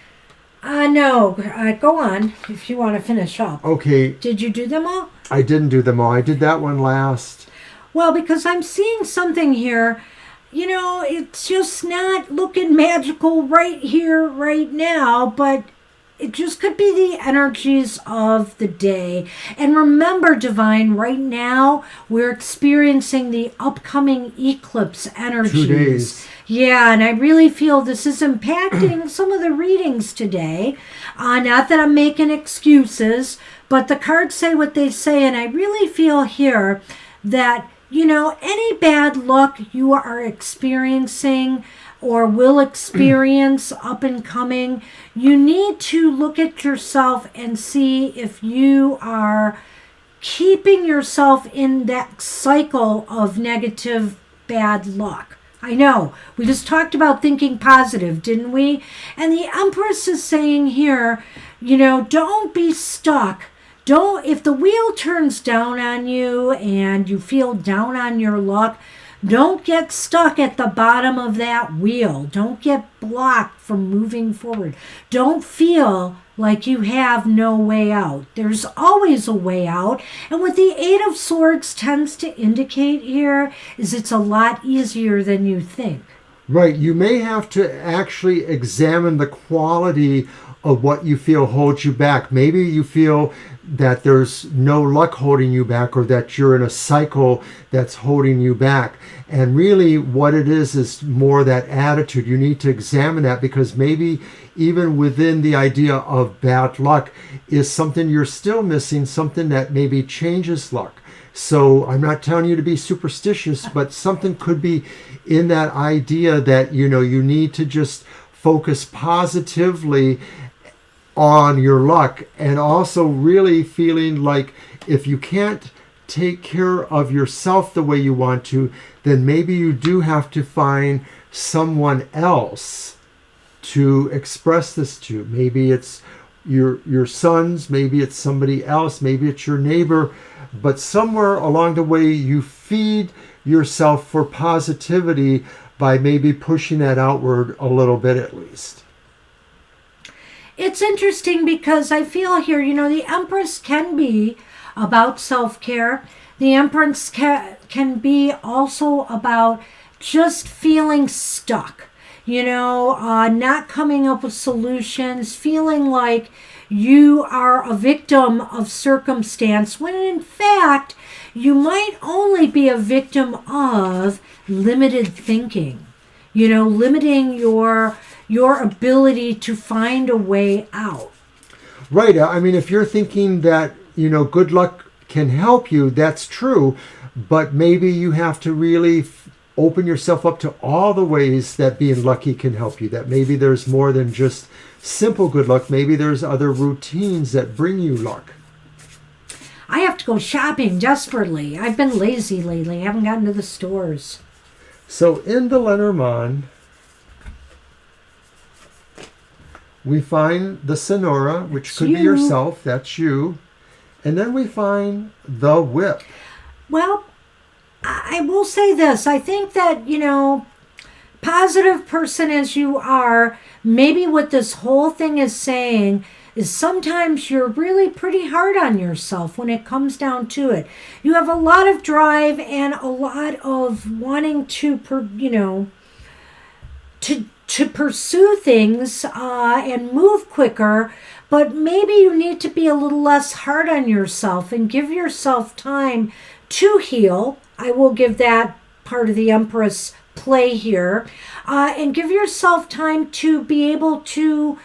Speaker 2: No. Go on if you want to finish up.
Speaker 1: Okay.
Speaker 2: Did you do them all?
Speaker 1: I didn't do them all. I did that one last.
Speaker 2: Well, because I'm seeing something here. It's just not looking magical right here, right now, but it just could be the energies of the day. And remember, Divine, right now we're experiencing the upcoming eclipse energies.
Speaker 1: 2 days.
Speaker 2: Yeah, and I really feel this is impacting some of the readings today. Not that I'm making excuses, but the cards say what they say, and I really feel here that, any bad luck you are experiencing or will experience up and coming, you need to look at yourself and see if you are keeping yourself in that cycle of negative bad luck. I know, we just talked about thinking positive, didn't we? And the Empress is saying here, don't be stuck. If the wheel turns down on you and you feel down on your luck, Don't get stuck at the bottom of that wheel. Don't get blocked from moving forward. Don't feel like you have no way out. There's always a way out. And what the Eight of Swords tends to indicate here is it's a lot easier than you think.
Speaker 1: Right. You may have to actually examine the quality of what you feel holds you back. Maybe you feel that there's no luck holding you back, or that you're in a cycle that's holding you back. And really what it is more that attitude. You need to examine that, because maybe even within the idea of bad luck is something you're still missing, something that maybe changes luck. So I'm not telling you to be superstitious, but something could be in that idea that, you need to just focus positively on your luck, and also really feeling like if you can't take care of yourself the way you want to, then maybe you do have to find someone else to express this to. Maybe it's your sons, maybe it's somebody else, maybe it's your neighbor, but somewhere along the way you feed yourself for positivity by maybe pushing that outward a little bit at least.
Speaker 2: It's interesting because I feel here, the Empress can be about self-care. The Empress can be also about just feeling stuck, not coming up with solutions, feeling like you are a victim of circumstance, when in fact, you might only be a victim of limited thinking, limiting your ability to find a way out.
Speaker 1: Right. I mean, if you're thinking that, good luck can help you, that's true. But maybe you have to really open yourself up to all the ways that being lucky can help you. That maybe there's more than just simple good luck. Maybe there's other routines that bring you luck.
Speaker 2: I have to go shopping desperately. I've been lazy lately. I haven't gotten to the stores.
Speaker 1: So in the Lenormand, we find the Sonora, which could be yourself. That's you. And then we find the Whip.
Speaker 2: Well, I will say this. I think that, positive person as you are, maybe what this whole thing is saying is sometimes you're really pretty hard on yourself when it comes down to it. You have a lot of drive and a lot of wanting to pursue things and move quicker, but maybe you need to be a little less hard on yourself and give yourself time to heal. I will give that part of the Empress play here, and give yourself time to be able to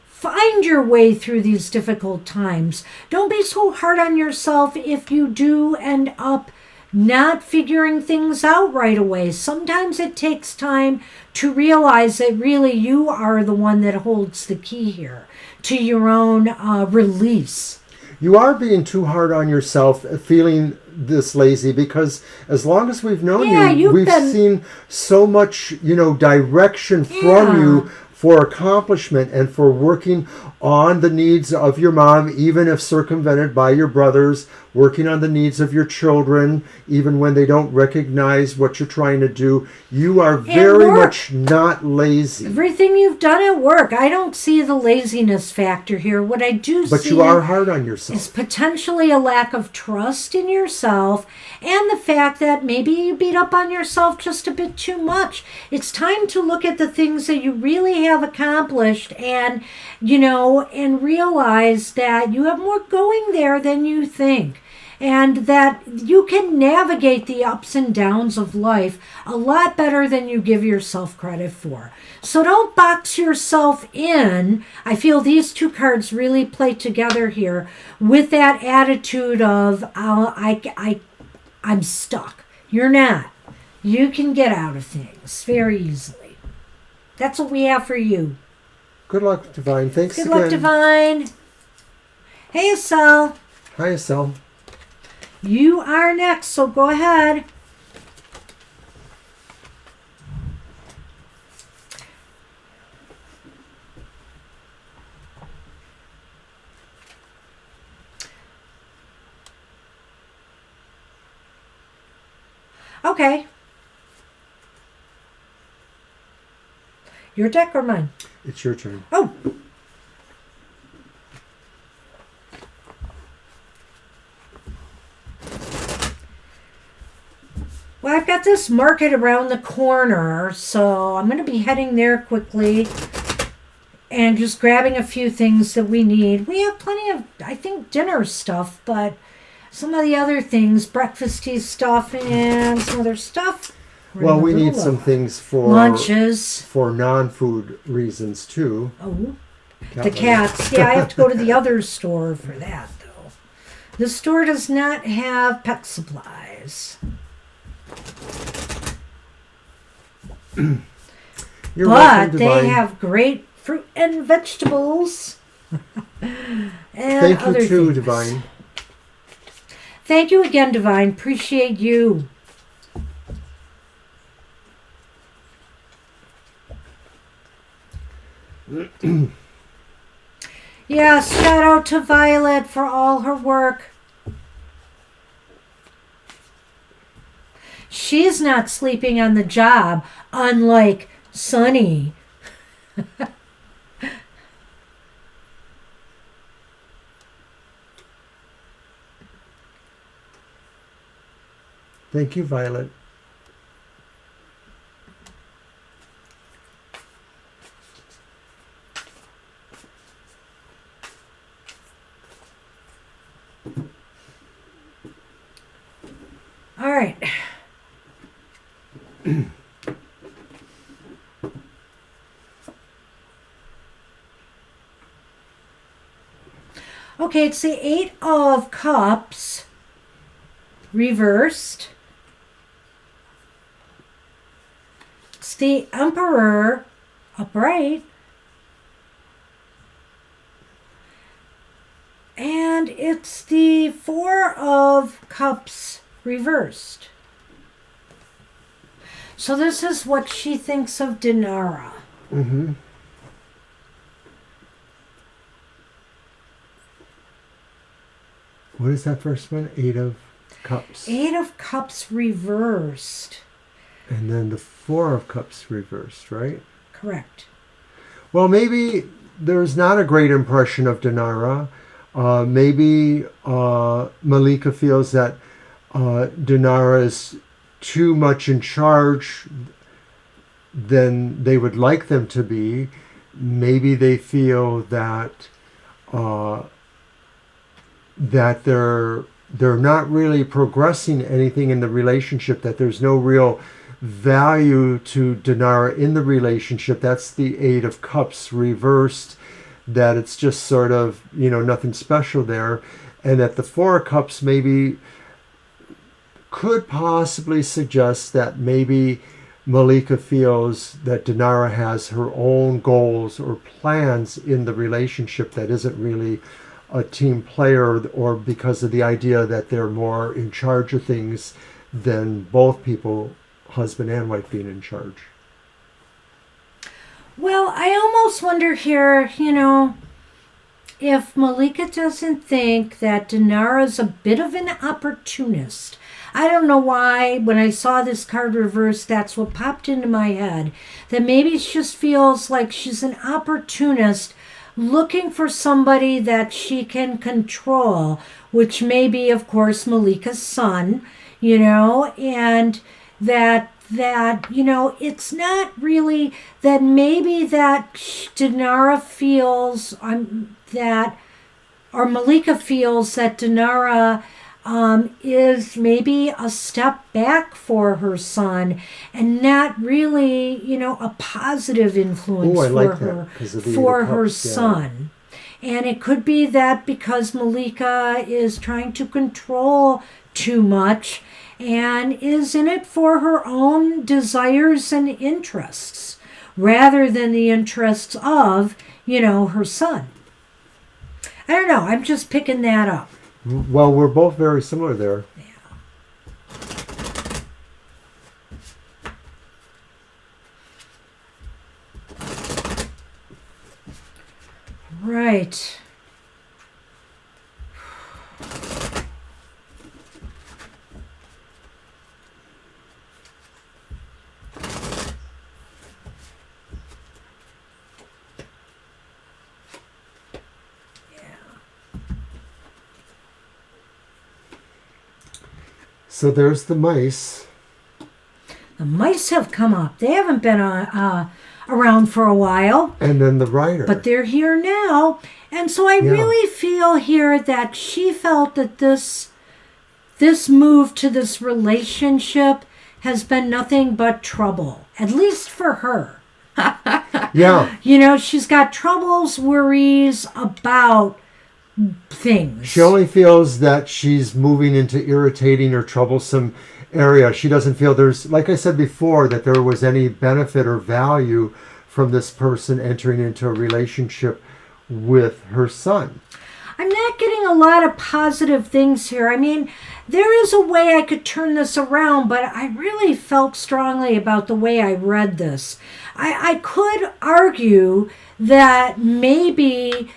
Speaker 2: find your way through these difficult times. Don't be so hard on yourself if you do end up not figuring things out right away. Sometimes it takes time to realize that really you are the one that holds the key here to your own release.
Speaker 1: You are being too hard on yourself, feeling this lazy, because as long as we've known you, we've seen so much, direction from you for accomplishment and for working on the needs of your mom, even if circumvented by your brothers, working on the needs of your children, even when they don't recognize what you're trying to do. You are very much not lazy.
Speaker 2: Everything you've done at work, I don't see the laziness factor here. What I do
Speaker 1: but
Speaker 2: see
Speaker 1: you are hard on yourself.
Speaker 2: Is potentially a lack of trust in yourself, and the fact that maybe you beat up on yourself just a bit too much. It's time to look at the things that you really have accomplished and realize that you have more going there than you think, and that you can navigate the ups and downs of life a lot better than you give yourself credit for. So don't box yourself in. I feel these two cards really play together here with that attitude of I'm stuck. You're not. You can get out of things very easily. That's what we have for you.
Speaker 1: Good luck, Divine. Thanks again.
Speaker 2: Good luck, Divine. Hey, Estelle.
Speaker 1: Hi, Estelle.
Speaker 2: You are next, so go ahead. Okay. Your deck or mine?
Speaker 1: It's your turn.
Speaker 2: Oh. Well, I've got this market around the corner, so I'm going to be heading there quickly and just grabbing a few things that we need. We have plenty of, I think, dinner stuff, but some of the other things, breakfasty stuff and some other stuff.
Speaker 1: Well, we need some things for
Speaker 2: lunches.
Speaker 1: For non-food reasons, too.
Speaker 2: Oh, the cats. Yeah, I have to go to the other store for that, though. The store does not have pet supplies.
Speaker 1: You're
Speaker 2: but
Speaker 1: welcome,
Speaker 2: they
Speaker 1: Divine.
Speaker 2: have great fruit and vegetables. And
Speaker 1: Thank you
Speaker 2: other
Speaker 1: too,
Speaker 2: things.
Speaker 1: Divine.
Speaker 2: Thank you again, Divine. Appreciate you. Yes, shout out to Violet for all her work. She's not sleeping on the job, unlike Sunny.
Speaker 1: Thank you, Violet.
Speaker 2: All right. Okay, it's the Eight of Cups reversed. It's the Emperor upright. And it's the Four of Cups reversed. So this is what she thinks of Dinara.
Speaker 1: Mm-hmm. What is that first one? Eight of Cups.
Speaker 2: Eight of Cups reversed.
Speaker 1: And then the Four of Cups reversed, right?
Speaker 2: Correct.
Speaker 1: Well, maybe there's not a great impression of Dinara. Maybe Malika feels that Dinara is too much in charge than they would like them to be. Maybe they feel that that they're not really progressing anything in the relationship, that there's no real value to Dinara in the relationship. That's the Eight of Cups reversed, that it's just sort of, nothing special there. And that the Four of Cups maybe could possibly suggest that maybe Malika feels that Dinara has her own goals or plans in the relationship that isn't really a team player, or because of the idea that they're more in charge of things than both people, husband and wife, being in charge.
Speaker 2: Well, I almost wonder here, if Malika doesn't think that Dinara's a bit of an opportunist. I don't know why, when I saw this card reversed, that's what popped into my head. That maybe she just feels like she's an opportunist looking for somebody that she can control, which may be, of course, Malika's son, and that it's not really that maybe that Dinara feels that, or Malika feels that Dinara is maybe a step back for her son and not really, a positive influence for her son. And it could be that because Malika is trying to control too much and is in it for her own desires and interests rather than the interests of, her son. I don't know. I'm just picking that up.
Speaker 1: Well, we're both very similar there.
Speaker 2: Yeah. Right.
Speaker 1: So there's the mice.
Speaker 2: The mice have come up. They haven't been around for a while.
Speaker 1: And then the rider.
Speaker 2: But they're here now. And so I really feel here that she felt that this move to this relationship has been nothing but trouble, at least for her.
Speaker 1: Yeah.
Speaker 2: You know, she's got troubles, worries about things.
Speaker 1: She only feels that she's moving into irritating or troublesome area. She doesn't feel there's, like I said before, that there was any benefit or value from this person entering into a relationship with her son.
Speaker 2: I'm not getting a lot of positive things here. I mean, there is a way I could turn this around, but I really felt strongly about the way I read this. I could argue that maybe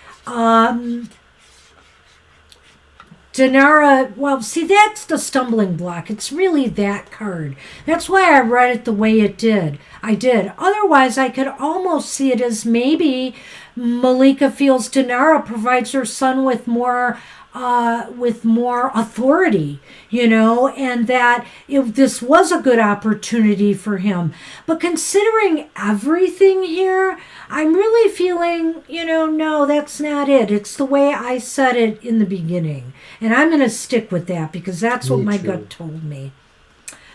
Speaker 2: Denara, well, see, that's the stumbling block. It's really that card. That's why I read it the way it did. I did. Otherwise, I could almost see it as maybe Malika feels Denara provides her son with more authority, you know, and that this was a good opportunity for him. But considering everything here, I'm really feeling, you know, no, that's not it. It's the way I said it in the beginning. And I'm going to stick with that because that's what my gut told me.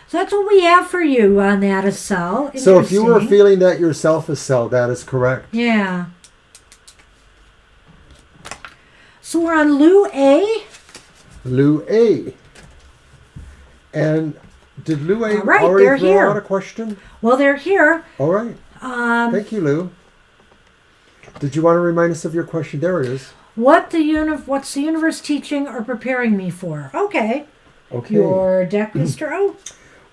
Speaker 2: So that's what we have for you on that, Estelle.
Speaker 1: So if you were feeling that yourself, Estelle, that is correct.
Speaker 2: Yeah. So we're on Lou A.
Speaker 1: Lou A. And did Lou A
Speaker 2: right,
Speaker 1: already throw out a question?
Speaker 2: Well, they're here.
Speaker 1: All right. Thank you, Lou. Did you want to remind us of your question? There it is. What's the
Speaker 2: universe teaching or preparing me for? Okay.
Speaker 1: Okay.
Speaker 2: Your deck, Mr. O.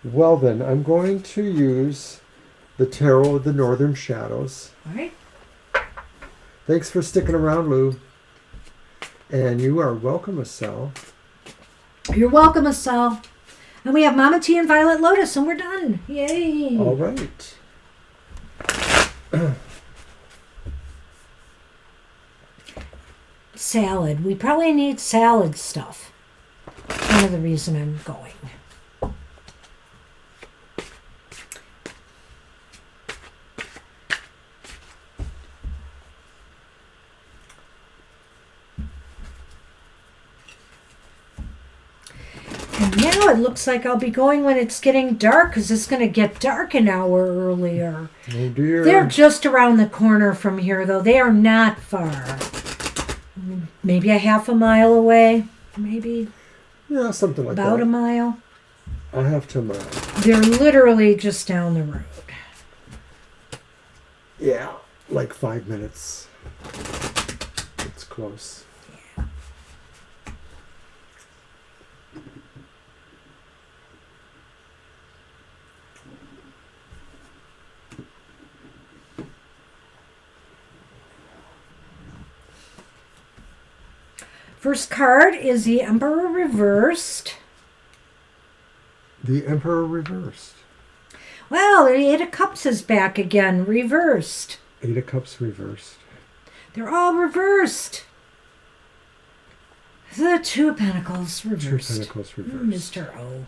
Speaker 1: Well, then, I'm going to use the Tarot of the Northern Shadows.
Speaker 2: All right.
Speaker 1: Thanks for sticking around, Lou. And you are welcome, Estelle.
Speaker 2: You're welcome, Estelle. And we have Mama T and Violet Lotus, and we're done. Yay.
Speaker 1: All right.
Speaker 2: Salad. We probably need salad stuff. One of the reason I'm going. And now it looks like I'll be going when it's getting dark because it's going to get dark an hour earlier.
Speaker 1: Oh dear.
Speaker 2: They're just around the corner from here, though. They are not far. Maybe a half a mile away. Maybe.
Speaker 1: Yeah, something like
Speaker 2: about
Speaker 1: that.
Speaker 2: A mile.
Speaker 1: A half to a mile.
Speaker 2: They're literally just down the road.
Speaker 1: Yeah, like 5 minutes. It's close.
Speaker 2: Yeah. First card is the Emperor reversed.
Speaker 1: The Emperor reversed.
Speaker 2: Well, the Eight of Cups is back again, reversed.
Speaker 1: Eight of Cups reversed.
Speaker 2: They're all reversed. The Two of Pentacles reversed.
Speaker 1: Two of Pentacles reversed.
Speaker 2: Mr. O.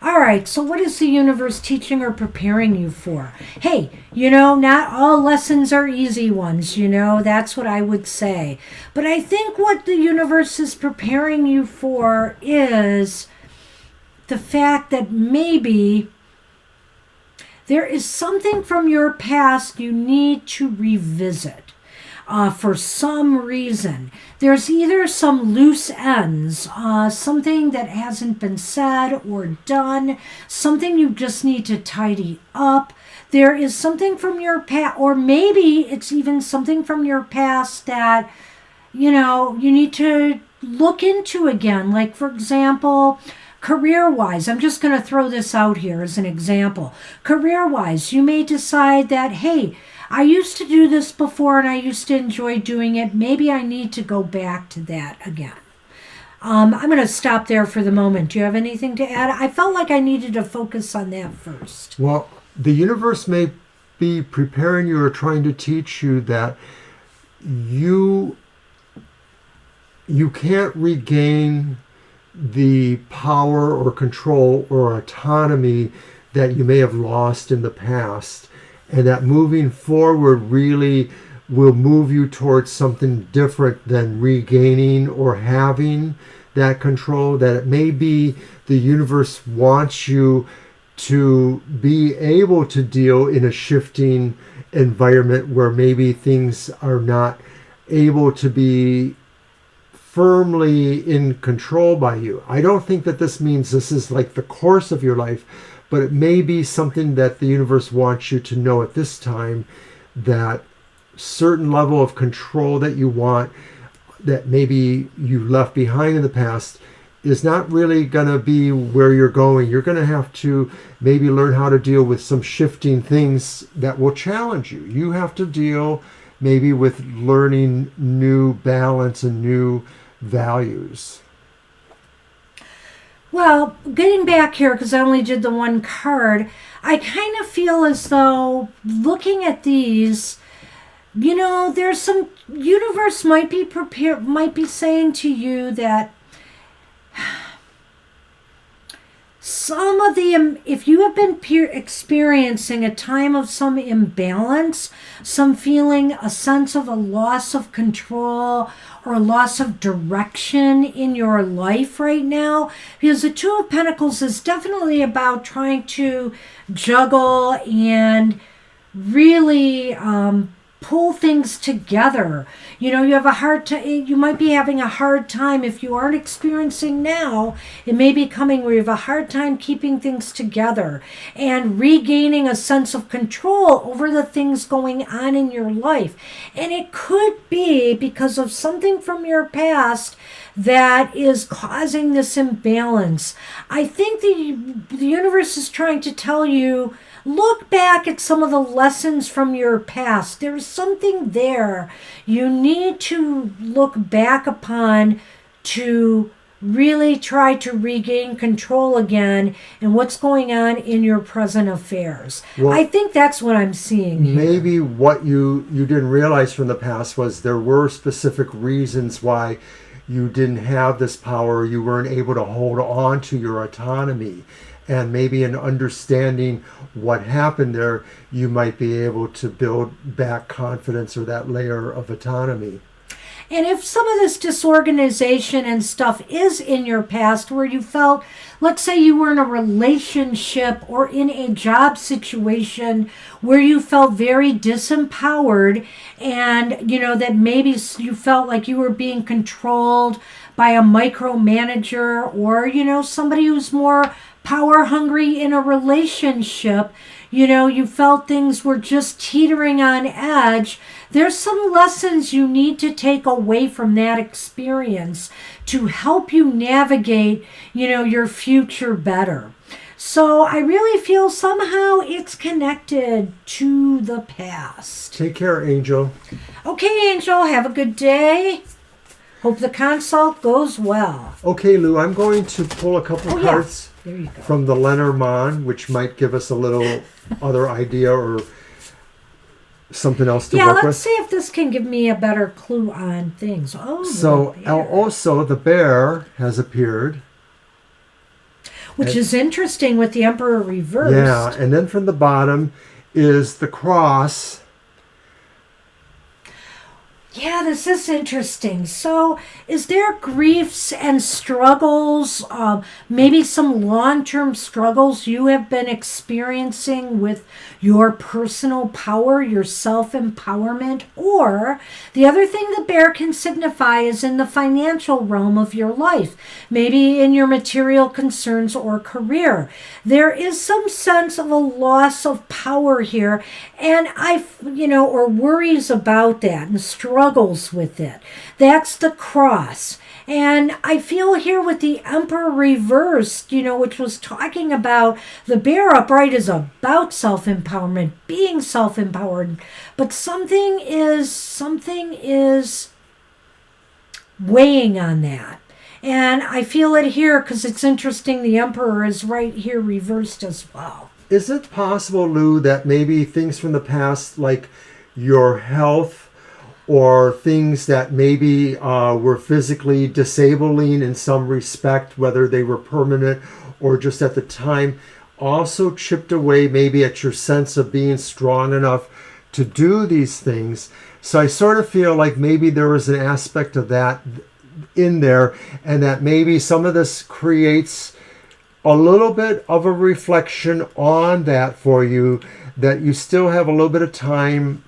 Speaker 2: All right, so what is the universe teaching or preparing you for? Hey, you know, not all lessons are easy ones, you know, that's what I would say. But I think what the universe is preparing you for is the fact that maybe there is something from your past you need to revisit. For some reason. There's either some loose ends, something that hasn't been said or done, something you just need to tidy up. There is something from your past, or maybe it's even something from your past that, you know, you need to look into again. Like, for example, career-wise, I'm just going to throw this out here as an example. Career-wise, you may decide that, hey, I used to do this before and I used to enjoy doing it. Maybe I need to go back to that again. I'm going to stop there for the moment. Do you have anything to add? I felt like I needed to focus on that first.
Speaker 1: Well, the universe may be preparing you or trying to teach you that you can't regain the power or control or autonomy that you may have lost in the past, and that moving forward really will move you towards something different than regaining or having that control. That it may be the universe wants you to be able to deal in a shifting environment where maybe things are not able to be firmly in control by you. I don't think that this means this is like the course of your life, but it may be something that the universe wants you to know at this time, that certain level of control that you want, that maybe you left behind in the past, is not really going to be where you're going. You're going to have to maybe learn how to deal with some shifting things that will challenge you. You have to deal maybe with learning new balance and new values.
Speaker 2: Well, getting back here, because I only did the one card, I kind of feel as though looking at these, there's some universe might be saying to you that some of the, if you have been experiencing a time of some imbalance, some feeling a sense of a loss of control or a loss of direction in your life right now, because the Two of Pentacles is definitely about trying to juggle and really pull things together. You have a hard time. You might be having a hard time if you aren't experiencing now. It may be coming where you have a hard time keeping things together and regaining a sense of control over the things going on in your life. And it could be because of something from your past that is causing this imbalance. I think the universe is trying to tell you, look back at some of the lessons from your past. There's something there you need to look back upon to really try to regain control again in what's going on in your present affairs. Well, I think that's what I'm seeing here.
Speaker 1: Maybe what you didn't realize from the past was there were specific reasons why you didn't have this power. You weren't able to hold on to your autonomy. And maybe in understanding what happened there, you might be able to build back confidence or that layer of autonomy.
Speaker 2: And if some of this disorganization and stuff is in your past where you felt, let's say you were in a relationship or in a job situation where you felt very disempowered and, that maybe you felt like you were being controlled by a micromanager or, somebody who's more power hungry in a relationship, you felt things were just teetering on edge. There's some lessons you need to take away from that experience to help you navigate, your future better. So I really feel somehow it's connected to the past.
Speaker 1: Take care, Angel.
Speaker 2: Okay, Angel, have a good day. Hope the consult goes well.
Speaker 1: Okay, Lou, I'm going to pull a couple cards from the Lenormand, which might give us a little other idea or something else to work with.
Speaker 2: Yeah, let's see if this can give me a better clue on things.
Speaker 1: So, also, the bear has appeared.
Speaker 2: Which is interesting with the Emperor reversed.
Speaker 1: Yeah, and then from the bottom is the cross.
Speaker 2: Yeah, this is interesting. So, is there griefs and struggles, maybe some long-term struggles you have been experiencing with your personal power, your self-empowerment? Or the other thing the bear can signify is in the financial realm of your life, maybe in your material concerns or career. There is some sense of a loss of power here, and or worries about that and struggles with it. That's the cross. And I feel here with the Emperor reversed, which was talking about the bear upright is about self-empowerment, being self-empowered, but something is weighing on that. And I feel it here because it's interesting the Emperor is right here reversed as well.
Speaker 1: Is it possible, Lou, that maybe things from the past, like your health or things that maybe were physically disabling in some respect, whether they were permanent or just at the time, also chipped away maybe at your sense of being strong enough to do these things. So I sort of feel like maybe there was an aspect of that in there, and that maybe some of this creates a little bit of a reflection on that for you, that you still have a little bit of time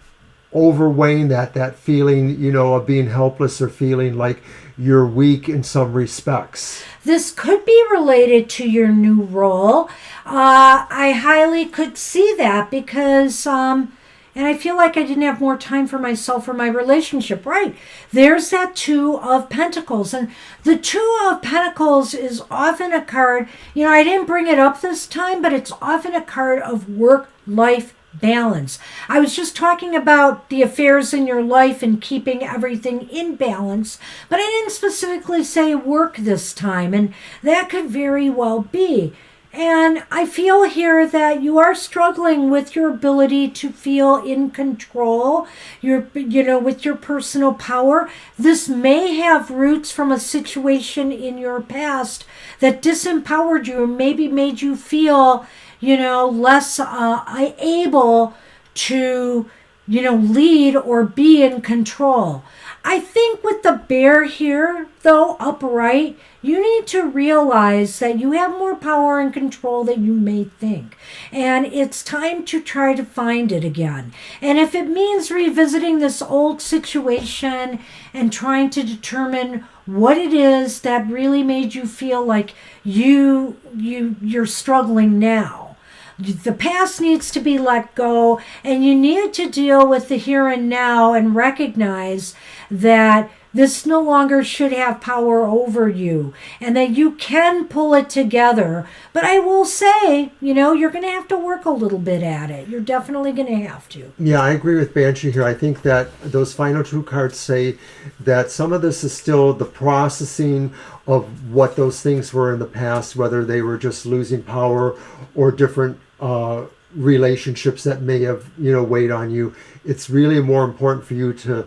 Speaker 1: overweighing that feeling, you know, of being helpless or feeling like you're weak in some respects.
Speaker 2: This could be related to your new role. I highly could see that because, and I feel like I didn't have more time for myself or my relationship. Right. There's that Two of Pentacles. And the Two of Pentacles is often a card, you know, I didn't bring it up this time, but it's often a card of work-life balance. I was just talking about the affairs in your life and keeping everything in balance, but I didn't specifically say work this time, and that could very well be. And I feel here that you are struggling with your ability to feel in control, with your personal power. This may have roots from a situation in your past that disempowered you and maybe made you feel, less able to, lead or be in control. I think with the bear here, though, upright, you need to realize that you have more power and control than you may think. And it's time to try to find it again. And if it means revisiting this old situation and trying to determine what it is that really made you feel like you're struggling now. The past needs to be let go, and you need to deal with the here and now and recognize that this no longer should have power over you and that you can pull it together. But I will say, you're going to have to work a little bit at it. You're definitely going to have to.
Speaker 1: Yeah, I agree with Banshee here. I think that those final two cards say that some of this is still the processing of what those things were in the past, whether they were just losing power or different relationships that may have, weighed on you. It's really more important for you to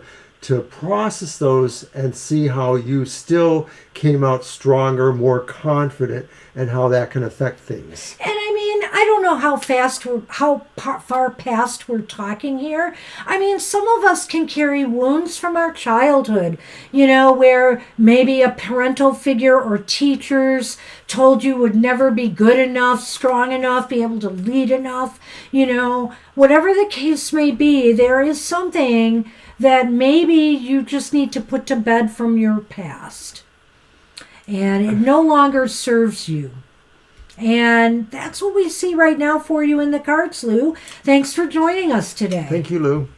Speaker 1: process those and see how you still came out stronger, more confident, and how that can affect things.
Speaker 2: And I don't know how far past we're talking here. Some of us can carry wounds from our childhood, where maybe a parental figure or teachers told you would never be good enough, strong enough, be able to lead enough, whatever the case may be, there is something that maybe you just need to put to bed from your past. And it no longer serves you. And that's what we see right now for you in the cards, Lou. Thanks for joining us today.
Speaker 1: Thank you, Lou.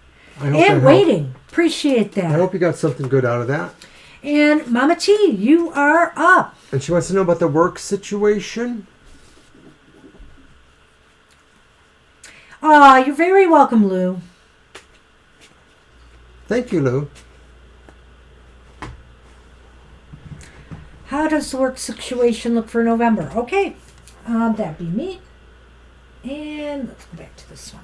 Speaker 2: And waiting. Appreciate that.
Speaker 1: I hope you got something good out of that.
Speaker 2: And Mama T, you are up.
Speaker 1: And she wants to know about the work situation.
Speaker 2: You're very welcome, Lou.
Speaker 1: Thank you, Lou.
Speaker 2: How does the work situation look for November? Okay, that'd be me. And let's go back to this one.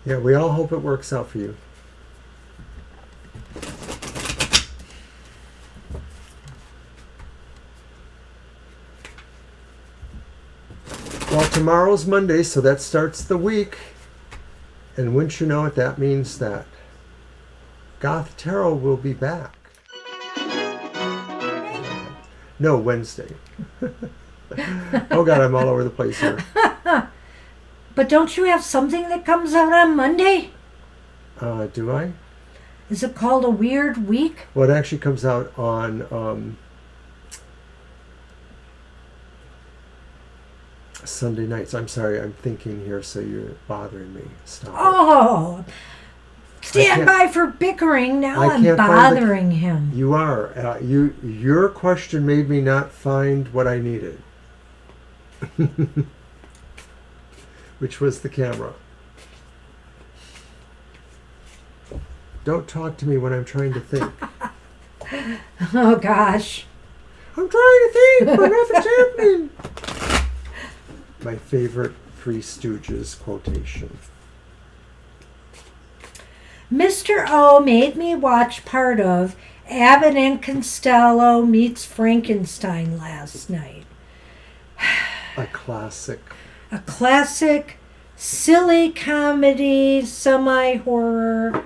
Speaker 1: Yeah, we all hope it works out for you. Well, tomorrow's Monday, so that starts the week. And wouldn't you know it, that means that Goth Tarot will be back. No, Wednesday. Oh God, I'm all over the place here.
Speaker 2: But don't you have something that comes out on Monday?
Speaker 1: Do I?
Speaker 2: Is it called a weird week?
Speaker 1: Well, it actually comes out on Sunday nights. I'm sorry, I'm thinking here, so you're bothering me. Stop
Speaker 2: it. Stand by for bickering. Now I'm bothering him.
Speaker 1: You are. Your question made me not find what I needed. Which was the camera. Don't talk to me when I'm trying to think.
Speaker 2: Oh, gosh.
Speaker 1: I'm trying to think, but nothing's happening. My favorite Three Stooges quotation.
Speaker 2: Mr. O made me watch part of Abbott and Costello meets Frankenstein last night.
Speaker 1: A classic.
Speaker 2: A classic, silly comedy, semi-horror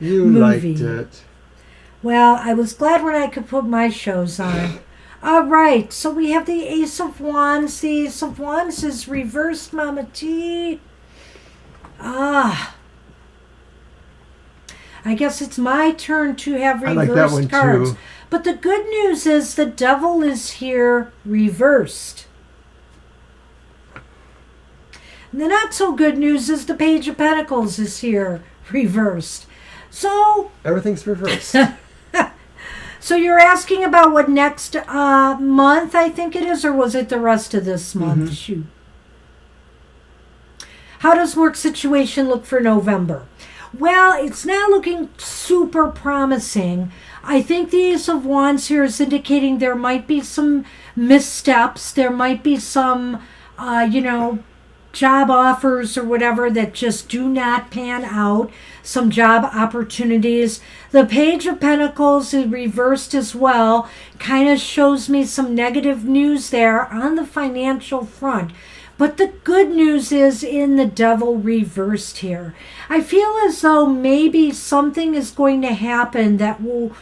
Speaker 1: You
Speaker 2: movie.
Speaker 1: liked it.
Speaker 2: Well, I was glad when I could put my shows on. All right, so we have the Ace of Wands. The Ace of Wands is reversed, Mama T. I guess it's my turn to have
Speaker 1: I
Speaker 2: reversed
Speaker 1: like that one
Speaker 2: cards.
Speaker 1: too.
Speaker 2: But the good news is the Devil is here reversed. And the not so good news is the Page of Pentacles is here reversed. So
Speaker 1: Everything's reversed.
Speaker 2: So you're asking about what next month, I think it is, or was it the rest of this month?
Speaker 1: Mm-hmm.
Speaker 2: Shoot. How does work situation look for November? Well, it's not looking super promising. I think the Ace of Wands here is indicating there might be some missteps. There might be some, job offers or whatever that just do not pan out. Some job opportunities. The Page of Pentacles is reversed as well. Kind of shows me some negative news there on the financial front. But the good news is in the Devil reversed here. I feel as though maybe something is going to happen that will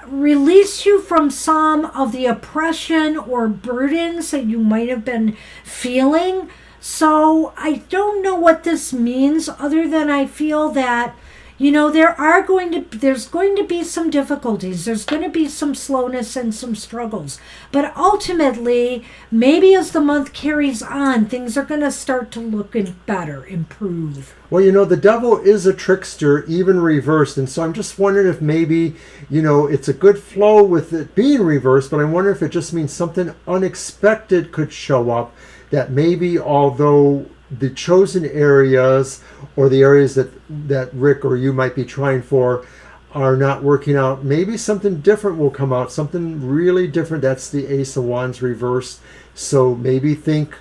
Speaker 2: release you from some of the oppression or burdens that you might have been feeling. So I don't know what this means other than I feel that, there's going to be some difficulties. There's going to be some slowness and some struggles. But ultimately, maybe as the month carries on, things are going to start to look better, improve.
Speaker 1: Well, the Devil is a trickster, even reversed. And so I'm just wondering if maybe, it's a good flow with it being reversed, but I wonder if it just means something unexpected could show up. That maybe although the chosen areas or the areas that Rick or you might be trying for are not working out, maybe something different will come out, something really different. That's the Ace of Wands reversed. So maybe think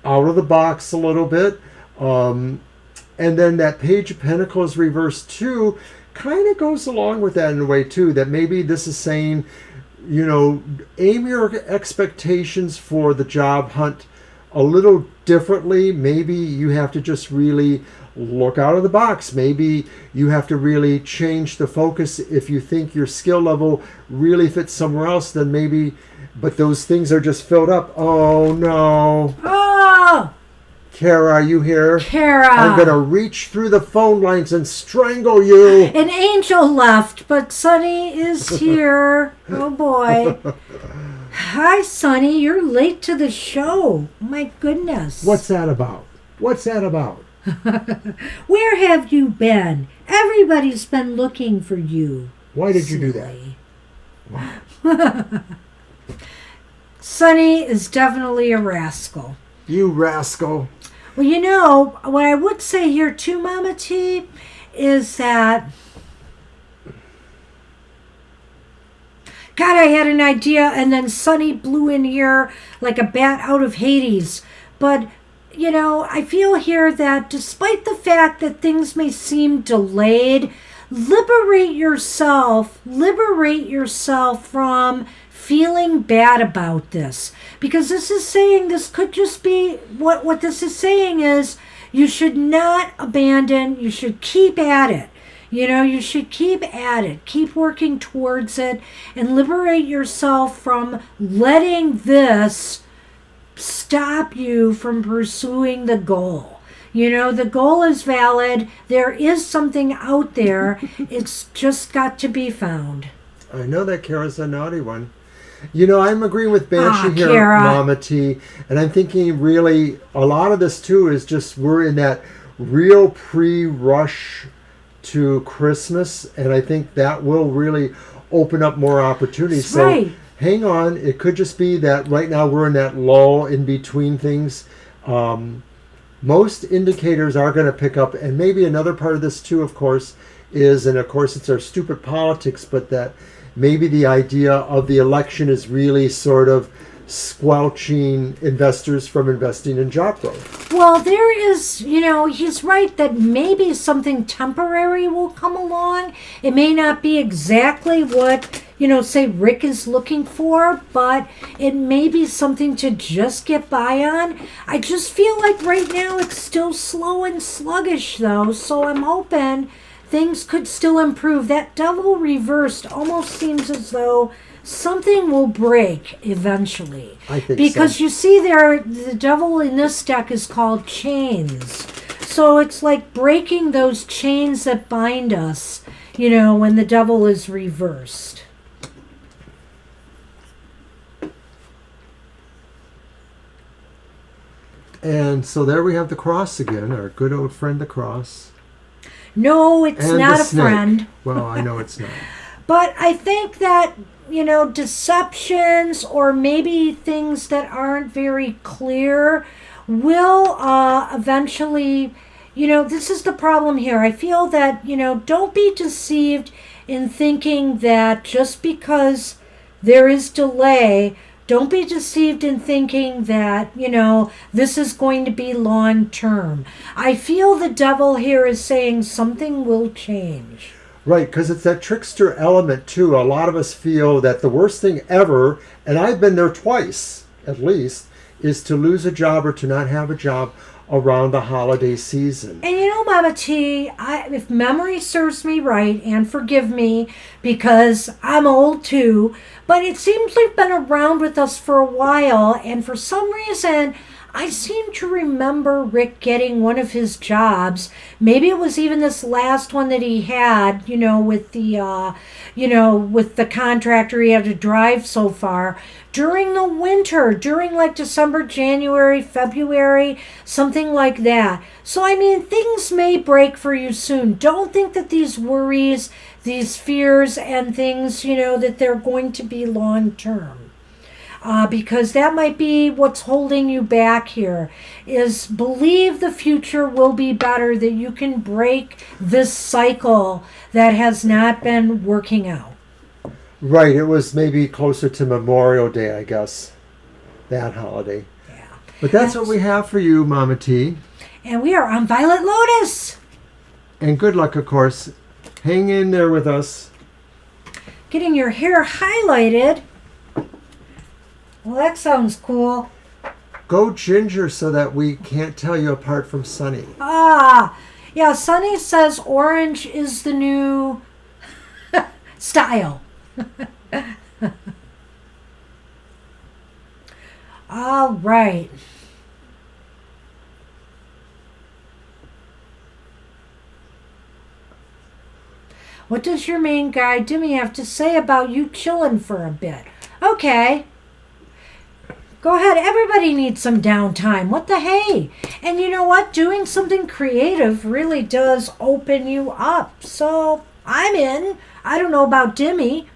Speaker 1: out of the box a little bit. And then that Page of Pentacles reversed too kind of goes along with that in a way too, that maybe this is saying, aim your expectations for the job hunt a little differently. Maybe you have to just really look out of the box. Maybe you have to really change the focus. If you think your skill level really fits somewhere else, then maybe, but those things are just filled up. Oh no.
Speaker 2: Oh!
Speaker 1: Kara, are you here?
Speaker 2: Kara.
Speaker 1: I'm going to reach through the phone lines and strangle you.
Speaker 2: An angel left, but Sunny is here. Oh boy. Hi, Sonny. You're late to the show. My goodness.
Speaker 1: What's that about? What's that about?
Speaker 2: Where have you been? Everybody's been looking for you.
Speaker 1: Why did you do that?
Speaker 2: Silly. Sonny is definitely a rascal.
Speaker 1: You rascal.
Speaker 2: Well, what I would say here too, Mama T, is that God, I had an idea, and then Sonny blew in here like a bat out of Hades. But, I feel here that despite the fact that things may seem delayed, liberate yourself from feeling bad about this. Because this is saying, this could just be, what this is saying is, you should not abandon, you should keep at it. You should keep at it, keep working towards it, and liberate yourself from letting this stop you from pursuing the goal. The goal is valid. There is something out there. It's just got to be found.
Speaker 1: I know that Kara's a naughty one. I'm agreeing with Banshee here,
Speaker 2: Kara.
Speaker 1: Mama T, and I'm thinking really a lot of this too is just we're in that real pre-rush to Christmas, and I think that will really open up more opportunities.
Speaker 2: That's right.
Speaker 1: So hang on. It could just be that right now we're in that lull in between things. Most indicators are going to pick up, and maybe another part of this too, of course, is, and of course it's our stupid politics, but that maybe the idea of the election is really sort of squelching investors from investing in job growth.
Speaker 2: Well, there is, he's right that maybe something temporary will come along. It may not be exactly what, say Rick is looking for, but it may be something to just get by on. I just feel like right now it's still slow and sluggish, though, so I'm hoping things could still improve. That devil reversed almost seems as though something will break eventually.
Speaker 1: I think
Speaker 2: because
Speaker 1: so.
Speaker 2: You see there, the devil in this deck is called chains. So it's like breaking those chains that bind us, when the devil is reversed.
Speaker 1: And so there we have the cross again, our good old friend the cross.
Speaker 2: No, it's
Speaker 1: and
Speaker 2: not
Speaker 1: the
Speaker 2: a
Speaker 1: snake.
Speaker 2: friend.
Speaker 1: Well, I know it's not.
Speaker 2: But I think that, deceptions or maybe things that aren't very clear will eventually, this is the problem here. I feel that, don't be deceived in thinking that just because there is delay, don't be deceived in thinking that, this is going to be long term. I feel the devil here is saying something will change.
Speaker 1: Right, because it's that trickster element too. A lot of us feel that the worst thing ever, and I've been there twice at least, is to lose a job or to not have a job around the holiday season.
Speaker 2: And Mama T, if memory serves me right, and forgive me because I'm old too, but it seems they've been around with us for a while, and for some reason I seem to remember Rick getting one of his jobs. Maybe it was even this last one that he had, with the, with the contractor he had to drive so far. During the winter, during like December, January, February, something like that. So, things may break for you soon. Don't think that these worries, these fears and things, that they're going to be long term. Because that might be what's holding you back here, is believe the future will be better, that you can break this cycle that has not been working out.
Speaker 1: Right, it was maybe closer to Memorial Day, I guess, that holiday.
Speaker 2: Yeah.
Speaker 1: But that's what we have for you, Mama T.
Speaker 2: And we are on Violet Lotus.
Speaker 1: And good luck, of course. Hang in there with us.
Speaker 2: Getting your hair highlighted. Well, that sounds cool.
Speaker 1: Go ginger so that we can't tell you apart from Sunny.
Speaker 2: Yeah, Sunny says orange is the new style. All right. What does your main guy Dimmy have to say about you chilling for a bit? Okay. Go ahead. Everybody needs some downtime. What the hey? And you know what? Doing something creative really does open you up. So I'm in. I don't know about Dimmy.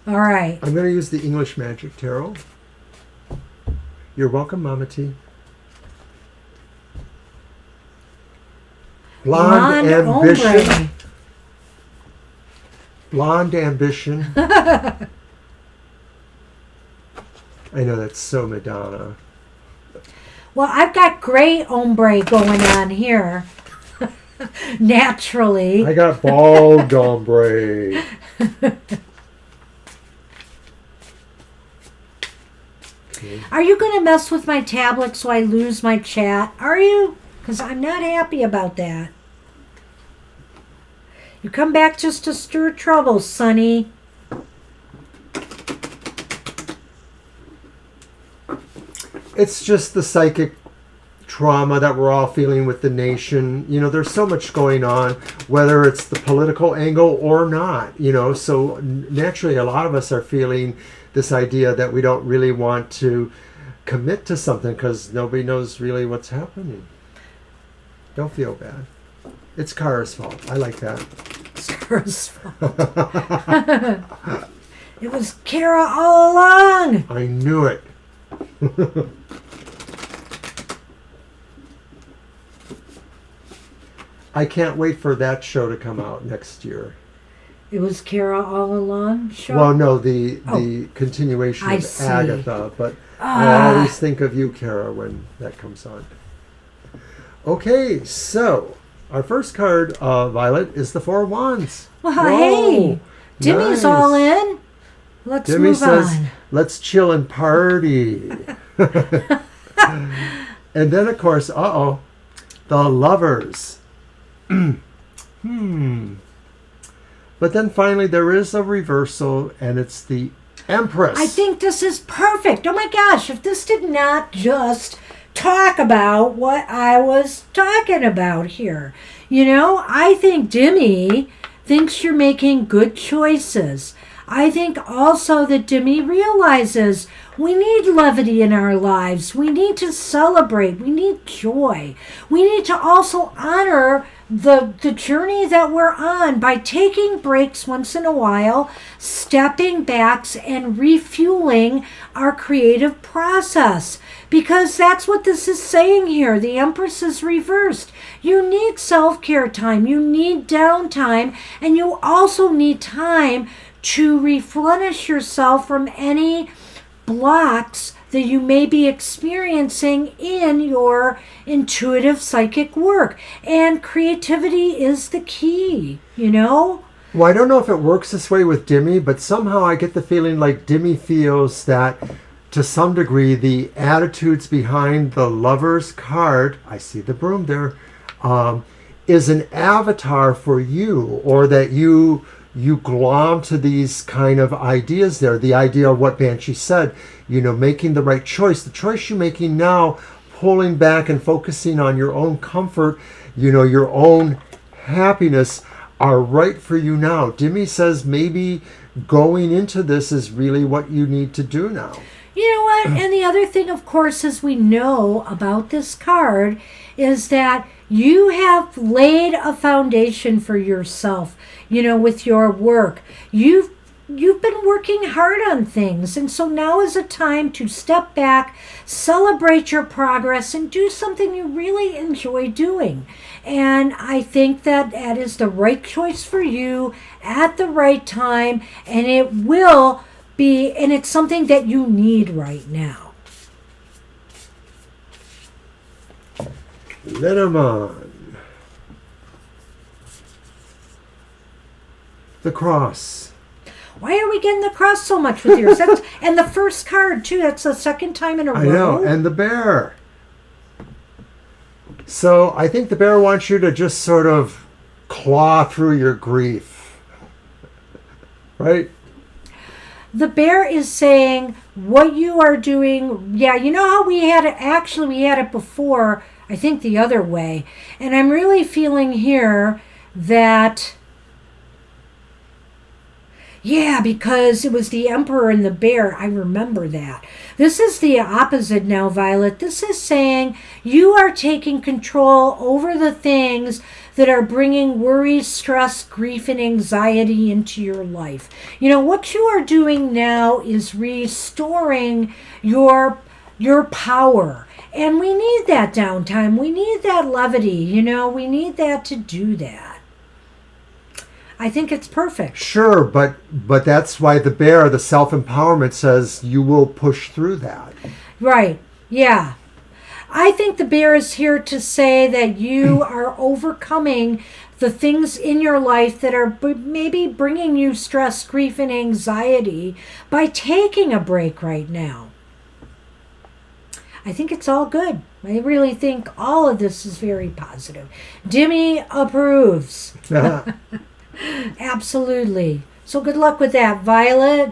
Speaker 2: All right.
Speaker 1: I'm going to use the English Magic Tarot. You're welcome, Mama T. Blonde Ambition.
Speaker 2: Ombre.
Speaker 1: Blonde Ambition. I know that's so Madonna.
Speaker 2: Well, I've got gray ombre going on here. Naturally.
Speaker 1: I got bald ombre. Okay.
Speaker 2: Are you going to mess with my tablet so I lose my chat? Are you? Because I'm not happy about that. You come back just to stir trouble, Sonny.
Speaker 1: It's just the psychic trauma that we're all feeling with the nation. There's so much going on, whether it's the political angle or not, so naturally a lot of us are feeling this idea that we don't really want to commit to something because nobody knows really what's happening. Don't feel bad. It's Kara's fault. I like that.
Speaker 2: It's Kara's fault. It was Kara all along.
Speaker 1: I knew it. I can't wait for that show to come out next year.
Speaker 2: It was Kara all along? Sure.
Speaker 1: Well, no, the continuation
Speaker 2: I
Speaker 1: of
Speaker 2: see.
Speaker 1: Agatha, but I always think of you, Kara, when that comes on. Okay, so our first card, Violet, is the Four of Wands.
Speaker 2: Well,
Speaker 1: Whoa,
Speaker 2: hey, Dimmy's
Speaker 1: nice.
Speaker 2: all in. Let's
Speaker 1: Dimmy
Speaker 2: move
Speaker 1: says,
Speaker 2: on.
Speaker 1: let's chill and party. And then, of course, the Lovers. But then finally there is a reversal, and it's the Empress.
Speaker 2: I think this is perfect. Oh my gosh, if this did not just talk about what I was talking about here. You know, I think Dimmy thinks you're making good choices. I think also that Dimmy realizes we need levity in our lives. We need to celebrate. We need joy. We need to also honor the journey that we're on by taking breaks once in a while, stepping back and refueling our creative process. Because that's what this is saying here. The Empress is reversed. You need self-care time. You need downtime. And you also need time to replenish yourself from any blocks that you may be experiencing in your intuitive psychic work. And creativity is the key, you know?
Speaker 1: Well, I don't know if it works this way with Dimmy, but somehow I get the feeling like Dimmy feels that to some degree the attitudes behind the Lovers card, I see the broom there, is an avatar for you, or that you glom to these kind of ideas there. The idea of what Banshee said, you know, making the right choice. The choice you're making now, pulling back and focusing on your own comfort, you know, your own happiness are right for you now. Dimmy says maybe going into this is really what you need to do now.
Speaker 2: You know what? And the other thing, of course, as we know about this card, is that you have laid a foundation for yourself, you know, with your work. You've been working hard on things, and so now is a time to step back, celebrate your progress, and do something you really enjoy doing. And I think that that is the right choice for you at the right time, and it will be, and it's something that you need right now.
Speaker 1: Lenormand. The Cross.
Speaker 2: Why are we getting the cross so much with yours? And the first card, too. That's the second time in a row.
Speaker 1: I know. And the Bear. So I think the Bear wants you to just sort of claw through your grief. Right?
Speaker 2: The Bear is saying what you are doing. Yeah, you know how we had it? Actually, we had it before, I think the other way. And I'm really feeling here that... Yeah, because it was the Emperor and the Bear. I remember that. This is the opposite now, Violet. This is saying you are taking control over the things that are bringing worry, stress, grief, and anxiety into your life. You know, what you are doing now is restoring your power. And we need that downtime. We need that levity. You know, we need that to do that. I think it's perfect.
Speaker 1: Sure, but that's why the Bear, the self-empowerment, says you will push through that.
Speaker 2: Right. Yeah. I think the Bear is here to say that you are overcoming the things in your life that are maybe bringing you stress, grief, and anxiety by taking a break right now. I think it's all good. I really think all of this is very positive. Dimmy approves. Absolutely. So good luck with that, Violet.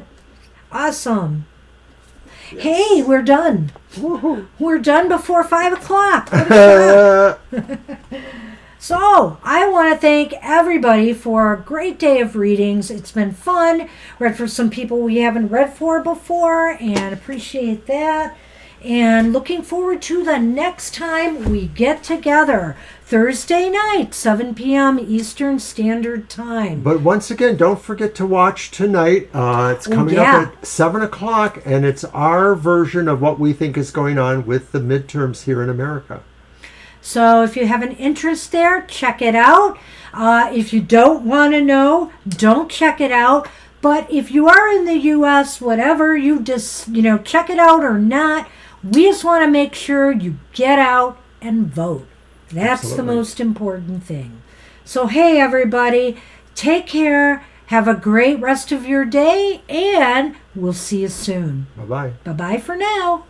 Speaker 2: Awesome. Yes. Hey, we're done. Woo-hoo. We're done before 5 o'clock. So I want to thank everybody for a great day of readings. It's been fun. Read for some people we haven't read for before, and appreciate that. And looking forward to the next time we get together. Thursday night, 7 p.m. Eastern Standard Time.
Speaker 1: But once again, don't forget to watch tonight. It's coming up at 7 o'clock, and it's our version of what we think is going on with the midterms here in America.
Speaker 2: So if you have an interest there, check it out. If you don't want to know, don't check it out. But if you are in the U.S., whatever, you just, check it out or not. We just want to make sure you get out and vote. That's
Speaker 1: Absolutely.
Speaker 2: the most important thing. So, hey, everybody, take care. Have a great rest of your day, and we'll see you soon.
Speaker 1: Bye-bye.
Speaker 2: Bye-bye for now.